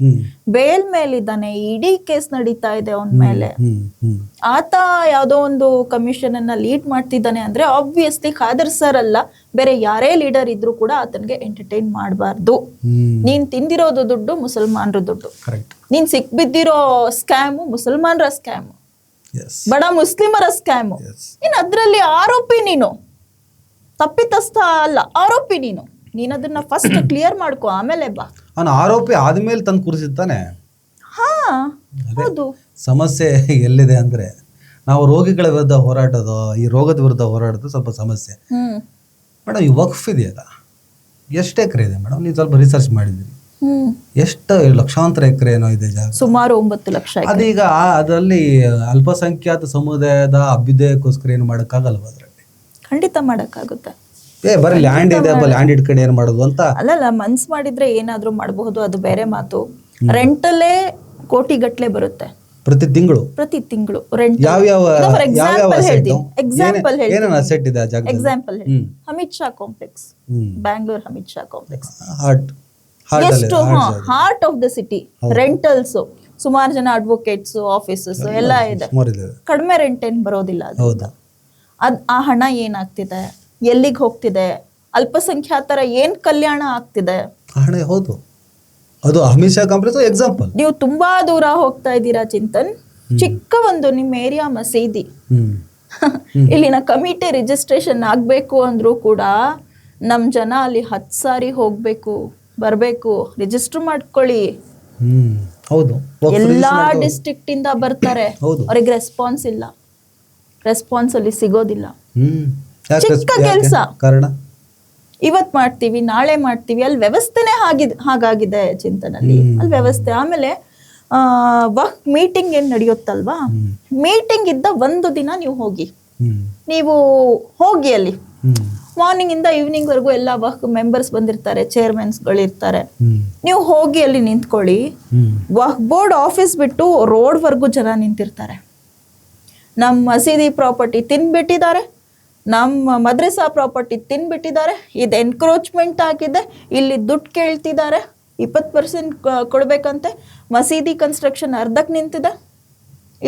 ಬೇಲ್ ಮೇಲಿದ್ದಾನೆ, ಇಡೀ ಕೇಸ್ ನಡೀತಾ ಇದೆ ಅವನ ಮೇಲೆ. ಆತ ಯಾವ್ದೋ ಒಂದು ಕಮಿಷನ್ ಅನ್ನ ಲೀಡ್ ಮಾಡ್ತಿದ್ದಾನೆ ಅಂದ್ರೆ ಆಬ್ವಿಯಸ್ಲಿ ಖಾದರ್ ಸರ್ ಅಲ್ಲ, ಬೇರೆ ಯಾರೇ ಲೀಡರ್ ಇದ್ರು ಕೂಡ ಆತನಿಗೆ ಎಂಟರ್ಟೈನ್ ಮಾಡಬಾರ್ದು. ನೀನ್ ತಿಂದಿರೋದು ದುಡ್ಡು ಮುಸಲ್ಮಾನರ ದುಡ್ಡು, ನೀನ್ ಸಿಕ್ ಬಿದ್ದಿರೋ ಸ್ಕ್ಯಾಮು ಮುಸಲ್ಮಾನರ ಸ್ಕ್ಯಾಮು, ಬಡ ಮುಸ್ಲಿಮರ ಸ್ಕ್ಯಾಮು. ಇನ್ ಅದ್ರಲ್ಲಿ ಆರೋಪಿ ನೀನು, ತಪ್ಪಿತಸ್ಥ ಅಲ್ಲ, ಆರೋಪಿ ನೀನು. ನೀನ್ ಅದನ್ನ ಫಸ್ಟ್ ಕ್ಲಿಯರ್ ಮಾಡ್ಕೊ, ಆಮೇಲೆ ಬಾ. ಅವನು ಆರೋಪಿ ಆದ್ಮೇಲೆ ತಂದು ಕೂರಿಸಿರ್ತಾನೆ. ಹಾ ಹೌದು. ಸಮಸ್ಯೆ ಎಲ್ಲಿದೆ ಅಂದ್ರೆ, ನಾವು ರೋಗಿಗಳ ವಿರುದ್ಧ ಹೋರಾಟೋದು, ಈ ರೋಗದ ವಿರುದ್ಧ ಹೋರಾಡೋದು ಸ್ವಲ್ಪ ಸಮಸ್ಯೆ. ಮೇಡಮ್, ಈ ವಕ್ಫ್ ಇದೆಯಲ್ಲ, ಎಷ್ಟು ಎಕರೆ ಇದೆ ಮೇಡಮ್? ನೀವು ಸ್ವಲ್ಪ ರಿಸರ್ಚ್ ಮಾಡಿದ್ದೀರಿ, ಎಷ್ಟು ಲಕ್ಷಾಂತರ ಎಕರೆ ಏನೋ ಇದೆ ಜಾಗ, ಸುಮಾರು 9 ಲಕ್ಷ. ಅದೀಗ ಅದರಲ್ಲಿ ಅಲ್ಪಸಂಖ್ಯಾತ ಸಮುದಾಯದ ಅಭ್ಯುದಯಕ್ಕೋಸ್ಕರ ಏನು ಮಾಡೋಕ್ಕಾಗಲ್ವ? ಅದರಲ್ಲಿ ಖಂಡಿತ ಮಾಡಕ್ಕಾಗುತ್ತೆ. ಬರೀ ಲ್ಯಾಂಡ್ ಇದೆ, ಲ್ಯಾಂಡ್ ಇಟ್ಕೊಂಡು ಏನು ಮಾಡೋದು ಅಂತ ಅಲ್ಲಲ್ಲ, ಮನ್ಸ್ ಮಾಡಿದ್ರೆ ಏನಾದ್ರೂ ಮಾಡಬಹುದು, ಅದು ಬೇರೆ ಮಾತು. ರೆಂಟಲ್ಲೇ ಕೋಟಿಗಟ್ಲೆ ಬರುತ್ತೆ ಪ್ರತಿ ತಿಂಗಳು rent. Example Amit Shah complex, Bangalore Amit Shah complex, ಎಷ್ಟು heart of the city. Rentals ಸುಮಾರು ಜನ ಅಡ್ವೊಕೇಟ್ಸ್, ಆಫೀಸಸ್ ಎಲ್ಲ ಇದೆ. ಕಡಿಮೆ ರೆಂಟ್ ಏನ್ ಬರೋದಿಲ್ಲ. ಆ ಹಣ ಏನಾಗ್ತಿದೆ, ಎಲ್ಲಿಗೆ ಹೋಗ್ತಿದೆ, ಅಲ್ಪಸಂಖ್ಯಾತರ ಏನ್ ಕಲ್ಯಾಣ ಆಗ್ತಿದೆ. ಹೌದು, ಅದು ಅಮಿತ್ ಶಾ ಕಾಂಪ್ಲೆಕ್ಸ್ ಎಕ್ಸಾಂಪಲ್. ನೀವು ತುಂಬಾ ದೂರ ಹೋಗ್ತಾ ಇದ್ದೀರಾ ಚಿಂತನ್. ಚಿಕ್ಕ ಒಂದು ನಿಮ್ಮ ಏರಿಯಾ ಮಸೀದಿ, ಇಲ್ಲಿನ ಕಮಿಟಿ ರಿಜಿಸ್ಟ್ರೇಷನ್ ಆಗ್ಬೇಕು ಅಂದ್ರೂ ಕೂಡ ನಮ್ ಜನ ಅಲ್ಲಿ 10 ಸಾರಿ ಹೋಗ್ಬೇಕು, ಬರ್ಬೇಕು, ರಿಜಿಸ್ಟರ್ ಮಾಡ್ಕೊಳ್ಳಿ. ಹೌದು, ಎಲ್ಲಾ ಡಿಸ್ಟ್ರಿಕ್ಟ್ ಇಂದ ಬರ್ತಾರೆ, ಅವ್ರಿಗೆ ರೆಸ್ಪಾನ್ಸ್ ಇಲ್ಲ, ರೆಸ್ಪಾನ್ಸ್ ಅಲ್ಲಿ ಸಿಗೋದಿಲ್ಲ. ಚಿಕ್ಕ ಕೆಲ್ಸ, ಕಾರಣ ಇವತ್ ಮಾಡ್ತೀವಿ, ನಾಳೆ ಮಾಡ್ತೀವಿ. ಅಲ್ಲಿ ವ್ಯವಸ್ಥೆನೆ ಹಾಗಾಗಿದೆ ಚಿಂತನಲ್ಲಿ, ಅಲ್ಲಿ ವ್ಯವಸ್ಥೆ. ಆಮೇಲೆ ವಕ್ ಮೀಟಿಂಗ್ ಏನ್ ನಡೆಯುತ್ತಲ್ವಾ, ಮೀಟಿಂಗ್ ಇದ್ದ ಒಂದು ದಿನ ನೀವು ಹೋಗಿ ಅಲ್ಲಿ ಮಾರ್ನಿಂಗ್ ಇಂದ ಈವ್ನಿಂಗ್ ವರೆಗೂ ಎಲ್ಲ ವಕ್ ಮೆಂಬರ್ಸ್ ಬಂದಿರ್ತಾರೆ, ಚೇರ್ಮನ್ಸ್ ಗಳು ಇರ್ತಾರೆ. ನೀವು ಹೋಗಿ ಅಲ್ಲಿ ನಿಂತ್ಕೊಳ್ಳಿ. ವಕ್ ಬೋರ್ಡ್ ಆಫೀಸ್ ಬಿಟ್ಟು ರೋಡ್ ವರ್ಗೂ ಜನ ನಿಂತಿರ್ತಾರೆ. ನಮ್ಮ ಮಸೀದಿ ಪ್ರಾಪರ್ಟಿ ತಿನ್ಬಿಟ್ಟಿದ್ದಾರೆ, ನಮ್ಮ ಮದ್ರಸಾ ಪ್ರಾಪರ್ಟಿ ತಿನ್ಬಿಟ್ಟಿದ್ದಾರೆ, ಇದು ಎನ್ಕ್ರೋಚ್ಮೆಂಟ್ ಆಗಿದೆ, ಇಲ್ಲಿ ದುಡ್ಡು ಕೇಳ್ತಿದ್ದಾರೆ, 20% ಕೊಡ್ಬೇಕಂತೆ. ಮಸೀದಿ ಕನ್ಸ್ಟ್ರಕ್ಷನ್ ಅರ್ಧಕ್ಕೆ ನಿಂತಿದೆ,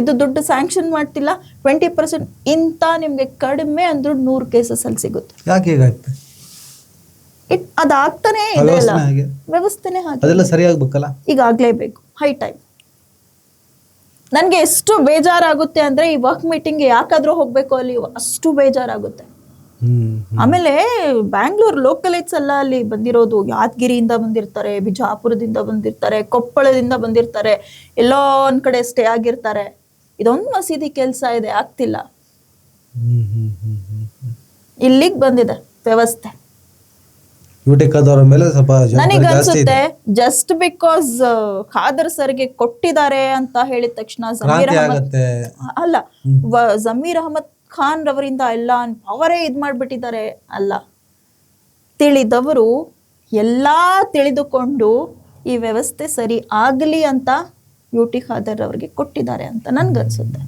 ಇದು ದುಡ್ಡು ಸ್ಯಾಂಕ್ಷನ್ ಮಾಡ್ತಿಲ್ಲ, 20%. ಇಂಥ ನಿಮ್ಗೆ ಕಡಿಮೆ ಅಂದ್ರೂ 100 ಕೇಸಸ್ ಅಲ್ಲಿ ಸಿಗುತ್ತೆ. ಅದಾಗ್ತಾನೆ ಇದೆ, ವ್ಯವಸ್ಥೆನೆ ಹಾಗೆ ಸರಿಯಾಗಬೇಕಲ್ಲ, ಈಗ ಆಗ್ಲೇಬೇಕು. High time. ನನ್ಗೆ ಎಷ್ಟು ಬೇಜಾರಾಗುತ್ತೆ ಅಂದ್ರೆ, ಈ ವರ್ಕ್ ಮೀಟಿಂಗ್ ಯಾಕಾದ್ರೂ ಹೋಗ್ಬೇಕು ಅಲ್ಲಿ, ಅಷ್ಟು ಬೇಜಾರಾಗುತ್ತೆ. ಆಮೇಲೆ ಬ್ಯಾಂಗ್ಳೂರ್ ಲೋಕಲೈಟ್ಸ್ ಎಲ್ಲ ಅಲ್ಲಿ ಬಂದಿರೋದು, ಯಾದಗಿರಿಯಿಂದ ಬಂದಿರ್ತಾರೆ, ಬಿಜಾಪುರದಿಂದ ಬಂದಿರ್ತಾರೆ, ಕೊಪ್ಪಳದಿಂದ ಬಂದಿರ್ತಾರೆ, ಎಲ್ಲೋ ಒಂದ್ ಕಡೆ ಸ್ಟೇ ಆಗಿರ್ತಾರೆ. ಇದೊಂದು ಮಸೀದಿ ಕೆಲ್ಸ ಇದೆ, ಆಗ್ತಿಲ್ಲ. ಇಲ್ಲಿಗ್ ಬಂದಿದೆ ವ್ಯವಸ್ಥೆ. ನನಗನ್ಸುತ್ತೆ ಜಸ್ಟ್ ಬಿಕಾಸ್ ಖಾದರ್ ಸರ್ಗೆ ಕೊಟ್ಟಿದ್ದಾರೆ ಅಂತ ಹೇಳಿದ ತಕ್ಷಣ ಜಮೀರ್ ಅಹಮದ್ ಖಾನ್ ರವರಿಂದ ಎಲ್ಲ ಅವರೇ ಇದ್ ಮಾಡ್ಬಿಟ್ಟಿದ್ದಾರೆ ಅಲ್ಲ. ತಿಳಿದವರು ಎಲ್ಲಾ ತಿಳಿದುಕೊಂಡು ಈ ವ್ಯವಸ್ಥೆ ಸರಿ ಆಗ್ಲಿ ಅಂತ ಯುಟಿ ಖಾದರ್ ಅವ್ರಿಗೆ ಕೊಟ್ಟಿದ್ದಾರೆ ಅಂತ ನನ್ಗನ್ಸುತ್ತೆ.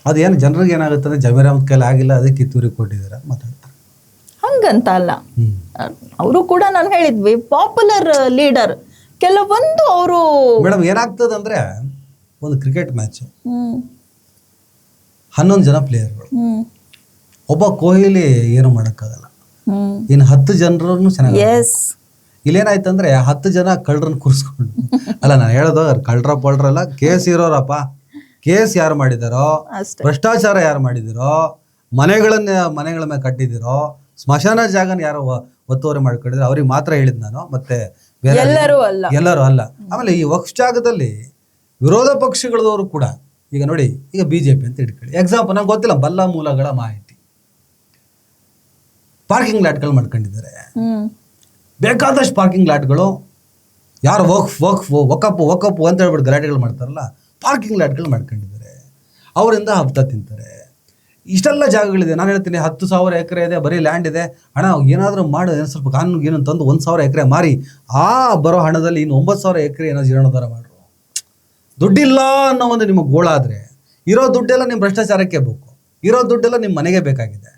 ಅದೇನು ಜನರಿಗೆ ಏನಾಗುತ್ತೆ, ಜಮೀರ್ ಅಹಮದ್ ಕೈಲಿ ಆಗಿಲ್ಲ, ಅದಕ್ಕೆ ಕಿತ್ತೂರಿಗೆ ಕೊಟ್ಟಿದ್ದಾರೆ ಮಾತಾಡ್ತಾರೆ, ಹಂಗಂತ ಅಲ್ಲ. ಅವರು ಕೂಡ ನಾನು ಹೇಳಿದ್ವಿ ಪಾಪ್ಯುಲರ್ ಲೀಡರ್. ಕೆಲವೊಂದು ಅವರು ಮೇಡಮ್ ಏನಾಗ್ತದೆ ಅಂದ್ರೆ, ಒಂದು ಕ್ರಿಕೆಟ್ ಮ್ಯಾಚ್ 11 ಜನ ಪ್ಲೇಯರ್ಗಳು, ಒಬ್ಬ ಕೊಹ್ಲಿ ಏನು ಮಾಡೋಕ್ಕಾಗಲ್ಲ, ಇನ್ನು 10 ಜನರನ್ನು ಚೆನ್ನಾಗಿ. ಇಲ್ಲೇನಾಯ್ತಂದ್ರೆ 10 ಜನ ಕಳ್ಳರನ್ನು ಕೂರಿಸ್ಕೊಂಡು, ಅಲ್ಲ ನಾನು ಹೇಳೋದು ಕಳ್ಳರಲ್ಲ, ಕೇಸ್ ಇರೋರಪ್ಪ. ಕೇಸ್ ಯಾರು ಮಾಡಿದಾರೋ, ಭ್ರಷ್ಟಾಚಾರ ಯಾರು ಮಾಡಿದಿರೋ, ಮನೆಗಳ ಮೇಲೆ ಕಟ್ಟಿದಿರೋ, ಸ್ಮಶಾನ ಜಾಗನ ಯಾರೋ ಒತ್ತುವರಿ ಮಾಡ್ಕೊಂಡಿದ್ರೆ ಅವ್ರಿಗೆ ಮಾತ್ರ ಹೇಳಿದ್ ನಾನು, ಮತ್ತೆ ಎಲ್ಲರೂ ಅಲ್ಲ. ಆಮೇಲೆ ಈ ವಕ್ಫ್ ಜಾಗದಲ್ಲಿ ವಿರೋಧ ಪಕ್ಷಗಳದವರು ಕೂಡ, ಈಗ ನೋಡಿ, ಈಗ ಬಿಜೆಪಿ ಅಂತ ಇಟ್ಕೊಳ್ಳಿ ಎಕ್ಸಾಂಪಲ್, ನಂಗೆ ಗೊತ್ತಿಲ್ಲ, ಬಲ್ಲ ಮೂಲಗಳ ಮಾಹಿತಿ, ಪಾರ್ಕಿಂಗ್ ಲಾಟ್ಗಳು ಮಾಡ್ಕೊಂಡಿದ್ದಾರೆ, ಬೇಕಾದಷ್ಟು ಪಾರ್ಕಿಂಗ್ ಲಾಟ್ಗಳು. ಯಾರು ವಕಪ್ ಅಂತ ಹೇಳ್ಬಿಟ್ಟು ಗಲಾಟೆಗಳು ಮಾಡ್ತಾರಲ್ಲ, ಪಾರ್ಕಿಂಗ್ ಲಾಟ್ಗಳು ಮಾಡ್ಕೊಂಡಿದ್ದಾರೆ, ಅವರಿಂದ ಹಬ್ತ ತಿಂತಾರೆ. ಇಷ್ಟೆಲ್ಲ ಜಾಗಗಳಿದೆ. ನಾನು ಹೇಳ್ತೀನಿ 10,000 ಎಕರೆ ಇದೆ, ಬರೀ ಲ್ಯಾಂಡ್ ಇದೆ. ಹಣ ಏನಾದರೂ ಮಾಡಿ ಸ್ವಲ್ಪ ಕಾನೂನು ಏನಂತ ತಂದು 1,000 ಎಕರೆ ಮಾರಿ, ಆ ಬರೋ ಹಣದಲ್ಲಿ ಇನ್ನು 9,000 ಎಕರೆ ಏನೋ ಜೀರ್ಣೋದ್ಧಾರ ಮಾಡ್ರು. ದುಡ್ಡಿಲ್ಲ ಅನ್ನೋ ಒಂದು ನಿಮಗೆ ಗೋಳಾದರೆ, ಇರೋ ದುಡ್ಡೆಲ್ಲ ನಿಮ್ಮ ಭ್ರಷ್ಟಾಚಾರಕ್ಕೆ ಬೇಕು. ಇರೋ ದುಡ್ಡೆಲ್ಲ ನಿಮ್ಮ ಮನೆಗೆ ಬೇಕಾಗಿದೆ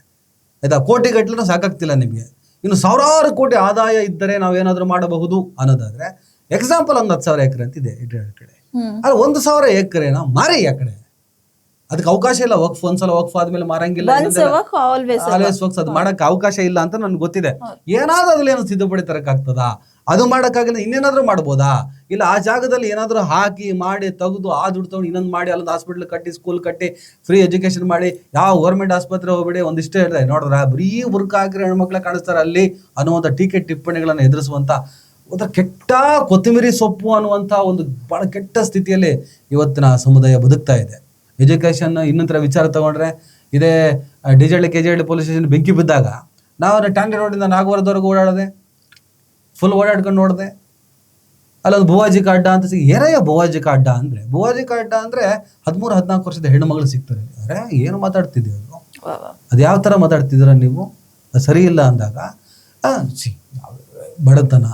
ಆಯ್ತಾ, ಕೋಟಿಗಟ್ಟಲೆ ಸಾಕಾಗ್ತಿಲ್ಲ ನಿಮಗೆ. ಇನ್ನು ಸಾವಿರಾರು ಕೋಟಿ ಆದಾಯ ಇದ್ದರೆ ನಾವೇನಾದರೂ ಮಾಡಬಹುದು ಅನ್ನೋದಾದ್ರೆ ಎಕ್ಸಾಂಪಲ್ ಒಂದು 10,000 ಎಕರೆ ಅಂತ ಇದೆ ಕಡೆ, ಅಲ್ಲಿ 1,000 ಎಕರೆನ ಮಾರಿ ಆ ಕಡೆ, ಅದಕ್ಕೆ ಅವಕಾಶ ಇಲ್ಲ. ವಕ್ಫ್ ಒಂದ್ಸಲ ವಕ್ಫ್ ಆದ್ಮೇಲೆ ಮಾರಂಗಿಲ್ಲ, ಆಲ್ವೇಸ್ ವಕ್ಫ್ ಅದು ಮಾಡಕ್ಕೆ ಅವಕಾಶ ಇಲ್ಲ ಅಂತ ನನ್ಗೆ ಗೊತ್ತಿದೆ. ಏನಾದ್ರೂ ಅದ್ರಲ್ಲಿ ಏನೋ ತಿದ್ದುಪಡಿ ತರಕ್ಕಾಗ್ತದಾ? ಅದು ಮಾಡೋಕ್ಕಾಗಿಲ್ಲ, ಇನ್ನೇನಾದ್ರೂ ಮಾಡ್ಬೋದಾ? ಇಲ್ಲ ಆ ಜಾಗದಲ್ಲಿ ಏನಾದರೂ ಹಾಕಿ ಮಾಡಿ ತೆಗೆದು ಆ ದುಡ್ಡು ತಗೊಂಡು ಇನ್ನೊಂದು ಮಾಡಿ ಅಲ್ಲೊಂದು ಹಾಸ್ಪಿಟ್ಲ್ ಕಟ್ಟಿ, ಸ್ಕೂಲ್ ಕಟ್ಟಿ, ಫ್ರೀ ಎಜುಕೇಶನ್ ಮಾಡಿ, ಯಾವ ಗೌರ್ಮೆಂಟ್ ಆಸ್ಪತ್ರೆ ಹೋಗ್ಬೇಡಿ, ಒಂದಿಷ್ಟೇ ಹೇಳ್ತಾರೆ ನೋಡಿದ್ರ ಬರೀ ಬುರ್ಕ ಹಾಕಿರೋ ಹೆಣ್ಮಕ್ಳ ಕಾಣಿಸ್ತಾರೆ ಅಲ್ಲಿ ಅನ್ನುವಂಥ ಟೀಕೆ ಟಿಪ್ಪಣಿಗಳನ್ನು ಎದುರಿಸುವಂಥ ಒಂಥರ ಕೆಟ್ಟ ಕೊತ್ತಂಬರಿ ಸೊಪ್ಪು ಅನ್ನುವಂಥ ಒಂದು ಭಾಳ ಕೆಟ್ಟ ಸ್ಥಿತಿಯಲ್ಲಿ ಇವತ್ತಿನ ಸಮುದಾಯ ಬದುಕ್ತಾ ಇದೆ. ಎಜುಕೇಷನ್ ಇನ್ನೊಂಥರ ವಿಚಾರ ತಗೊಂಡ್ರೆ ಇದೇ ಡಿಜಳ್ಳಿ KJHಳ್ಳಿ ಪೊಲೀಸ್ ಸ್ಟೇಷನ್ ಬೆಂಕಿ ಬಿದ್ದಾಗ ನಾವು ಟ್ಯಾಂಡಿ ರೋಡಿಂದ ನಾಗವರದವರೆಗೂ ಓಡಾಡದೆ, ಫುಲ್ ಓಡಾಡ್ಕೊಂಡು ನೋಡಿದೆ. ಅಲ್ಲೊಂದು ಭುವಾಜಿ ಅಡ್ಡ ಅಂತ ಏನಯ್ಯ ಭುವಾಜಿ ಅಡ್ಡ ಅಂದರೆ, ಭುವಾಜಿ ಅಡ್ಡ ಅಂದರೆ 13-14 ವರ್ಷದ ಹೆಣ್ಣು ಮಗಳು ಸಿಗ್ತಾರೆ. ಅರೆ ಏನು ಮಾತಾಡ್ತಿದ್ದೀವಿ ಅದು, ಅದು ಯಾವ ಥರ ಮಾತಾಡ್ತಿದ್ದೀರ ನೀವು, ಅದು ಸರಿ ಇಲ್ಲ ಅಂದಾಗ ಬಡತನ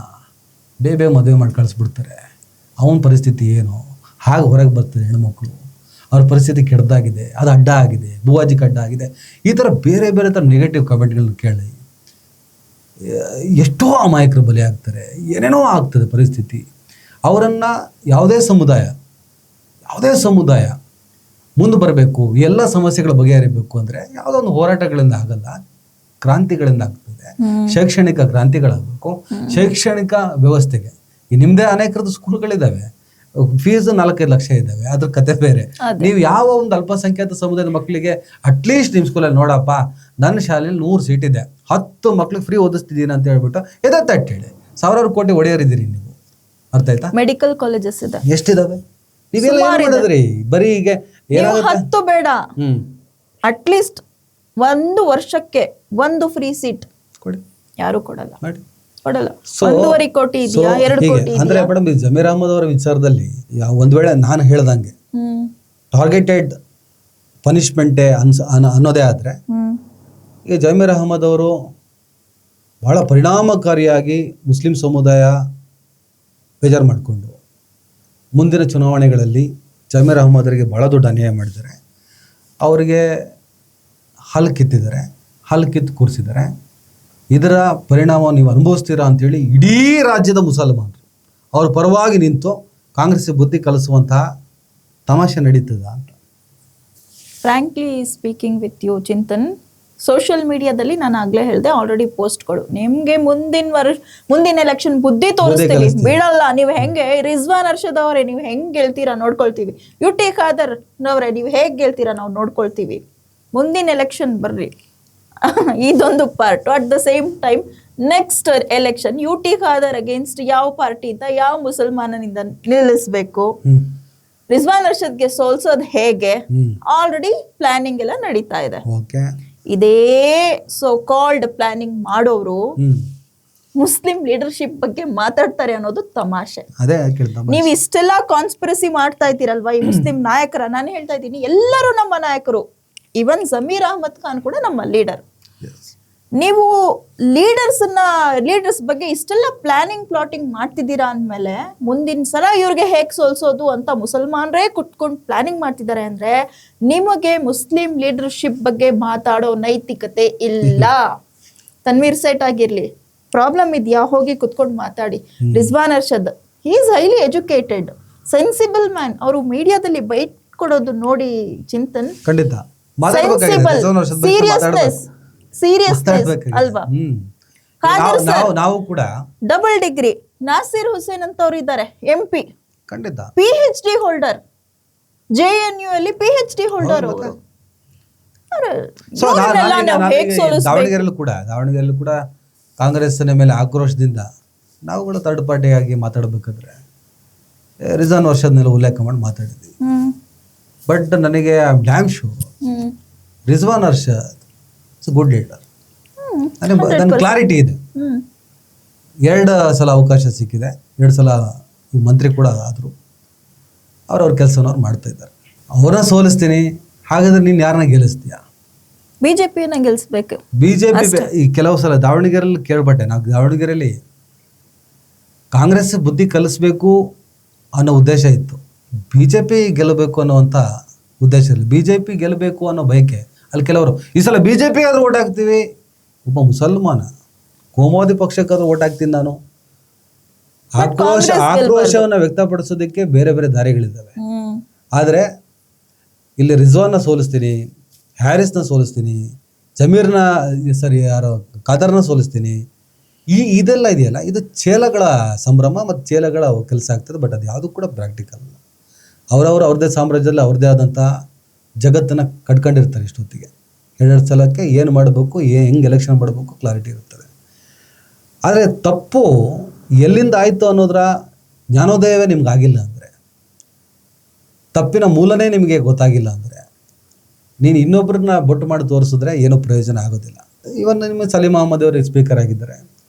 ಬೇಗ ಮದುವೆ ಮಾಡಿ ಕಳಿಸ್ಬಿಡ್ತಾರೆ. ಅವನ ಪರಿಸ್ಥಿತಿ ಏನು, ಹಾಗೆ ಹೊರಗೆ ಬರ್ತದೆ ಹೆಣ್ಮಕ್ಳು, ಅವ್ರ ಪರಿಸ್ಥಿತಿ ಕೆಡ್ದಾಗಿದೆ, ಅದು ಅಡ್ಡ ಆಗಿದೆ, ಭುವಾಜಿ ಅಡ್ಡ ಆಗಿದೆ, ಈ ಥರ ಬೇರೆ ಬೇರೆ ಥರ ನೆಗೆಟಿವ್ ಕಮೆಂಟ್ಗಳನ್ನ ಕೇಳಿ ಎಷ್ಟೋ ಅಮಾಯಕರು ಬಲಿ ಆಗ್ತಾರೆ, ಏನೇನೋ ಆಗ್ತದೆ ಪರಿಸ್ಥಿತಿ. ಅವರನ್ನು ಯಾವುದೇ ಸಮುದಾಯ ಮುಂದೆ ಬರಬೇಕು, ಎಲ್ಲ ಸಮಸ್ಯೆಗಳು ಬಗೆಹರಿಬೇಕು ಅಂದರೆ ಯಾವುದೋ ಒಂದು ಹೋರಾಟಗಳಿಂದ ಆಗಲ್ಲ, ಕ್ರಾಂತಿಗಳಿಂದ ಆಗ್ತದೆ. ಶೈಕ್ಷಣಿಕ ಕ್ರಾಂತಿಗಳಾಗಬೇಕು. ಶೈಕ್ಷಣಿಕ ವ್ಯವಸ್ಥೆಗೆ ಈ ನಿಮ್ಮದೇ ಅನೇಕರದ್ದು ಸ್ಕೂಲ್ಗಳಿದ್ದಾವೆ, ಫೀಸ್ 4-5 ಲಕ್ಷ ಇದ್ದಾವೆ, ಅದ್ರ ಕತೆ ಬೇರೆ. ನೀವು ಯಾವ ಒಂದು ಅಲ್ಪಸಂಖ್ಯಾತ ಸಮುದಾಯದ ಮಕ್ಕಳಿಗೆ ಅಟ್ಲೀಸ್ಟ್ ನಿಮ್ಮ ಸ್ಕೂಲಲ್ಲಿ ನೋಡಪ್ಪ ನನ್ನ ಶಾಲೆಯಲ್ಲಿ 100 ಸೀಟ್ ಇದೆ, 10 ಮಕ್ಳಿಗೆ ಫ್ರೀ ಓದಿಸ್ತಿದ್ದೀನಿ ಅಂತ ಹೇಳ್ಬಿಟ್ಟು ಎದತ್ತಟ್ಟು ಹೇಳಿ, ಸಾವಿರಾರು ಕೋಟಿ ಒಡೆಯರಿದ್ದೀರಿ ನೀವು. ಅರ್ಥ ಆಯ್ತಾ? ಮೆಡಿಕಲ್ ಕಾಲೇಜಸ್ ಇದೆ, ಎಷ್ಟಿದಾವೆ? ನೀವೆಲ್ಲ ಏನ್ ಮಾಡಿದ್ರಿ? ಬರೀ ಈಗ 10 ಬೇಡ, ಅಟ್ಲೀಸ್ಟ್ 1 ವರ್ಷಕ್ಕೆ 1 ಫ್ರೀ ಸೀಟ್ ಕೊಡಿ. ಯಾರು ಕೊಡಲ್ಲ. 1.5 ಕೋಟಿ ಇದೆಯಾ, 2 ಕೋಟಿ ಅಂದ್ರೆ ಮೇಡಮ್ ಈ ಜಮೀರ್ ಅಹಮದ್ ಅವರ ವಿಚಾರದಲ್ಲಿ ಒಂದ್ ವೇಳೆ ನಾನು ಹೇಳ್ದಂಗೆ ಟಾರ್ಗೆಟೆಡ್ ಪನಿಷ್ಮೆಂಟೇ ಅನ್ನೋದೇ ಆದ್ರೆ, ಈಗ ಜಮೀರ್ ಅಹಮದ್ ಅವರು ಬಹಳ ಪರಿಣಾಮಕಾರಿಯಾಗಿ ಮುಸ್ಲಿಂ ಸಮುದಾಯ ಬೇಜಾರು ಮಾಡಿಕೊಂಡು ಮುಂದಿನ ಚುನಾವಣೆಗಳಲ್ಲಿ ಜಮೀರ್ ಅಹಮದರಿಗೆ ಭಾಳ ದೊಡ್ಡ ಅನ್ಯಾಯ ಮಾಡಿದ್ದಾರೆ. ಅವರಿಗೆ ಹಲ್ಲು ಕಿತ್ತು ಕೂರಿಸಿದ್ದಾರೆ. ಇದರ ಪರಿಣಾಮ ನೀವು ಅನುಭವಿಸ್ತೀರಾ ಅಂತೇಳಿ ಇಡೀ ರಾಜ್ಯದ ಮುಸಲ್ಮಾನರು ಅವ್ರ ಪರವಾಗಿ ನಿಂತು ಕಾಂಗ್ರೆಸ್ ಬುದ್ಧಿ ಕಲಿಸುವಂತಹ ತಮಾಷೆ ನಡೀತದ ಅಂತ. Frankly speaking with you Chintan, social ಮೀಡಿಯಾದಲ್ಲಿ ನಾನು ಆಗ್ಲೇ ಹೇಳಿದೆ ಆಲ್ರೆಡಿ ಪೋಸ್ಟ್ಗಳು, ನಿಮ್ಗೆ ಮುಂದಿನ ಎಲೆಕ್ಷನ್ ಬುದ್ಧಿ ತೋರಿಸ್ತೀವಿ, ಬಿಡಲ್ಲ. ನೀವು ಹೆಂಗೆ ರಿಜ್ವಾನ್ ಅರ್ಷದ್ ಅವರೇ ನೀವು ಹೆಂಗ್ ಗೆಲ್ತೀರಾ ನೋಡ್ಕೊಳ್ತೀವಿ, UT ಖಾದರ್ ನವರೇ ನೀವು ಹೇಗೆ ಗೆಲ್ತೀರಾ ನಾವು ನೋಡ್ಕೊಳ್ತೀವಿ, ಮುಂದಿನ ಎಲೆಕ್ಷನ್ ಬರ್ರಿ. ಇದೊಂದು part. At the same time next election UT Khader against ಯಾವ ಪಾರ್ಟಿಯಿಂದ ಯಾವ ಮುಸಲ್ಮಾನನಿಂದ ನಿಲ್ಲಿಸಬೇಕು, ರಿಜ್ವಾನ್ ಅರ್ಷದ್ಗೆ ಸೋಲ್ಸೋದು ಹೇಗೆ, ಆಲ್ರೆಡಿ ಪ್ಲಾನಿಂಗ್ ಎಲ್ಲ ನಡೀತಾ ಇದೆ. ಇದೇ ಸೋ ಕಾಲ್ಡ್ ಪ್ಲಾನಿಂಗ್ ಮಾಡೋರು ಮುಸ್ಲಿಂ ಲೀಡರ್ಶಿಪ್ ಬಗ್ಗೆ ಮಾತಾಡ್ತಾರೆ ಅನ್ನೋದು ತಮಾಷೆ. ನೀವು ಇಷ್ಟೆಲ್ಲ ಕಾನ್ಸ್ಪಿರಸಿ ಮಾಡ್ತಾ ಇದ್ದೀರಲ್ವಾ ಈ ಮುಸ್ಲಿಂ ನಾಯಕರ, ನಾನು ಹೇಳ್ತಾ ಇದ್ದೀನಿ ಎಲ್ಲರೂ ನಮ್ಮ ನಾಯಕರು, ಇವನ್ ಜಮೀರ್ ಅಹಮದ್ ಖಾನ್ ಕೂಡ ನಮ್ಮ ಲೀಡರ್. ನೀವು ಲೀಡರ್ಸ್ ಬಗ್ಗೆ ಇಷ್ಟೆಲ್ಲ ಪ್ಲಾಟಿಂಗ್ ಮಾಡ್ತಿದ್ದೀರಾ ಅಂದಮೇಲೆ ಮುಂದಿನ ಸಲ ಇವ್ರಿಗೆ ಹೇಗೆ ಸೋಲ್ಸೋದು ಅಂತ ಮುಸಲ್ಮಾನರೇ ಕುತ್ಕೊಂಡು ಪ್ಲಾನಿಂಗ್ ಮಾಡ್ತಿದ್ದಾರೆ ಅಂದ್ರೆ ನಿಮಗೆ ಮುಸ್ಲಿಂ ಲೀಡರ್ಶಿಪ್ ಬಗ್ಗೆ ಮಾತಾಡೋ ನೈತಿಕತೆ ಇಲ್ಲ. ತನ್ವೀರ್ ಸೇಠ್ ಆಗಿರ್ಲಿ, ಪ್ರಾಬ್ಲಮ್ ಇದೆಯಾ ಹೋಗಿ ಕುತ್ಕೊಂಡು ಮಾತಾಡಿ. Rizwan Arshad he is highly educated, sensible man. ಅವರು ಮೀಡಿಯಾದಲ್ಲಿ ಬೈಟ್ ಕೊಡೋದು ನೋಡಿ ಚಿಂತನ್, ಸೀರಿಯಸ್ನೆಸ್ ಅಲ್ವಾ. ನಾವು ಕೂಡ ಡಬಲ್ ಡಿಗ್ರಿ ನಾಸಿರ್ ಹುಸೇನ್ ಅಂತ ಅವ್ರು ಇದ್ದಾರೆ, MP, PhD ಹೋಲ್ಡರ್, JNU ಅಲ್ಲಿ PhD ಹೋಲ್ಡರ್ ಅವರು. ದಾವಣಗೆರೆಯಲ್ಲೂ ಕೂಡ ಕಾಂಗ್ರೆಸ್ನ ಮೇಲೆ ಆಕ್ರೋಶದಿಂದ ನಾವುಗಳು ಥರ್ಡ್ ಪಾರ್ಟಿಯಾಗಿ ಮಾತಾಡಬೇಕಾದ್ರೆ ರಿಜ್ವಾನ್ ಅರ್ಷದ್ನೆಲ್ಲ ಉಲ್ಲೇಖ ಮಾಡಿ ಮಾತಾಡಿದ್ವಿ. ಬಟ್ ನನಗೆ dam show Rizwan Arshad good leader, ನನ್ನ ಕ್ಲಾರಿಟಿ ಇದೆ. 2 ಸಲ ಅವಕಾಶ ಸಿಕ್ಕಿದೆ, 2 ಸಲ ಮಂತ್ರಿ ಕೂಡ ಆದರು. ಅವ್ರ ಕೆಲಸನವ್ರು ಮಾಡ್ತಾ ಇದ್ದಾರೆ. ಅವರ ಸೋಲಿಸ್ತೀನಿ, ಹಾಗಾದ್ರೆ ನೀನು ಯಾರನ್ನ ಗೆಲ್ಲಿಸ್ತೀಯ? ಬಿಜೆಪಿಯನ್ನ ಗೆಲ್ಲಿಸ್ಬೇಕು. ಬಿಜೆಪಿ ಈ ಕೆಲವು ಸಲ ದಾವಣಗೆರೆಯಲ್ಲಿ ಕೇಳ್ಪಟ್ಟೆ, ನಾವು ದಾವಣಗೆರೆಯಲ್ಲಿ ಕಾಂಗ್ರೆಸ್ ಬುದ್ಧಿ ಕಲಿಸ್ಬೇಕು ಅನ್ನೋ ಉದ್ದೇಶ ಇತ್ತು, BJP ಗೆಲ್ಲಬೇಕು ಅನ್ನುವಂಥ ಉದ್ದೇಶ ಇರಲಿ. BJP ಗೆಲ್ಲಬೇಕು ಅನ್ನೋ ಬಯಕೆ ಅಲ್ಲಿ ಕೆಲವರು ಈ ಸಲ BJP ಆದ್ರೂ ಓಟ್ ಹಾಕ್ತೀವಿ, ಒಬ್ಬ ಮುಸಲ್ಮಾನ ಕೋಮುವಾದಿ ಪಕ್ಷಕ್ಕಾದ್ರೂ ಓಟ್ ಹಾಕ್ತೀನಿ ನಾನು, ಆಕ್ರೋಶವನ್ನು ವ್ಯಕ್ತಪಡಿಸೋದಕ್ಕೆ ಬೇರೆ ಬೇರೆ ದಾರಿಗಳಿದ್ದಾವೆ. ಆದರೆ ಇಲ್ಲಿ ರಿಜ್ವಾನ್ನ ಸೋಲಿಸ್ತೀನಿ, ಹ್ಯಾರಿಸ್ನ ಸೋಲಿಸ್ತೀನಿ, ಜಮೀರ್ನ ಖಾದರ್ನ ಸೋಲಿಸ್ತೀನಿ, ಇದೆಲ್ಲ ಇದೆಯಲ್ಲ, ಇದು ಚೇಲಗಳ ಸಂಭ್ರಮ ಮತ್ತು ಚೇಲಗಳ ಕೆಲಸ ಆಗ್ತದೆ. ಬಟ್ ಅದು ಯಾವುದು ಕೂಡ ಪ್ರಾಕ್ಟಿಕಲ್ ಅಲ್ಲ. ಅವ್ರದ್ದೇ ಸಾಮ್ರಾಜ್ಯದಲ್ಲಿ ಅವ್ರದ್ದೇ ಆದಂಥ ಜಗತ್ತನ್ನು ಕಟ್ಕೊಂಡಿರ್ತಾರೆ. ಇಷ್ಟೊತ್ತಿಗೆ 2 ಸಲಕ್ಕೆ ಏನು ಮಾಡಬೇಕು, ಹೆಂಗೆ ಎಲೆಕ್ಷನ್ ಮಾಡಬೇಕು ಕ್ಲಾರಿಟಿ ಇರ್ತದೆ. ಆದರೆ ತಪ್ಪು ಎಲ್ಲಿಂದ ಆಯಿತು ಅನ್ನೋದರ ಜ್ಞಾನೋದಯವೇ ನಿಮ್ಗಾಗಿಲ್ಲ ಅಂದರೆ, ತಪ್ಪಿನ ಮೂಲನೇ ನಿಮಗೆ ಗೊತ್ತಾಗಿಲ್ಲ ಅಂದರೆ, ನೀನು ಇನ್ನೊಬ್ಬರನ್ನ ಬೊಟ್ಟು ಮಾಡಿ ತೋರಿಸಿದ್ರೆ ಏನೂ ಪ್ರಯೋಜನ ಆಗೋದಿಲ್ಲ. ಇವನ್ ನಿಮ್ಮ ಸಲೀಂ ಅಹಮದ್ ಅವರು ಸ್ಪೀಕರ್ ಆಗಿದ್ದಾರೆ,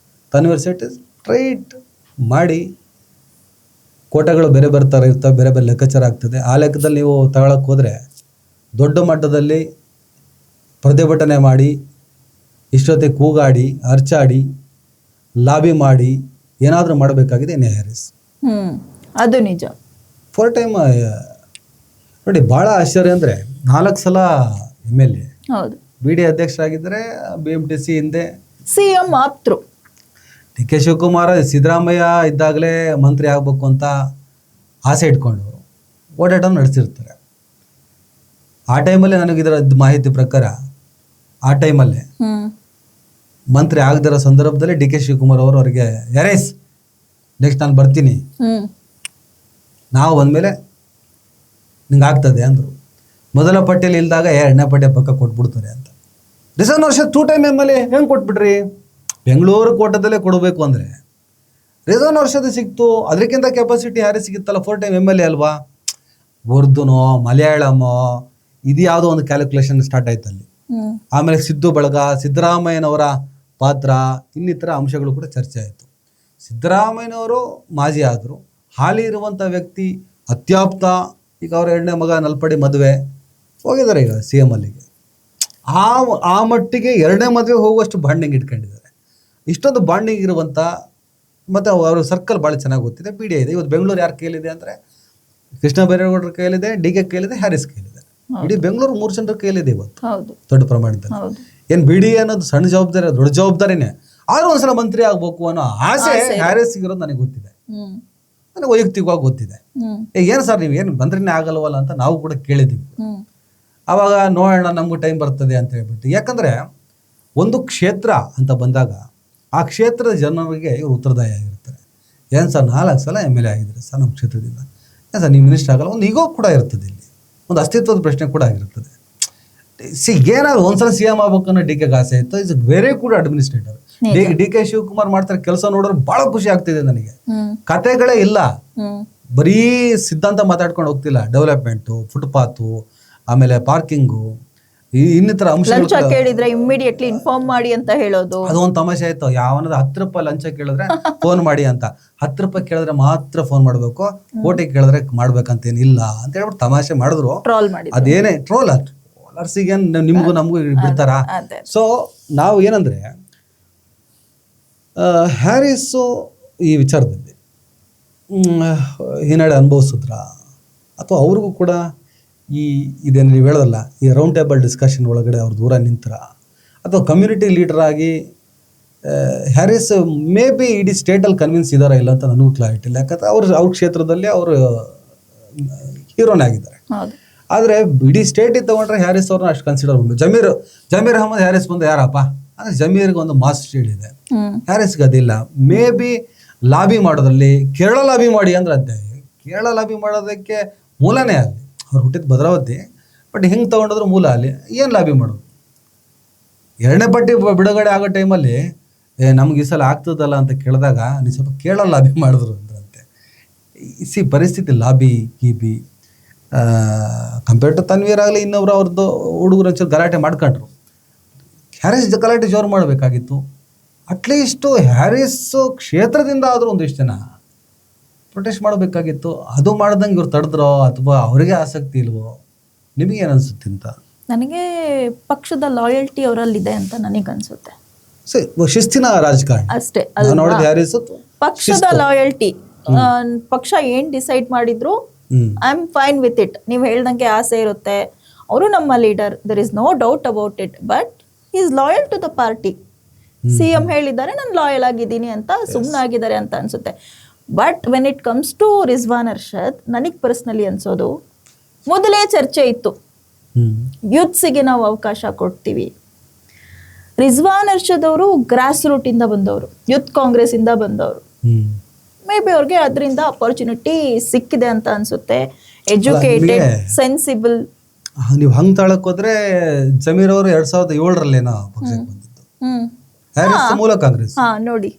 ತನ್ವೀರ್ ಸೇಠ್ ಸ್ಟ್ರೈಟ್ ಮಾಡಿ, ಕೋಟೆಗಳು ಬೇರೆ ಇರ್ತವೆ, ಬೇರೆ ಬೇರೆ ಲೆಕ್ಕಾಚಾರ ಆಗ್ತದೆ. ಆ ಲೆಕ್ಕದಲ್ಲಿ ನೀವು ತಗೊಳಕ್ಕೆ ಹೋದರೆ ದೊಡ್ಡ ಮಟ್ಟದಲ್ಲಿ ಪ್ರತಿಭಟನೆ ಮಾಡಿ, ಇಷ್ಟೊತ್ತಿಗೆ ಕೂಗಾಡಿ, ಅರ್ಚಾಡಿ, ಲಾಬಿ ಮಾಡಿ ಏನಾದರೂ ಮಾಡಬೇಕಾಗಿದೆ ಎನ್ ಹ್ಯಾರಿಸ್. ಅದು ನಿಜ. 4 ಟೈಮ್ ನೋಡಿ, ಭಾಳ ಆಶ್ಚರ್ಯ ಅಂದರೆ 4 ಸಲ MLA, ಹೌದು, BD ಅಧ್ಯಕ್ಷರಾಗಿದ್ದರೆ, BMTC ಹಿಂದೆ CM ಆಪ್ತರು. DK ಶಿವಕುಮಾರ್ ಸಿದ್ದರಾಮಯ್ಯ ಇದ್ದಾಗಲೇ ಮಂತ್ರಿ ಆಗಬೇಕು ಅಂತ ಆಸೆ ಇಟ್ಕೊಂಡು ಓಡಾಟ ನಡೆಸಿರ್ತಾರೆ. ಆ ಟೈಮಲ್ಲೇ ನನಗಿದರ ಮಾಹಿತಿ ಪ್ರಕಾರ ಆ ಟೈಮಲ್ಲೇ ಮಂತ್ರಿ ಆಗದಿರೋ ಸಂದರ್ಭದಲ್ಲಿ DK ಶಿವಕುಮಾರ್ ಅವರು ಅವರಿಗೆ ಯಾರೇಸ್ ನೆಕ್ಸ್ಟ್ ನಾನು ಬರ್ತೀನಿ, ನಾವು ಬಂದಮೇಲೆ ನಿಂಗೆ ಆಗ್ತದೆ ಅಂದರು. ಮೊದಲ ಪಟ್ಟಿಯಲ್ಲಿ ಇಲ್ದಾಗ 2ನೇ ಪಟ್ಟಿ ಪಕ್ಕ ಕೊಟ್ಬಿಡ್ತಾರೆ ಅಂತ. ರಿಸರ್ವ್ ವರ್ಷ 2 ಟೈಮ್ MLA ಹೆಂಗೆ ಕೊಟ್ಬಿಟ್ರಿ? ಬೆಂಗಳೂರು ಕೋಟದಲ್ಲೇ ಕೊಡಬೇಕು ಅಂದರೆ ರಿಸರ್ವ್ ವರ್ಷದ ಸಿಕ್ತು, ಅದಕ್ಕಿಂತ ಕೆಪಾಸಿಟಿ ಯಾರೇ ಸಿಗುತ್ತಲ್ಲ, 4 ಟೈಮ್ MLA ಅಲ್ವಾ. ಉರ್ದುನೋ ಮಲಯಾಳಮೋ ಇದು ಯಾವುದೋ ಒಂದು ಕ್ಯಾಲ್ಕುಲೇಷನ್ ಸ್ಟಾರ್ಟ್ ಆಯ್ತು ಅಲ್ಲಿ. ಆಮೇಲೆ ಸಿದ್ದು ಬಳಗ, ಸಿದ್ದರಾಮಯ್ಯನವರ ಪಾತ್ರ, ಇನ್ನಿತರ ಅಂಶಗಳು ಕೂಡ ಚರ್ಚೆ ಆಯಿತು. ಸಿದ್ದರಾಮಯ್ಯನವರು ಮಾಜಿ ಆದರು, ಹಾಲಿ ಇರುವಂಥ ವ್ಯಕ್ತಿ ಅತ್ಯಾಪ್ತ, ಈಗ ಅವರ 2ನೇ ಮಗ ನಲ್ಪಡಿ ಮದುವೆ ಹೋಗಿದ್ದಾರೆ ಈಗ CM ಅಲ್ಲಿಗೆ. ಆ ಮಟ್ಟಿಗೆ 2ನೇ ಮದುವೆ ಹೋಗುವಷ್ಟು ಬಾಂಡಿಂಗ್ ಇಟ್ಕೊಂಡಿದ್ದಾರೆ. ಇಷ್ಟೊಂದು ಬಾಂಡಿಂಗ್ ಇರುವಂಥ, ಮತ್ತು ಅವ್ರ ಸರ್ಕಲ್ ಭಾಳ ಚೆನ್ನಾಗಿ ಗೊತ್ತಿದೆ, BD ಇದೆ. ಇವತ್ತು ಬೆಂಗಳೂರು ಯಾರ ಕೈಲಿದೆ ಅಂದರೆ ಕೃಷ್ಣ ಬೈರೇಗೌಡರ ಕೈಲಿದೆ, DK ಕೈಲಿದೆ, ಹ್ಯಾರಿಸ್ ಕೈಲಿದೆ. ಇಡೀ ಬೆಂಗಳೂರು 3 ಜನರ ಕೈಲಿದೆ ಇವತ್ತು ದೊಡ್ಡ ಪ್ರಮಾಣದಲ್ಲಿ. ಏನು BD ಅನ್ನೋದು ಸಣ್ಣ ಜವಾಬ್ದಾರಿ, ದೊಡ್ಡ ಜವಾಬ್ದಾರಿನೇ. ಆದ್ರೂ ಒಂದ್ಸಲ ಮಂತ್ರಿ ಆಗ್ಬೇಕು ಅನ್ನೋ ಆಸೆ ಹ್ಯಾರಿಸ್ ಇರೋದು ನನಗೆ ಗೊತ್ತಿದೆ, ನನಗೆ ವೈಯಕ್ತಿಕವಾಗಿ ಗೊತ್ತಿದೆ. ಏನು ಸರ್ ನೀವು ಏನು ಮಂತ್ರಿನೇ ಆಗಲ್ವಲ್ಲ ಅಂತ ನಾವು ಕೂಡ ಕೇಳಿದ್ದೀವಿ. ಆವಾಗ ನೋಡೋಣ ನಮಗೂ ಟೈಮ್ ಬರ್ತದೆ ಅಂತ ಹೇಳ್ಬಿಟ್ಟು. ಯಾಕಂದರೆ ಒಂದು ಕ್ಷೇತ್ರ ಅಂತ ಬಂದಾಗ ಆ ಕ್ಷೇತ್ರದ ಜನರಿಗೆ ಇವರು ಉತ್ತರದಾಯ ಆಗಿರ್ತಾರೆ. ಏನು ಸರ್ 4 ಸಲ MLA ಆಗಿದ್ದಾರೆ ಸರ್ ನಮ್ಮ ಕ್ಷೇತ್ರದಿಂದ, ಏನು ಸರ್ ನೀವು ಮಿನಿಸ್ಟರ್ ಆಗಲ್ಲ, ಒಂದು ಈಗೋ ಕೂಡ ಇರ್ತದೆ, ಇಲ್ಲಿ ಒಂದು ಅಸ್ತಿತ್ವದ ಪ್ರಶ್ನೆ ಕೂಡ ಆಗಿರ್ತದೆ. ಏನಾದ್ರು ಒಂದ್ಸಲ CM ಆಗ್ಬೇಕು ಅನ್ನೋ DKಗೆ ಆಸೆ ಇತ್ತು. Is very good administrator. DK Shivakumar ಮಾಡ್ತಾರೆ ಕೆಲಸ ನೋಡಿದ್ರೆ ಭಾಳ ಖುಷಿ ಆಗ್ತಿದೆ ನನಗೆ. ಕತೆಗಳೇ ಇಲ್ಲ, ಬರೀ ಸಿದ್ಧಾಂತ ಮಾತಾಡ್ಕೊಂಡು ಹೋಗ್ತಿಲ್ಲ. ಡೆವಲಪ್ಮೆಂಟು, ಫುಟ್ಪಾತು, ಆಮೇಲೆ ಪಾರ್ಕಿಂಗು, ಇನ್ನಿತರ ಅಂಶಗಳು. ಕೇಳಿದ್ರೆ ಇಮಿಡಿಯೇಟ್ಲಿ ಇನ್ಫಾರ್ಮ್ ಮಾಡಿ ಅಂತ ಹೇಳೋದು, ಅದು ಒಂದು ತಮಾಷೆ ಆಯ್ತು. ಯಾವನಾದ್ರು 10 ರೂಪಾಯಿ ಲಂಚ ಕೇಳಿದ್ರೆ ಫೋನ್ ಮಾಡಿ ಅಂತ, 10 ರೂಪಾಯಿ ಕೇಳಿದ್ರೆ ಮಾತ್ರ ಫೋನ್ ಮಾಡ್ಬೇಕು, ಕೋಟಿ ಕೇಳಿದ್ರೆ ಮಾಡ್ಬೇಕಂತೇನಿಲ್ಲ ಅಂತ ಹೇಳ್ಬಿಟ್ಟು ತಮಾಷೆ ಮಾಡಿದ್ರು. ಅದೇನೇ ಟ್ರೋಲ್ ಟ್ರೋಲರ್ಸಿಗೆ ನಿಮ್ಗೂ ನಮಗೂ ಬಿಡ್ತಾರ. ಸೊ ನಾವು ಏನಂದ್ರೆ ಹ್ಯಾರಿಸು ಈ ವಿಚಾರದಲ್ಲಿ ಹಿನ್ನಡೆ ಅನುಭವಿಸಿದ್ರ, ಅಥವಾ ಅವ್ರಿಗೂ ಕೂಡ ಇದೇನು ನೀವು ಹೇಳೋದಲ್ಲ, ಈ ರೌಂಡ್ ಟೇಬಲ್ ಡಿಸ್ಕಷನ್ ಒಳಗಡೆ ಅವ್ರು ದೂರ ನಿಂತರ, ಅಥವಾ ಕಮ್ಯುನಿಟಿ ಲೀಡರ್ ಆಗಿ ಹ್ಯಾರಿಸ್ ಮೇ ಬಿ ಇಡೀ ಸ್ಟೇಟಲ್ಲಿ ಕನ್ವಿನ್ಸ್ ಇದ್ದಾರಾ ಇಲ್ಲ ಅಂತ ನನಗೂ ಕ್ಲಾರಿಟಿ ಇಲ್ಲ. ಯಾಕಂದ್ರೆ ಅವ್ರ ಕ್ಷೇತ್ರದಲ್ಲಿ ಅವರು ಹೀರೋನೇ ಆಗಿದ್ದಾರೆ. ಆದರೆ ಇಡೀ ಸ್ಟೇಟಿಗೆ ತೊಗೊಂಡ್ರೆ ಹ್ಯಾರಿಸ್ ಅವ್ರನ್ನ ಅಷ್ಟು ಕನ್ಸಿಡರ್ ಬಂದು. ಜಮೀರ್ ಅಹಮದ್ ಹ್ಯಾರಿಸ್ ಬಂದು ಯಾರಪ್ಪ ಅಂದರೆ ಜಮೀರ್ಗೆ ಒಂದು ಮಾಸ್ ಸ್ಟೇಡ್ ಇದೆ, ಹ್ಯಾರಿಸ್ಗೆ ಅದಿಲ್ಲ. ಮೇ ಬಿ ಲಾಬಿ ಮಾಡೋದ್ರಲ್ಲಿ ಕೇರಳ ಲಾಬಿ ಮಾಡಿ ಅಂದ್ರೆ ಅಂತೆ, ಕೇರಳ ಲಾಬಿ ಮಾಡೋದಕ್ಕೆ ಮೂಲನೇ ಅಲ್ಲಿ, ಅವ್ರು ಹುಟ್ಟಿದ ಭದ್ರಾವತಿ, ಬಟ್ ಹೆಂಗೆ ತೊಗೊಂಡಿದ್ರು ಮೂಲ ಅಲ್ಲಿ. ಏನು ಲಾಬಿ ಮಾಡೋದು? 2ನೇ ಪಟ್ಟಿ ಬಿಡುಗಡೆ ಆಗೋ ಟೈಮಲ್ಲಿ ನಮ್ಗೆ ಈ ಸಲ ಆಗ್ತದಲ್ಲ ಅಂತ ಕೇಳಿದಾಗ ನೀವು ಸ್ವಲ್ಪ ಕೇರಳ ಲಾಬಿ ಮಾಡಿದ್ರು ಅಂದ್ರಂತೆ. ಪರಿಸ್ಥಿತಿ ಲಾಬಿ ಗೀಬಿ ಕಂಪೇರ್ ಟು ತನ್ವೀರ್ ಆಗಲಿ ಇನ್ನೊಬ್ರು ಅವ್ರದ್ದು ಹುಡುಗರು ಒಂಚೂರು ಗಲಾಟೆ ಮಾಡ್ಕೊಂಡ್ರು. ಹ್ಯಾರಿಸ್ ಗಲಾಟೆ ಜೋರು ಮಾಡಬೇಕಾಗಿತ್ತು. ಅಟ್ಲೀಸ್ಟು ಹ್ಯಾರಿಸ್ಸು ಕ್ಷೇತ್ರದಿಂದ ಆದರೂ ಒಂದಿಷ್ಟು ಜನ ಪ್ರೊಟೆಸ್ಟ್ ಮಾಡಬೇಕಾಗಿತ್ತು. ಅದು ಮಾಡ್ದಂಗೆ ಇವ್ರು ತಡೆದ್ರೋ ಅಥವಾ ಅವರಿಗೆ ಆಸಕ್ತಿ ಇಲ್ವೋ, ನಿಮಗೇನು ಅನಿಸುತ್ತೆ ಅಂತ? ನನಗೆ ಪಕ್ಷದ ಲಾಯಲ್ಟಿ ಅವರಲ್ಲಿದೆ ಅಂತ ನನಗೆ ಅನ್ಸುತ್ತೆ. ಶಿಸ್ತಿನ ರಾಜಕಾರಣ ಅಷ್ಟೇ. ಪಕ್ಷದ ಲಾಯಲ್ಟಿ, ಪಕ್ಷ ಏನ್ ಡಿಸೈಡ್ ಮಾಡಿದ್ರು I am fine with it. ನೀವು ಹೇಳ್ದಂಗೆ ಆಸೆ ಇರುತ್ತೆ, ಅವರು ನಮ್ಮ leader, there is no doubt about it, but is loyal to the party. CM ಹೇಳಿದ್ದಾರೆ ನಾನು ಲಾಯಲ್ ಆಗಿದ್ದೀನಿ ಅಂತ ಸುಮ್ಮನಾಗಿದ್ದಾರೆ ಅಂತ ಅನ್ಸುತ್ತೆ. But when it comes to Rizwan Arshad, ನನಗೆ ಪರ್ಸ್ನಲಿ ಅನ್ಸೋದು, ಮೊದಲೇ ಚರ್ಚೆ ಇತ್ತು ಯೂತ್ಸಿಗೆ ನಾವು ಅವಕಾಶ ಕೊಡ್ತೀವಿ. ರಿಜ್ವಾನ್ ಅರ್ಷದ್ ಅವರು ಗ್ರಾಸ್ ರೂಟ್ ಇಂದ ಬಂದವರು, ಯೂತ್ ಕಾಂಗ್ರೆಸ್ ಇಂದ ಬಂದವರು. ಮೇ ಬಿ ಅವ್ರಿಗೆ ಅದರಿಂದ ಅಪರ್ಚುನಿಟಿ ಸಿಕ್ಕಿದೆ ಅಂತ ಅನ್ಸುತ್ತೆ. Educated, sensible. ನೀವು ಹಂಗ್ ತಾಳಕ್ ಹೋದ್ರೆ ಜಮೀರ್ ಅವರು 2007 ಪಕ್ಷಕ್ಕೆ ಬಂದಿದ್ದು. ಹ್ಯಾರಿಸ್ ಮೂಲ ಕಾಂಗ್ರೆಸ್. ನೋಡಿ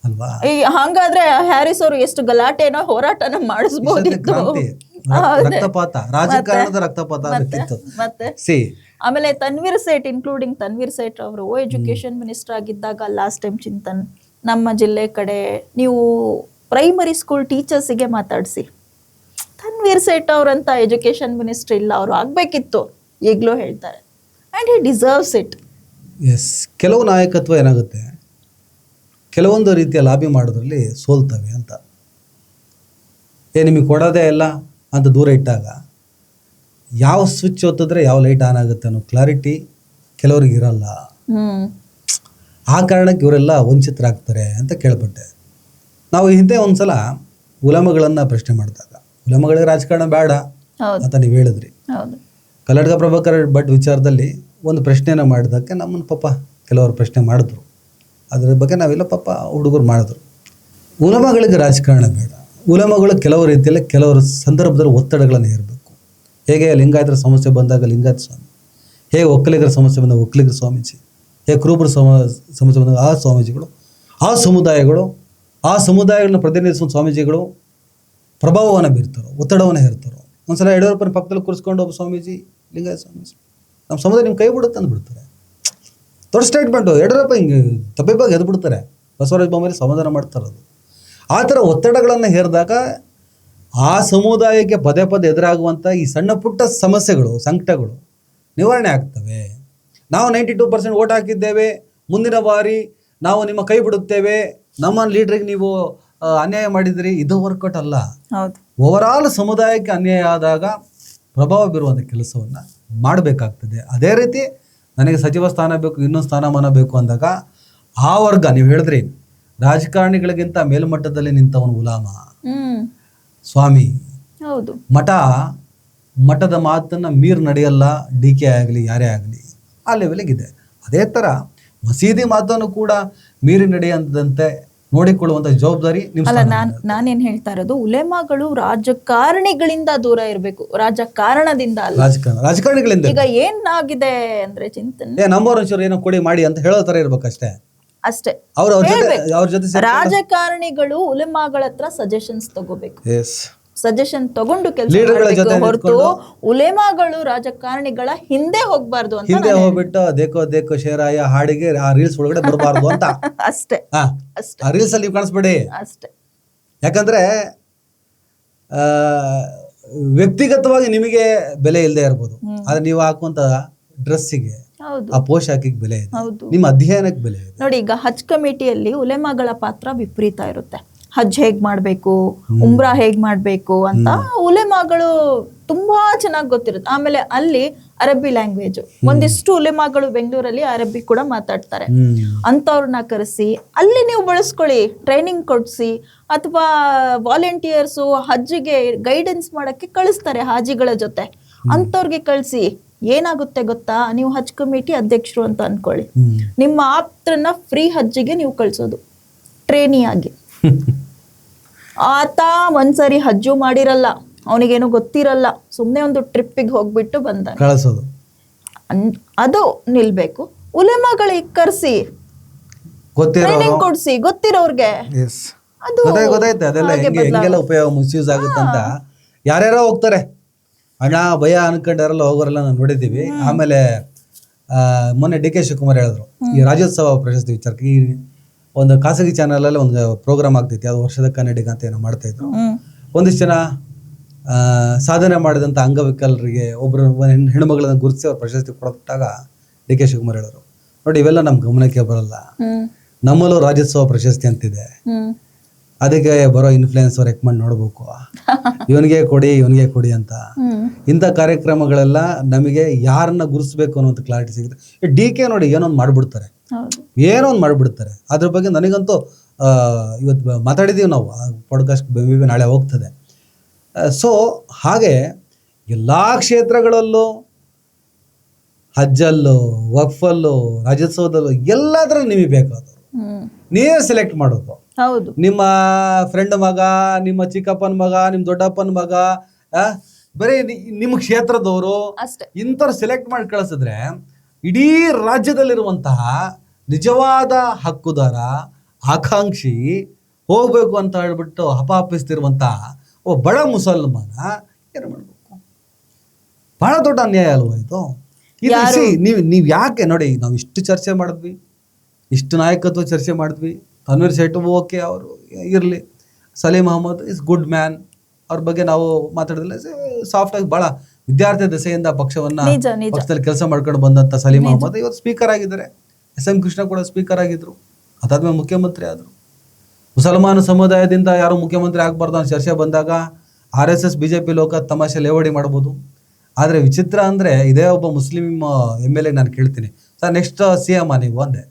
ಅಲ್ವಾ? ಹಂಗಾದ್ರೆ ಹ್ಯಾರಿಸ್ ಅವರು ಎಷ್ಟು ಗಲಾಟೆನೋ ಹೋರಾಟನ ಮಾಡಿಸ್ಬೋದಿತ್ತು. ರಕ್ತಪಾತ, ರಾಜಕಾರಣದ ರಕ್ತಪಾತ ಮತ್ತೆ ಆಮೇಲೆ ತನ್ವೀರ್ ಸೇಠ್, ಇನ್ಕ್ಲೂಡಿಂಗ್ ತನ್ವೀರ್ ಸೇಠ್ ಅವರು ಎಜುಕೇಶನ್ ಮಿನಿಸ್ಟರ್ ಆಗಿದ್ದಾಗ ಲಾಸ್ಟ್ ಟೈಮ್ ಚಿಂತನ್ ನಮ್ಮ ಜಿಲ್ಲೆ ಕಡೆ ನೀವು ಪ್ರೈಮರಿ ಸ್ಕೂಲ್ ಟೀಚರ್ಸಿಗೆ ಮಾತಾಡಿಸಿ, ತನ್ವೀರ್ ಸೇಠ್ ಅವರಂತ ಎಜುಕೇಶನ್ ಮಿನಿಸ್ಟರ್ ಇಲ್ಲ, ಅವರು ಆಗ್ಬೇಕಿತ್ತು, ಈಗಲೂ ಹೇಳ್ತಾರೆ. And he deserves it. Yes, ಕೆಲವು ನಾಯಕತ್ವ ಏನಾಗುತ್ತೆ, ಕೆಲವೊಂದು ರೀತಿಯ ಲಾಬಿ ಮಾಡೋದ್ರಲ್ಲಿ ಸೋಲ್ತವೆ ಅಂತ. ನಿಮಗೆ ಕೊಡೋದೇ ಇಲ್ಲ ಅಂತ ದೂರ ಇಟ್ಟಾಗ ಯಾವ ಸ್ವಿಚ್ ಒತ್ತಿದ್ರೆ ಯಾವ ಲೈಟ್ ಆನ್ ಆಗುತ್ತೆ ಅನ್ನೋ ಕ್ಲಾರಿಟಿ ಕೆಲವ್ರಿಗೆ ಇರಲ್ಲ. ಆ ಕಾರಣಕ್ಕೆ ಇವರೆಲ್ಲ ವಂಚಿತರಾಗ್ತಾರೆ ಅಂತ ಕೇಳ್ಪಟ್ಟೆ. ನಾವು ಹಿಂದೆ ಒಂದ್ಸಲ ಉಲಮಗಳನ್ನು ಪ್ರಶ್ನೆ ಮಾಡಿದಾಗ, ಉಲಮಗಳಿಗೆ ರಾಜಕಾರಣ ಬೇಡ ಅಂತ ನೀವು ಹೇಳಿದ್ರಿ. ಕಲ್ಲಡ್ಕ ಪ್ರಭಾಕರ್ ಭಟ್ ವಿಚಾರದಲ್ಲಿ ಒಂದು ಪ್ರಶ್ನೆನ ಮಾಡಿದಕ್ಕೆ ನಮ್ಮನ್ನು ಪಾಪ ಕೆಲವರು ಪ್ರಶ್ನೆ ಮಾಡಿದ್ರು. ಅದರ ಬಗ್ಗೆ ನಾವೆಲ್ಲ ಪಾಪ ಹುಡುಗರು ಮಾಡಿದ್ರು. ಉಲಮಗಳಿಗೆ ರಾಜಕಾರಣ ಬೇಡ, ಉಲಮಗಳು ಕೆಲವು ರೀತಿಯಲ್ಲಿ ಕೆಲವರು ಸಂದರ್ಭದಲ್ಲಿ ಒತ್ತಡಗಳನ್ನು ಹೇರಬೇಕು. ಹೇಗೆ ಲಿಂಗಾಯತರ ಸಮಸ್ಯೆ ಬಂದಾಗ ಲಿಂಗಾಯತ ಸ್ವಾಮಿ, ಹೇಗೆ ಒಕ್ಕಲಿಗರ ಸಮಸ್ಯೆ ಬಂದಾಗ ಒಕ್ಕಲಿಗರ ಸ್ವಾಮೀಜಿ, ಹೇಗೆ ಕುರುಬರ ಸಮಸ್ಯೆ ಬಂದಾಗ ಆ ಸ್ವಾಮೀಜಿಗಳು, ಆ ಸಮುದಾಯಗಳನ್ನ ಪ್ರತಿನಿಧಿಸುವ ಸ್ವಾಮೀಜಿಗಳು ಪ್ರಭಾವವನ್ನು ಬೀರ್ತಾರೋ, ಒತ್ತಡವನ್ನು ಹೇರ್ತಾರೋ. ಒಂದ್ಸಲ ಯಡಿಯೂರಪ್ಪನ ಪಕ್ಕದಲ್ಲಿ ಕೂರಿಸ್ಕೊಂಡು ಒಬ್ಬ ಸ್ವಾಮೀಜಿ, ಲಿಂಗಾಯತ ಸ್ವಾಮೀಜಿ, ನಮ್ಮ ಸಮುದಾಯ ನಿಮ್ಮ ಕೈ ಬಿಡುತ್ತೆ ಅಂದ್ಬಿಡ್ತಾರೆ. ದೊಡ್ಡ ಸ್ಟೇಟ್ಮೆಂಟು. ಯಡಿಯೂರಪ್ಪ ಹಿಂಗೆ ತಪ್ಪಿಬ್ಬಾಗಿ ಎದ್ದು ಬಿಡ್ತಾರೆ. ಬಸವರಾಜ ಬೊಮ್ಮಾಯಿ ಸಮಾಧಾನ ಮಾಡ್ತಾರದು. ಆ ಥರ ಒತ್ತಡಗಳನ್ನು ಹೇರಿದಾಗ ಆ ಸಮುದಾಯಕ್ಕೆ ಪದೇ ಪದೇ ಎದುರಾಗುವಂಥ ಈ ಸಣ್ಣ ಪುಟ್ಟ ಸಮಸ್ಯೆಗಳು, ಸಂಕಟಗಳು ನಿವಾರಣೆ ಆಗ್ತವೆ. ನಾವು 92% ಓಟ್ ಹಾಕಿದ್ದೇವೆ, ಮುಂದಿನ ಬಾರಿ ನಾವು ನಿಮ್ಮ ಕೈ ಬಿಡುತ್ತೇವೆ, ನಮ್ಮ ಲೀಡ್ರಿಗೆ ನೀವು ಅನ್ಯಾಯ ಮಾಡಿದ್ರಿ, ಇದು ವರ್ಕೌಟ್ ಅಲ್ಲ. ಓವರಾಲ್ ಸಮುದಾಯಕ್ಕೆ ಅನ್ಯಾಯ ಆದಾಗ ಪ್ರಭಾವ ಬೀರುವಂಥ ಕೆಲಸವನ್ನು ಮಾಡಬೇಕಾಗ್ತದೆ. ಅದೇ ರೀತಿ ನನಗೆ ಸಚಿವ ಸ್ಥಾನ ಬೇಕು, ಇನ್ನೊಂದು ಸ್ಥಾನಮಾನ ಬೇಕು ಅಂದಾಗ ಆ ವರ್ಗ, ನೀವು ಹೇಳಿದ್ರಿ ರಾಜಕಾರಣಿಗಳಿಗಿಂತ ಮೇಲ್ಮಟ್ಟದಲ್ಲಿ ನಿಂತವನು ಗುಲಾಮ, ಸ್ವಾಮಿ, ಮಠದ ಮಾತನ್ನು ಮೀರ್ ನಡೆಯಲ್ಲ, DK ಆಗಲಿ ಯಾರೇ ಆಗಲಿ, ಆ ಲೆವೆಲಿಗಿದೆ. ಅದೇ ಥರ ಮಸೀದಿ ಮಾತನ್ನು ಕೂಡ ಮೀರಿ ನಡೆಯಂತೆ ನೋಡಿಕೊಳ್ಳುವಂಥ ಜವಾಬ್ದಾರಿ ನಿಮ್ಮ. ಅಲ್ಲ, ನಾನೇನ್ ಹೇಳ್ತಾ ಇರೋದು, ಉಲೇಮಾಗಳು ರಾಜಕಾರಣಿಗಳಿಂದ ದೂರ ಇರಬೇಕು, ರಾಜಕಾರಣದಿಂದ ಅಲ್ಲ. ರಾಜಕಾರಣಿಗಳಿಂದ ಈಗ ಏನಾಗಿದೆ ಅಂದ್ರೆ ಚಿಂತನೆ, ನಂಬರ್ ಒಂಚೂರು ಏನೋ ಕೊಡಿ ಮಾಡಿ ಅಂತ ಹೇಳೋ ತರ ಇರ್ಬೇಕಷ್ಟೇ. ಅಷ್ಟೇ. ಅವ್ರ ಜೊತೆ ರಾಜಕಾರಣಿಗಳು ಉಲೇಮಾಗಳ ಹತ್ರ ಸಜೆಷನ್ಸ್ ತಗೋಬೇಕು. ಸಜೆಷನ್ ತಗೊಂಡು ಕೆಲಸ ಹೊರತು ಉಲೇಮಾಗಳು ರಾಜಕಾರಣಿಗಳ ಹಿಂದೆ ಹೋಗ್ಬಾರ್ದು ಅಂತ. ಹಿಂದೆ ಹೋಗ್ಬಿಟ್ಟು ದೇಕೋ ದೇಕೋ ಶೇರಾಯ ಹಾಡಿಗೆ ಆ ರೀಲ್ಸ್ ಒಳಗಡೆ ಬರಬಾರ್ದು ಅಂತ. ಅಷ್ಟೇ. ಆ ರೀಲ್ಸ್ ಅಲ್ಲಿ ನೀವು ಕಾಣಿಸ್ಬೇಡಿ ಅಷ್ಟೇ. ಯಾಕಂದ್ರೆ ವ್ಯಕ್ತಿಗತವಾಗಿ ನಿಮಗೆ ಬೆಲೆ ಇಲ್ಲದೆ ಇರ್ಬೋದು, ಆದ್ರೆ ನೀವು ಹಾಕುವಂತ ಡ್ರೆಸ್ಸಿಗೆ, ಆ ಪೋಷಾಕಿಗೆ ಬೆಲೆ ಇದೆ, ನಿಮ್ಮ ಅಧ್ಯಯನಕ್ಕೆ ಬೆಲೆ ಇದೆ. ನೋಡಿ, ಈಗ ಹಜ್ ಕಮಿಟಿಯಲ್ಲಿ ಉಲೇಮಾಗಳ ಪಾತ್ರ ವಿಪರೀತ ಇರುತ್ತೆ. ಹಜ್ ಹೇಗ್ ಮಾಡ್ಬೇಕು, ಉಮ್ರಾ ಹೇಗ್ ಮಾಡ್ಬೇಕು ಅಂತ ಉಲೇಮಾಗಳು ತುಂಬಾ ಚೆನ್ನಾಗಿ ಗೊತ್ತಿರುತ್ತೆ. ಆಮೇಲೆ ಅಲ್ಲಿ ಅರಬ್ಬಿ ಲ್ಯಾಂಗ್ವೇಜ್, ಒಂದಿಷ್ಟು ಉಲೇಮಾಗಳು ಬೆಂಗಳೂರಲ್ಲಿ ಅರಬ್ಬಿ ಕೂಡ ಮಾತಾಡ್ತಾರೆ. ಅಂತವ್ರನ್ನ ಕರೆಸಿ ಅಲ್ಲಿ ನೀವು ಬಳಸ್ಕೊಳ್ಳಿ, ಟ್ರೈನಿಂಗ್ ಕೊಡ್ಸಿ, ಅಥವಾ ವಾಲಂಟಿಯರ್ಸು ಹಜ್ಜಿಗೆ ಗೈಡೆನ್ಸ್ ಮಾಡಕ್ಕೆ ಕಳಿಸ್ತಾರೆ ಹಾಜಿಗಳ ಜೊತೆ, ಅಂತವ್ರಿಗೆ ಕಳಿಸಿ. ಏನಾಗುತ್ತೆ ಗೊತ್ತಾ, ನೀವು ಹಜ್ ಕಮಿಟಿ ಅಧ್ಯಕ್ಷರು ಅಂತ ಅನ್ಕೊಳ್ಳಿ, ನಿಮ್ಮ ಆಪ್ತರನ್ನ ಫ್ರೀ ಹಜ್ಜಿಗೆ ನೀವು ಕಳ್ಸೋದು ಟ್ರೇನಿ ಆಗಿ. ಆತ ಒಂದ್ಸರಿ ಹಜ್ಜು ಮಾಡಿರಲ್ಲ, ಅವನಿಗೇನು ಗೊತ್ತಿರಲ್ಲ, ಸುಮ್ಮನೆ ಒಂದು ಟ್ರಿಪ್ಪಿಗೆ ಹೋಗ್ಬಿಟ್ಟು ಬಂದ ಕಳಿಸೋದು, ಅದು ನಿಲ್ಬೇಕು. ಉಲೇಮಾಗಳಿಗೆ ಕರ್ಸಿ ಟ್ರೈನಿಂಗ್ ಕೊಡ್ಸಿ, ಗೊತ್ತಿರೋರ್ಗೆ. ಗೊತ್ತಾಯ್ತು ಅದೆಲ್ಲ ಹೆಂಗೆಲ್ಲ ಉಪಯೋಗ ಮಿಸ್ಯೂಸ್ ಆಗುತ್ತಂತ. ಯಾರ್ಯಾರೋ ಹೋಗ್ತಾರೆ, ಹಣ ಭಯ ಅನ್ಕೊಂಡಾರಲ್ಲ ಹೋಗೋರೆಲ್ಲ ನಾವು ನೋಡಿದ್ದೀವಿ. ಆಮೇಲೆ ಮೊನ್ನೆ DK ಶಿವಕುಮಾರ್ ಹೇಳಿದ್ರು, ಈ ರಾಜ್ಯೋತ್ಸವ ಪ್ರಶಸ್ತಿ ವಿಚಾರಕ್ಕೆ ಈ ಒಂದು ಖಾಸಗಿ ಚಾನಲಲ್ಲಿ ಒಂದು ಪ್ರೋಗ್ರಾಮ್ ಆಗ್ತೈತಿ, ಅದು ವರ್ಷದ ಕನ್ನಡಿಗ ಅಂತ ಏನೋ ಮಾಡ್ತಾ ಇದ್ರು. ಒಂದಿಷ್ಟು ಜನ ಸಾಧನೆ ಮಾಡಿದಂಥ ಅಂಗವಿಕಲರಿಗೆ ಒಬ್ಬರು ಹೆಣ್ಮಗಳನ್ನ ಗುರುತಿಸಿ ಅವ್ರ ಪ್ರಶಸ್ತಿ ಕೊಟ್ಟಾಗ DK ಶಿವಕುಮಾರ್ ಹೇಳಿದ್ರು, ನೋಡಿ ಇವೆಲ್ಲ ನಮ್ಮ ಗಮನಕ್ಕೆ ಬರಲ್ಲ, ನಮ್ಮಲ್ಲೂ ರಾಜ್ಯೋತ್ಸವ ಪ್ರಶಸ್ತಿ ಅಂತಿದೆ, ಅದಕ್ಕೆ ಬರೋ ಇನ್ಫ್ಲುಯೆನ್ಸರ್ ರೆಕಮೆಂಡ್ ನೋಡ್ಬೇಕು, ಇವನಿಗೆ ಕೊಡಿ ಅಂತ. ಇಂಥ ಕಾರ್ಯಕ್ರಮಗಳೆಲ್ಲ ನಮಗೆ ಯಾರನ್ನ ಗುರುಸ್ಬೇಕು ಅನ್ನೋಂಥ ಕ್ಲಾರಿಟಿ ಸಿಗುತ್ತೆ. DK ನೋಡಿ ಏನೊಂದು ಮಾಡಿಬಿಡ್ತಾರೆ. ಅದ್ರ ಬಗ್ಗೆ ನನಗಂತೂ ಇವತ್ತು ಮಾತಾಡಿದ್ದೀವಿ ನಾವು, ಪಾಡ್ಕಾಸ್ಟ್ ನಾಳೆ ಹೋಗ್ತದೆ. ಸೊ ಹಾಗೆ ಎಲ್ಲ ಕ್ಷೇತ್ರಗಳಲ್ಲೂ, ಹಜ್ಜಲ್ಲೂ, ವಕ್ಫಲ್ಲೂ, ರಾಜ್ಯೋತ್ಸವದಲ್ಲೂ ಎಲ್ಲದರಲ್ಲೂ ನಿಮಗೆ ಬೇಕಾದವರು ನೀವೇ ಸೆಲೆಕ್ಟ್ ಮಾಡೋದು. ನಿಮ್ಮ ಫ್ರೆಂಡ್ ಮಗ, ನಿಮ್ಮ ಚಿಕ್ಕಪ್ಪನ ಮಗ, ನಿಮ್ಮ ದೊಡ್ಡಪ್ಪನ ಮಗ, ಬರೀ ನಿಮ್ಮ ಕ್ಷೇತ್ರದವರು ಇಂಥವ್ರು ಸೆಲೆಕ್ಟ್ ಮಾಡಿ ಕಳಿಸಿದ್ರೆ ಇಡೀ ರಾಜ್ಯದಲ್ಲಿರುವಂತಹ ನಿಜವಾದ ಹಕ್ಕುದಾರ, ಆಕಾಂಕ್ಷಿ ಹೋಗ್ಬೇಕು ಅಂತ ಹೇಳ್ಬಿಟ್ಟು ಹಪಾಪಿಸ್ತಿರುವಂತಹ ಒಬ್ಬ ಬಡ ಮುಸಲ್ಮಾನ ಏನು ಮಾಡಬೇಕು? ಬಹಳ ದೊಡ್ಡ ಅನ್ಯಾಯ ಅಲ್ವಾ ಇದು? ನೀವು ಯಾಕೆ ನೋಡಿ, ನಾವು ಇಷ್ಟು ಚರ್ಚೆ ಮಾಡಿದ್ವಿ, ಇಷ್ಟು ನಾಯಕತ್ವ ಚರ್ಚೆ ಮಾಡಿದ್ವಿ. ತನ್ವೀರ್ ಸೇಠ್ ಓಕೆ, ಅವರು ಇರಲಿ. Saleem Ahmed is good man, ಅವ್ರ ಬಗ್ಗೆ ನಾವು ಮಾತಾಡಿದ್ರೆ ಸಾಫ್ಟಾಗಿ ಭಾಳ ವಿದ್ಯಾರ್ಥಿ ದೆಸೆಯಿಂದ ಪಕ್ಷದಲ್ಲಿ ಕೆಲಸ ಮಾಡ್ಕೊಂಡು ಬಂದಂಥ ಸಲೀಂ ಅಹಮದ್ ಇವತ್ತು ಸ್ಪೀಕರ್ ಆಗಿದ್ದಾರೆ. SM ಕೃಷ್ಣ ಕೂಡ ಸ್ಪೀಕರ್ ಆಗಿದ್ರು, ಅದಾದ್ಮೇಲೆ ಮುಖ್ಯಮಂತ್ರಿ ಆದರು. ಮುಸಲ್ಮಾನ ಸಮುದಾಯದಿಂದ ಯಾರು ಮುಖ್ಯಮಂತ್ರಿ ಆಗಬಾರ್ದು ಅಂತ ಚರ್ಚೆ ಬಂದಾಗ RSS BJP ಲೋಕ ತಮಾಷೆ ಲೇವಡಿ ಮಾಡ್ಬೋದು. ಆದರೆ ವಿಚಿತ್ರ ಅಂದರೆ ಇದೇ ಒಬ್ಬ ಮುಸ್ಲಿಂ MLA ನಾನು ಕೇಳ್ತೀನಿ, ಸರ್ ನೆಕ್ಸ್ಟ್ CM ನೀವು ಅಂದೆ.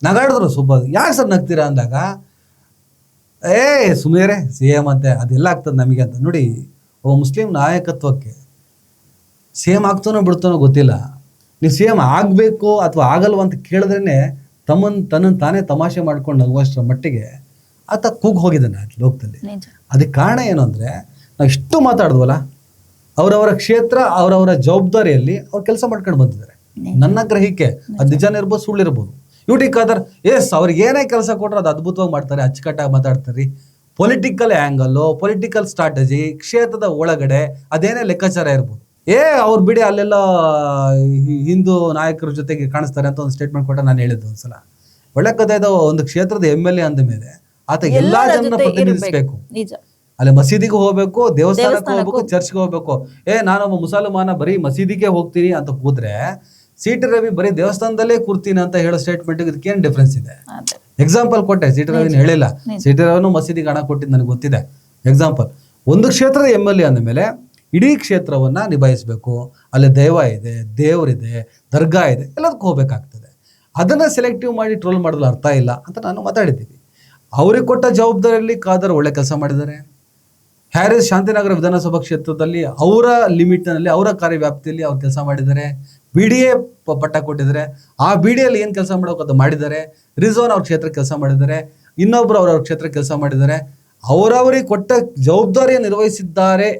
ನಗಾಡಿದ್ರು ಸೂಪರ್. ಯಾಕೆ ಸರ್ ನಗ್ತೀರಾ ಅಂದಾಗ, ಸುಮ್ಮನೆ CM ಅಂತೆ, ಅದೆಲ್ಲ ಆಗ್ತದೆ ನಮಗೆ ಅಂತ. ನೋಡಿ, ಒಬ್ಬ ಮುಸ್ಲಿಂ ನಾಯಕತ್ವಕ್ಕೆ CM ಆಗ್ತಾನೋ ಬಿಡ್ತಾನೋ ಗೊತ್ತಿಲ್ಲ, ನೀವು CM ಆಗಬೇಕು ಅಥವಾ ಆಗಲ್ವ ಅಂತ ಕೇಳಿದ್ರೇ ತನ್ನನ್ನು ತಾನೇ ತಮಾಷೆ ಮಾಡ್ಕೊಂಡು ನಗುವಷ್ಟರ ಮಟ್ಟಿಗೆ ಆತ ಕೂಗ್ ಹೋಗಿದ್ದಾನೆ ಲೋಕದಲ್ಲಿ. ಅದಕ್ಕೆ ಕಾರಣ ಏನು ಅಂದರೆ, ನಾವು ಇಷ್ಟು ಮಾತಾಡಿದ್ವಲ್ಲ, ಅವರವರ ಕ್ಷೇತ್ರ ಅವರವರ ಜವಾಬ್ದಾರಿಯಲ್ಲಿ ಅವ್ರು ಕೆಲಸ ಮಾಡ್ಕೊಂಡು ಬಂದಿದ್ದಾರೆ. ನನ್ನ ಗ್ರಹಿಕೆ ಅದು ನಿಜಾನೇ ಇರ್ಬೋದು, ಸುಳ್ಳಿರ್ಬೋದು. UT ಖಾದರ್ ಅವ್ರಿಗೆ ಏನೇ ಕೆಲಸ ಕೊಟ್ಟರೆ ಅದು ಅದ್ಭುತವಾಗಿ ಮಾಡ್ತಾರೆ, ಅಚ್ಚುಕಟ್ಟಾಗಿ ಮಾತಾಡ್ತಾರೆ. ಪೊಲಿಟಿಕಲ್ ಆ್ಯಂಗಲ್ಲು, ಪೊಲಿಟಿಕಲ್ ಸ್ಟ್ರಾಟಜಿ, ಕ್ಷೇತ್ರದ ಒಳಗಡೆ ಅದೇನೇ ಲೆಕ್ಕಾಚಾರ ಇರ್ಬೋದು. ಅವ್ರು ಬಿಡಿ ಅಲ್ಲೆಲ್ಲ ಹಿಂದೂ ನಾಯಕರ ಜೊತೆಗೆ ಕಾಣಿಸ್ತಾರೆ ಅಂತ ಒಂದು ಸ್ಟೇಟ್ಮೆಂಟ್ ಕೊಟ್ಟ ನಾನು ಹೇಳಿದ್ದು ಒಂದ್ಸಲ. ಒಳ್ಳೆ ಕಥೆ ಇದು. ಒಂದು ಕ್ಷೇತ್ರದ MLA ಅಂದ ಮೇಲೆ ಆತ ಎಲ್ಲಾ ಜನರನ್ನ ಪ್ರತಿನಿಧಿಸಬೇಕು. ಅಲ್ಲಿ ಮಸೀದಿಗೆ ಹೋಗ್ಬೇಕು, ದೇವಸ್ಥಾನಕ್ಕೆ ಹೋಗ್ಬೇಕು, ಚರ್ಚ್ಗೆ ಹೋಗ್ಬೇಕು. ನಾನೊಬ್ಬ ಮುಸಲ್ಮಾನ ಬರೀ ಮಸೀದಿಗೆ ಹೋಗ್ತೀನಿ ಅಂತ ಕೂತ್ರೆ, CT ರವಿ ಬರೀ ದೇವಸ್ಥಾನದಲ್ಲೇ ಕೂರ್ತೀನಿ ಅಂತ ಹೇಳೋ ಸ್ಟೇಟ್ಮೆಂಟ್ ಇದಕ್ಕೇನು ಡಿಫ್ರೆನ್ಸ್ ಇದೆ? ಎಕ್ಸಾಂಪಲ್ ಕೊಟ್ಟೆ, CT ರವಿನ ಹೇಳಿಲ್ಲ. CT ರವಿನೂ ಮಸೀದಿಗೆ ಹಣ ಕೊಟ್ಟಿದ್ದು ನನಗೆ ಗೊತ್ತಿದೆ. ಎಕ್ಸಾಂಪಲ್. ಒಂದು ಕ್ಷೇತ್ರದ MLA ಅಂದ ಮೇಲೆ ಇಡೀ ಕ್ಷೇತ್ರವನ್ನ ನಿಭಾಯಿಸಬೇಕು. ಅಲ್ಲಿ ದೈವ ಇದೆ, ದೇವರಿದೆ, ದರ್ಗಾ ಇದೆ, ಎಲ್ಲದಕ್ಕೂ ಹೋಗ್ಬೇಕಾಗ್ತದೆ. ಅದನ್ನ ಸೆಲೆಕ್ಟಿವ್ ಮಾಡಿ ಟ್ರೋಲ್ ಮಾಡೋದು ಅರ್ಥ ಇಲ್ಲ ಅಂತ ನಾನು ಮಾತಾಡಿದ್ದೀವಿ. ಅವ್ರಿಗೆ ಕೊಟ್ಟ ಜವಾಬ್ದಾರಿಯಲ್ಲಿ ಖಾದರ್ ಒಳ್ಳೆ ಕೆಲಸ ಮಾಡಿದ್ದಾರೆ. ಹ್ಯಾರಿಸ್ ಶಾಂತಿನಗರ ವಿಧಾನಸಭಾ ಕ್ಷೇತ್ರದಲ್ಲಿ ಅವರ ಲಿಮಿಟ್ನಲ್ಲಿ, ಅವರ ಕಾರ್ಯವ್ಯಾಪ್ತಿಯಲ್ಲಿ ಅವ್ರು ಕೆಲಸ ಮಾಡಿದ್ದಾರೆ. BDA ಪಟ್ಟ ಕೊಟ್ಟಿದ್ದಾರೆ. ಆ BDAಲ್ಲಿ ಏನು ಕೆಲಸ ಮಾಡೋಕೆ ಅದು ಮಾಡಿದ್ದಾರೆ. ರಿಜ್ವಾನ್ ಅವ್ರ ಕ್ಷೇತ್ರ ಕೆಲಸ ಮಾಡಿದ್ದಾರೆ, ಇನ್ನೊಬ್ರು ಅವ್ರವ್ರ ಕ್ಷೇತ್ರ ಕೆಲಸ ಮಾಡಿದ್ದಾರೆ. ಅವರವರಿಗೆ ಕೊಟ್ಟ ಜವಾಬ್ದಾರಿಯನ್ನು ನಿರ್ವಹಿಸಿದ್ದಾರೆ.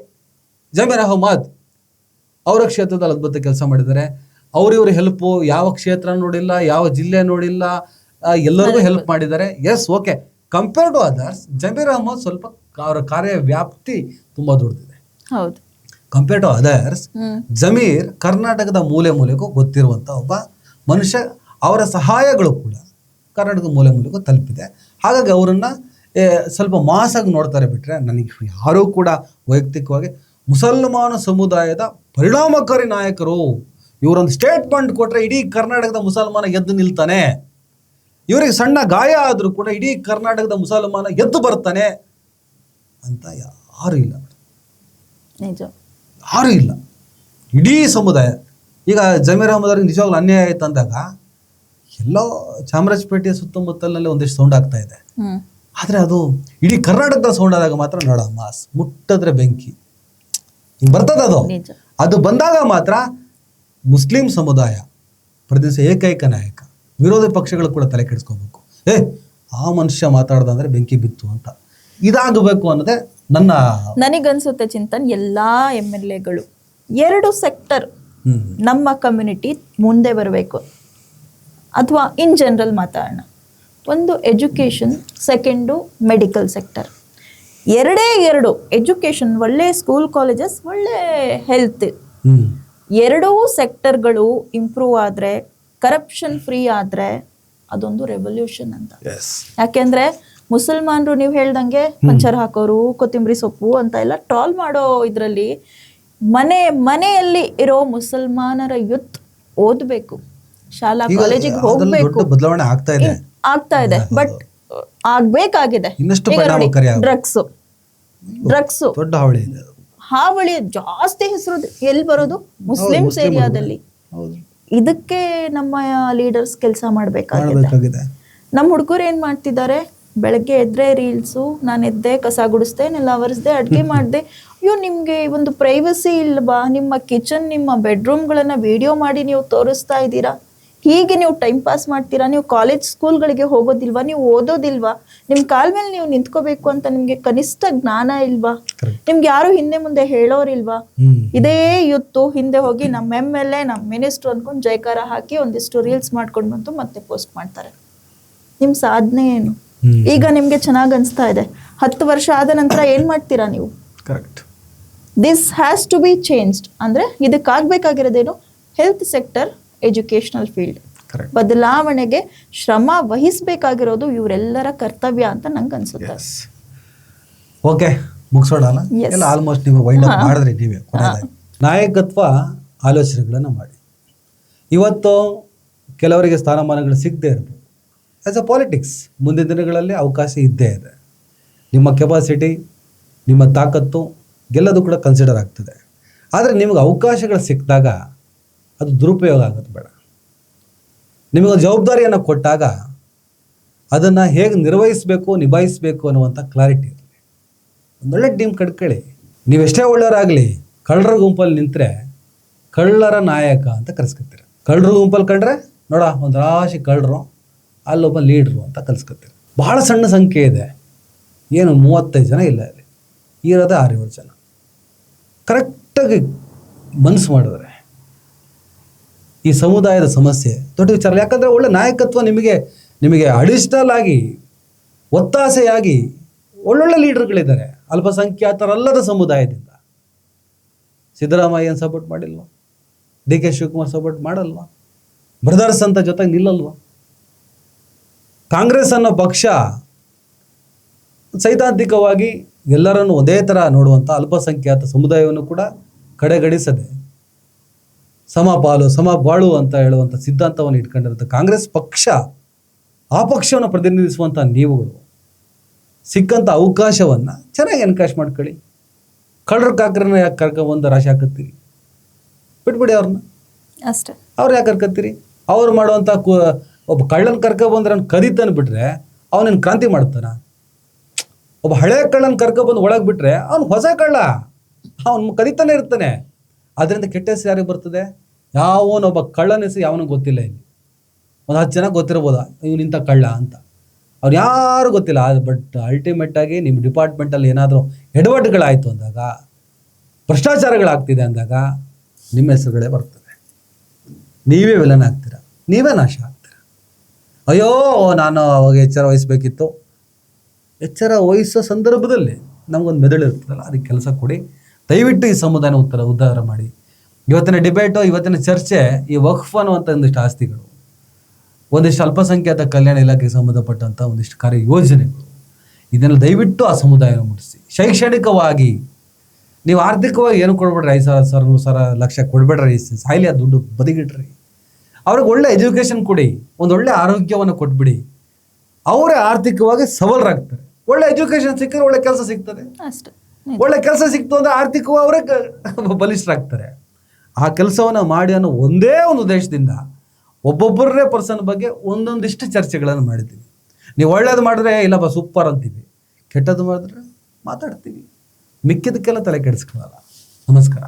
ಜಮೀರ್ ಅಹಮದ್ ಅವರ ಕ್ಷೇತ್ರದಲ್ಲಿ ಅದ್ಭುತ ಕೆಲಸ ಮಾಡಿದ್ದಾರೆ. ಅವ್ರಿವ್ರ ಹೆಲ್ಪು ಯಾವ ಕ್ಷೇತ್ರ ನೋಡಿಲ್ಲ, ಯಾವ ಜಿಲ್ಲೆ ನೋಡಿಲ್ಲ, ಎಲ್ಲರಿಗೂ ಹೆಲ್ಪ್ ಮಾಡಿದ್ದಾರೆ. Okay, compare to others Zameer Ahmed ಸ್ವಲ್ಪ ಅವರ ಕಾರ್ಯವ್ಯಾಪ್ತಿ ತುಂಬಾ ದೊಡ್ಡದಿದೆ. ಕಂಪೇರ್ ಟು ಅದರ್ಸ್ ಜಮೀರ್ ಕರ್ನಾಟಕದ ಮೂಲೆ ಮೂಲೆಗೂ ಗೊತ್ತಿರುವಂಥ ಒಬ್ಬ ಮನುಷ್ಯ. ಅವರ ಸಹಾಯಗಳು ಕೂಡ ಕರ್ನಾಟಕದ ಮೂಲೆ ಮೂಲೆಗೂ ತಲುಪಿದೆ. ಹಾಗಾಗಿ ಅವರನ್ನ ಸ್ವಲ್ಪ ಮಾಸಾಗಿ ನೋಡ್ತಾರೆ. ಬಿಟ್ರೆ ನನಗೆ ಯಾರೂ ಕೂಡ ವೈಯಕ್ತಿಕವಾಗಿ ಮುಸಲ್ಮಾನ ಸಮುದಾಯದ ಪರಿಣಾಮಕಾರಿ ನಾಯಕರು, ಇವರೊಂದು ಸ್ಟೇಟ್ಮೆಂಟ್ ಕೊಟ್ಟರೆ ಇಡೀ ಕರ್ನಾಟಕದ ಮುಸಲ್ಮಾನ ಎದ್ದು ನಿಲ್ತಾನೆ, ಇವರಿಗೆ ಸಣ್ಣ ಗಾಯ ಆದರೂ ಕೂಡ ಇಡೀ ಕರ್ನಾಟಕದ ಮುಸಲ್ಮಾನ ಎದ್ದು ಬರ್ತಾನೆ ಅಂತ ಯಾರೂ ಇಲ್ಲ. ಯಾರೂ ಇಲ್ಲ. ಇಡೀ ಸಮುದಾಯ. ಈಗ ಜಮೀರ್ ಅಹಮದ್ ಅವ್ರಿಗೆ ನಿಜವಾಗ್ಲೂ ಅನ್ಯಾಯ ಆಯ್ತು ಅಂದಾಗ ಎಲ್ಲೋ ಚಾಮರಾಜಪೇಟೆಯ ಸುತ್ತಮುತ್ತಲಿನಲ್ಲಿ ಒಂದಿಷ್ಟು ಸೌಂಡ್ ಆಗ್ತಾ ಇದೆ. ಆದರೆ ಅದು ಇಡೀ ಕರ್ನಾಟಕದ ಸೌಂಡ್ ಆದಾಗ ಮಾತ್ರ ನೋಡ ಮಾಸ್ ಮುಟ್ಟಿದ್ರೆ ಬೆಂಕಿ ಬರ್ತದೆ. ಅದು ಬಂದಾಗ ಮಾತ್ರ ಮುಸ್ಲಿಂ ಸಮುದಾಯ ಪ್ರತಿನಿಧಿಸುವ ಏಕೈಕ ನಾಯಕ, ವಿರೋಧಿ ಪಕ್ಷಗಳು ಕೂಡ ತಲೆ ಕೆಡಿಸ್ಕೋಬೇಕು. ಆ ಮನುಷ್ಯ ಮಾತಾಡ್ದಂದ್ರೆ ಬೆಂಕಿ ಬಿತ್ತು ಅಂತ ಇದಾಗಬೇಕು ಅನ್ನೋದೇ ನನಗನ್ಸುತ್ತೆ ಚಿಂತನ್. ಎಲ್ಲಾ MLAಗಳು 2 ಸೆಕ್ಟರ್ ನಮ್ಮ ಕಮ್ಯುನಿಟಿ ಮುಂದೆ ಬರಬೇಕು, ಅಥವಾ ಇನ್ ಜನರಲ್ ಮಾತಾಡೋಣ. ಒಂದು ಎಜುಕೇಶನ್, ಸೆಕೆಂಡು ಮೆಡಿಕಲ್ ಸೆಕ್ಟರ್. ಎರಡು ಎಜುಕೇಶನ್, ಒಳ್ಳೆ ಸ್ಕೂಲ್ ಕಾಲೇಜಸ್, ಒಳ್ಳೆ ಹೆಲ್ತ್, ಎರಡೂ ಸೆಕ್ಟರ್ಗಳು ಇಂಪ್ರೂವ್ ಆದರೆ, ಕರಪ್ಷನ್ ಫ್ರೀ ಆದರೆ ಅದೊಂದು ರೆವಲ್ಯೂಷನ್ ಅಂತ. ಯಾಕೆಂದ್ರೆ ಮುಸಲ್ಮಾನರು ನೀವು ಹೇಳ್ದಂಗೆ ಪಂಚರ್ ಹಾಕೋರು, ಕೊತ್ತಂಬರಿ ಸೊಪ್ಪು ಅಂತ ಎಲ್ಲ ಟ್ರಾಲ್ ಮಾಡೋ ಇದರಲ್ಲಿ ಮನೆಯಲ್ಲಿ ಇರೋ ಮುಸಲ್ಮಾನರ ಯುತ್ ಓದಬೇಕು, ಶಾಲಾ ಕಾಲೇಜಿಗೆ ಹೋಗ್ಬೇಕು, ಬದಲಾವಣೆ ಆಗ್ತಾ ಇದೆ. ಬಟ್ ಆಗ್ಬೇಕಾಗಿದೆ. ಇನ್ನಷ್ಟು ಪರಿಣಾಮಕಾರಿ ಆಗುತ್ತೆ. ಡ್ರಗ್ಸ್ ದೊಡ್ಡ ಹಾವಳಿ ಇದೆ ಅದು. ಹಾವಳಿ ಜಾಸ್ತಿ ಹೆಸರು ಎಲ್ಲಿ ಬರೋದು? ಮುಸ್ಲಿಮ್ಸ್ ಏರಿಯಾದಲ್ಲಿ. ಹೌದು, ಇದಕ್ಕೆ ನಮ್ಮ ಲೀಡರ್ಸ್ ಕೆಲಸ ಮಾಡ್ಬೇಕಾಗಿದೆ. ಮಾಡಬೇಕಾಗಿದೆ. ನಮ್ಮ ಹುಡುಗರು ಏನ್ ಮಾಡ್ತಿದ್ದಾರೆ, ಬೆಳಗ್ಗೆ ಎದ್ರೆ ರೀಲ್ಸು, ನಾನು ಎದ್ದೆ, ಕಸ ಗುಡಿಸ್ದೆ, ನೆಲ ಒರೆಸ್ದೆ, ಅಡ್ಗೆ ಮಾಡಿದೆ. ಅಯ್ಯೋ, ನಿಮ್ಗೆ ಒಂದು ಪ್ರೈವಸಿ ಇಲ್ವಾ? ನಿಮ್ಮ ಕಿಚನ್, ನಿಮ್ಮ ಬೆಡ್ರೂಮ್ಗಳನ್ನ ವಿಡಿಯೋ ಮಾಡಿ ನೀವು ತೋರಿಸ್ತಾ ಇದ್ದೀರಾ. ಹೀಗೆ ನೀವು ಟೈಮ್ ಪಾಸ್ ಮಾಡ್ತೀರಾ. ನೀವು ಕಾಲೇಜ್ ಸ್ಕೂಲ್ಗಳಿಗೆ ಹೋಗೋದಿಲ್ವಾ? ನೀವು ಓದೋದಿಲ್ವಾ? ನಿಮ್ಮ ಕಾಲ ಮೇಲೆ ನೀವು ನಿಂತ್ಕೋಬೇಕು ಅಂತ ನಿಮ್ಗೆ ಕನಿಷ್ಠ ಜ್ಞಾನ ಇಲ್ವಾ? ನಿಮ್ಗೆ ಯಾರು ಹಿಂದೆ ಮುಂದೆ ಹೇಳೋರಿಲ್ವಾ? ಇದೇ ಯುತ್ತು ಹಿಂದೆ ಹೋಗಿ ನಮ್ಮ MLA, ನಮ್ಮ ಮಿನಿಸ್ಟರ್ ಅನ್ಕೊಂಡು ಜೈಕಾರ ಹಾಕಿ ಒಂದಿಷ್ಟು ರೀಲ್ಸ್ ಮಾಡ್ಕೊಂಡು ಬಂತು ಮತ್ತೆ ಪೋಸ್ಟ್ ಮಾಡ್ತಾರೆ. ನಿಮ್ ಸಾಧನೆ ಏನು? ಈಗ ನಿಮ್ಗೆ ಚೆನ್ನಾಗ್ ಅನ್ಸ್ತಾ ಇದೆ. 10 ವರ್ಷ ಆದ ನಂತರ ಏನ್ ಮಾಡ್ತೀರಾ ನೀವು? Correct. This has to be changed. ಅಂದ್ರೆ ಇದಕ್ಕಾಗಬೇಕಾಗಿರೋದೇನು? ಹೆಲ್ತ್ ಸೆಕ್ಟರ್, ಎಜುಕೇಶನಲ್ ಫೀಲ್ಡ್ ಬದಲಾವಣೆಗೆ ಶ್ರಮ ವಹಿಸಬೇಕಾಗಿರೋದು ಇವರೆಲ್ಲರ ಕರ್ತವ್ಯ ಅಂತ ನಂಗೆ ಅನ್ಸುತ್ತೆ. ಓಕೆ, ಮುಗಿಸೋಣ ಅಲ್ಲ? ಎಲ್ಲ ಆಲ್ಮೋಸ್ಟ್ ನೀವು ವೈಂಡ್ ಅಪ್ ಮಾಡಿದ್ರಿ ನೀವೇ. ನಾಯಕತ್ವ ಆಲೋಚನೆಗಳನ್ನು ಮಾಡಿ. ಇವತ್ತು ಕೆಲವರಿಗೆ ಸ್ಥಾನಮಾನಗಳು ಸಿಗದೇ ಇರಬಹುದು. ಆ್ಯಸ್ ಅ ಪಾಲಿಟಿಕ್ಸ್ ಮುಂದಿನ ದಿನಗಳಲ್ಲಿ ಅವಕಾಶ ಇದ್ದೇ ಇದೆ. ನಿಮ್ಮ ಕೆಪಾಸಿಟಿ, ನಿಮ್ಮ ತಾಕತ್ತು ಗೆಲ್ಲೋದು ಕೂಡ ಕನ್ಸಿಡರ್ ಆಗ್ತದೆ. ಆದರೆ ನಿಮಗೆ ಅವಕಾಶಗಳು ಸಿಕ್ಕಿದಾಗ ಅದು ದುರುಪಯೋಗ ಆಗೋದು ಬೇಡ. ನಿಮಗೊಂದು ಜವಾಬ್ದಾರಿಯನ್ನು ಕೊಟ್ಟಾಗ ಅದನ್ನು ಹೇಗೆ ನಿರ್ವಹಿಸಬೇಕು, ನಿಭಾಯಿಸಬೇಕು ಅನ್ನುವಂಥ ಕ್ಲಾರಿಟಿ ಇರಲಿ. ಒಂದೊಳ್ಳೆ ಟೀಮ್ ಕಟ್ಕೊಳ್ಳಿ. ನೀವೆಷ್ಟೇ ಒಳ್ಳೆಯವರಾಗಲಿ, ಕಳ್ಳರ ಗುಂಪಲ್ಲಿ ನಿಂತರೆ ಕಳ್ಳರ ನಾಯಕ ಅಂತ ಕರೆಸ್ಕೊತೀರ. ಕಳ್ಳರ ಗುಂಪಲ್ಲಿ ಕಂಡ್ರೆ ನೋಡ ಒಂದು ರಾಶಿ ಕಳ್ಳರು, ಅಲ್ಲೊಬ್ಬ ಲೀಡ್ರು ಅಂತ ಕಲಿಸ್ಕೊತೀರಿ. ಬಹಳ ಸಣ್ಣ ಸಂಖ್ಯೆ ಇದೆ, ಏನು 35 ಜನ ಇಲ್ಲ ಇಲ್ಲಿ, ಇರೋದೇ 6-7 ಜನ. ಕರೆಕ್ಟಾಗಿ ಮನಸ್ಸು ಮಾಡಿದ್ರೆ ಈ ಸಮುದಾಯದ ಸಮಸ್ಯೆ ದೊಡ್ಡ ವಿಚಾರ. ಯಾಕಂದರೆ ಒಳ್ಳೆ ನಾಯಕತ್ವ ನಿಮಗೆ ಅಡಿಷನಲ್ ಆಗಿ ಒತ್ತಾಸೆಯಾಗಿ ಒಳ್ಳೊಳ್ಳೆ ಲೀಡರ್ಗಳಿದ್ದಾರೆ ಅಲ್ಪಸಂಖ್ಯಾತರಲ್ಲದ ಸಮುದಾಯದಿಂದ. ಸಿದ್ದರಾಮಯ್ಯನ ಸಪೋರ್ಟ್ ಮಾಡಿಲ್ವಾ? DK ಶಿವಕುಮಾರ್ ಸಪೋರ್ಟ್ ಮಾಡಲ್ವಾ? ಬ್ರದರ್ಸ್ ಅಂತ ಜೊತೆಗೆ ನಿಲ್ಲಲ್ವಾ? ಕಾಂಗ್ರೆಸ್ ಅನ್ನೋ ಪಕ್ಷ ಸೈದ್ಧಾಂತಿಕವಾಗಿ ಎಲ್ಲರನ್ನು ಒಂದೇ ಥರ ನೋಡುವಂಥ ಅಲ್ಪಸಂಖ್ಯಾತ ಸಮುದಾಯವನ್ನು ಕೂಡ ಕಡೆಗಣಿಸದೆ ಸಮಪಾಲು ಸಮಬಾಳು ಅಂತ ಹೇಳುವಂಥ ಸಿದ್ಧಾಂತವನ್ನು ಇಟ್ಕೊಂಡಿರುತ್ತೆ ಕಾಂಗ್ರೆಸ್ ಪಕ್ಷ. ಆ ಪಕ್ಷವನ್ನು ಪ್ರತಿನಿಧಿಸುವಂಥ ನೀವುಗಳು ಸಿಕ್ಕಂಥ ಅವಕಾಶವನ್ನು ಚೆನ್ನಾಗಿ ಎನ್ಕ್ಯಾಶ್ ಮಾಡ್ಕೊಳ್ಳಿ. ಕಳ್ಳರ ಕಾಕರನ್ನ ಯಾಕೆ ಕರ್ಕೊಂಬಂದು ರಾಶಿ ಹಾಕತ್ತೀರಿ? ಬಿಟ್ಬಿಡಿ ಅವ್ರನ್ನ ಅಷ್ಟೇ. ಅವ್ರು ಯಾಕೆ ಕರ್ಕತ್ತೀರಿ? ಅವ್ರು ಮಾಡುವಂಥ ಒಬ್ಬ ಕಳ್ಳನ ಕರ್ಕೊಬಂದ್ರೆ ಅವ್ನು ಕದೀತಾನೆ ಬಿಟ್ರೆ ಅವನೇನು ಕ್ರಾಂತಿ ಮಾಡ್ತಾನ? ಒಬ್ಬ ಹಳೆ ಕಳ್ಳನ ಕರ್ಕೊಬಂದು ಒಳಗೆ ಬಿಟ್ರೆ ಅವ್ನು ಹೊಸ ಕಳ್ಳ, ಅವನು ಕದೀತಾನೆ ಇರ್ತಾನೆ. ಅದರಿಂದ ಕೆಟ್ಟ ಹೆಸರು ಯಾರಿಗೆ ಬರ್ತದೆ? ಯಾವನೊಬ್ಬ ಕಳ್ಳನ ಹೆಸರು ಯಾವನಿಗೆ ಗೊತ್ತಿಲ್ಲ. ಇಲ್ಲಿ ಒಂದು 10 ಜನ ಗೊತ್ತಿರ್ಬೋದ ಇವನಿಂಥ ಕಳ್ಳ ಅಂತ, ಅವ್ರು ಯಾರು ಗೊತ್ತಿಲ್ಲ. ಬಟ್ ಅಲ್ಟಿಮೇಟಾಗಿ ನಿಮ್ಮ ಡಿಪಾರ್ಟ್ಮೆಂಟಲ್ಲಿ ಏನಾದರೂ ಎಡವಟ್ಟುಗಳಾಯಿತು ಅಂದಾಗ, ಭ್ರಷ್ಟಾಚಾರಗಳಾಗ್ತಿದೆ ಅಂದಾಗ ನಿಮ್ಮ ಹೆಸರುಗಳೇ ಬರ್ತದೆ. ನೀವೇ ವಿಲನ್ ಆಗ್ತೀರ, ನೀವೇ ನಾಶ ಆಗ್ತೀರ. ಅಯ್ಯೋ ನಾನು ಅವಾಗ ಎಚ್ಚರ ವಹಿಸಬೇಕಿತ್ತು. ಎಚ್ಚರ ವಹಿಸೋ ಸಂದರ್ಭದಲ್ಲಿ ನಮಗೊಂದು ಮೆದುಳು ಇರ್ತದಲ್ಲ, ಅದಕ್ಕೆ ಕೆಲಸ ಕೊಡಿ. ದಯವಿಟ್ಟು ಈ ಸಮುದಾಯನ ಉದ್ಧಾರ ಮಾಡಿ. ಇವತ್ತಿನ ಡಿಬೇಟು, ಇವತ್ತಿನ ಚರ್ಚೆ ಈ ವಕ್ಫ್ ಅನ್ನುವಂಥ ಒಂದಿಷ್ಟು ಆಸ್ತಿಗಳು, ಒಂದಿಷ್ಟು ಅಲ್ಪಸಂಖ್ಯಾತ ಕಲ್ಯಾಣ ಇಲಾಖೆಗೆ ಸಂಬಂಧಪಟ್ಟಂಥ ಒಂದಿಷ್ಟು ಕಾರ್ಯ ಯೋಜನೆಗಳು, ಇದನ್ನು ದಯವಿಟ್ಟು ಆ ಸಮುದಾಯನ ಮುಟ್ಟಿಸಿ. ಶೈಕ್ಷಣಿಕವಾಗಿ ನೀವು ಆರ್ಥಿಕವಾಗಿ ಏನು ಕೊಡ್ಬೇಡ್ರಿ, 5,000 ಲಕ್ಷ ಕೊಡ್ಬೇಡ್ರಿ, ಸಾಯ್ಲಿ ಆ ದುಡ್ಡು ಬದಿಗಿಡ್ರಿ. ಅವ್ರಿಗೆ ಒಳ್ಳೆ ಎಜುಕೇಷನ್ ಕೊಡಿ, ಒಂದೊಳ್ಳೆ ಆರೋಗ್ಯವನ್ನು ಕೊಟ್ಬಿಡಿ. ಅವರೇ ಆರ್ಥಿಕವಾಗಿ ಸಬಲರಾಗ್ತಾರೆ. ಒಳ್ಳೆ ಎಜುಕೇಷನ್ ಸಿಕ್ಕಿದ್ರೆ ಒಳ್ಳೆ ಕೆಲಸ ಸಿಗ್ತದೆ. ಅಷ್ಟೇ. ಒಳ್ಳೆ ಕೆಲಸ ಸಿಕ್ತು ಅಂದರೆ ಆರ್ಥಿಕವಾಗಿ ಅವರೇ ಬಲಿಷ್ಠರಾಗ್ತಾರೆ. ಆ ಕೆಲಸವನ್ನು ಮಾಡಿ ಅನ್ನೋ ಒಂದೇ ಒಂದು ಉದ್ದೇಶದಿಂದ ಒಬ್ಬೊಬ್ಬರೇ ಪರ್ಸನ್ ಬಗ್ಗೆ ಒಂದೊಂದಿಷ್ಟು ಚರ್ಚೆಗಳನ್ನು ಮಾಡಿದ್ದೀವಿ. ನೀವು ಒಳ್ಳೇದು ಮಾಡಿದ್ರೆ ಇಲ್ಲಪ್ಪ ಸೂಪರ್ ಅಂತೀವಿ, ಕೆಟ್ಟದ್ದು ಮಾಡಿದ್ರೆ ಮಾತಾಡ್ತೀವಿ, ಮಿಕ್ಕಿದಕ್ಕೆಲ್ಲ ತಲೆ ಕೆಡಿಸ್ಕೊಳ್ಳಲ್ಲ. ನಮಸ್ಕಾರ.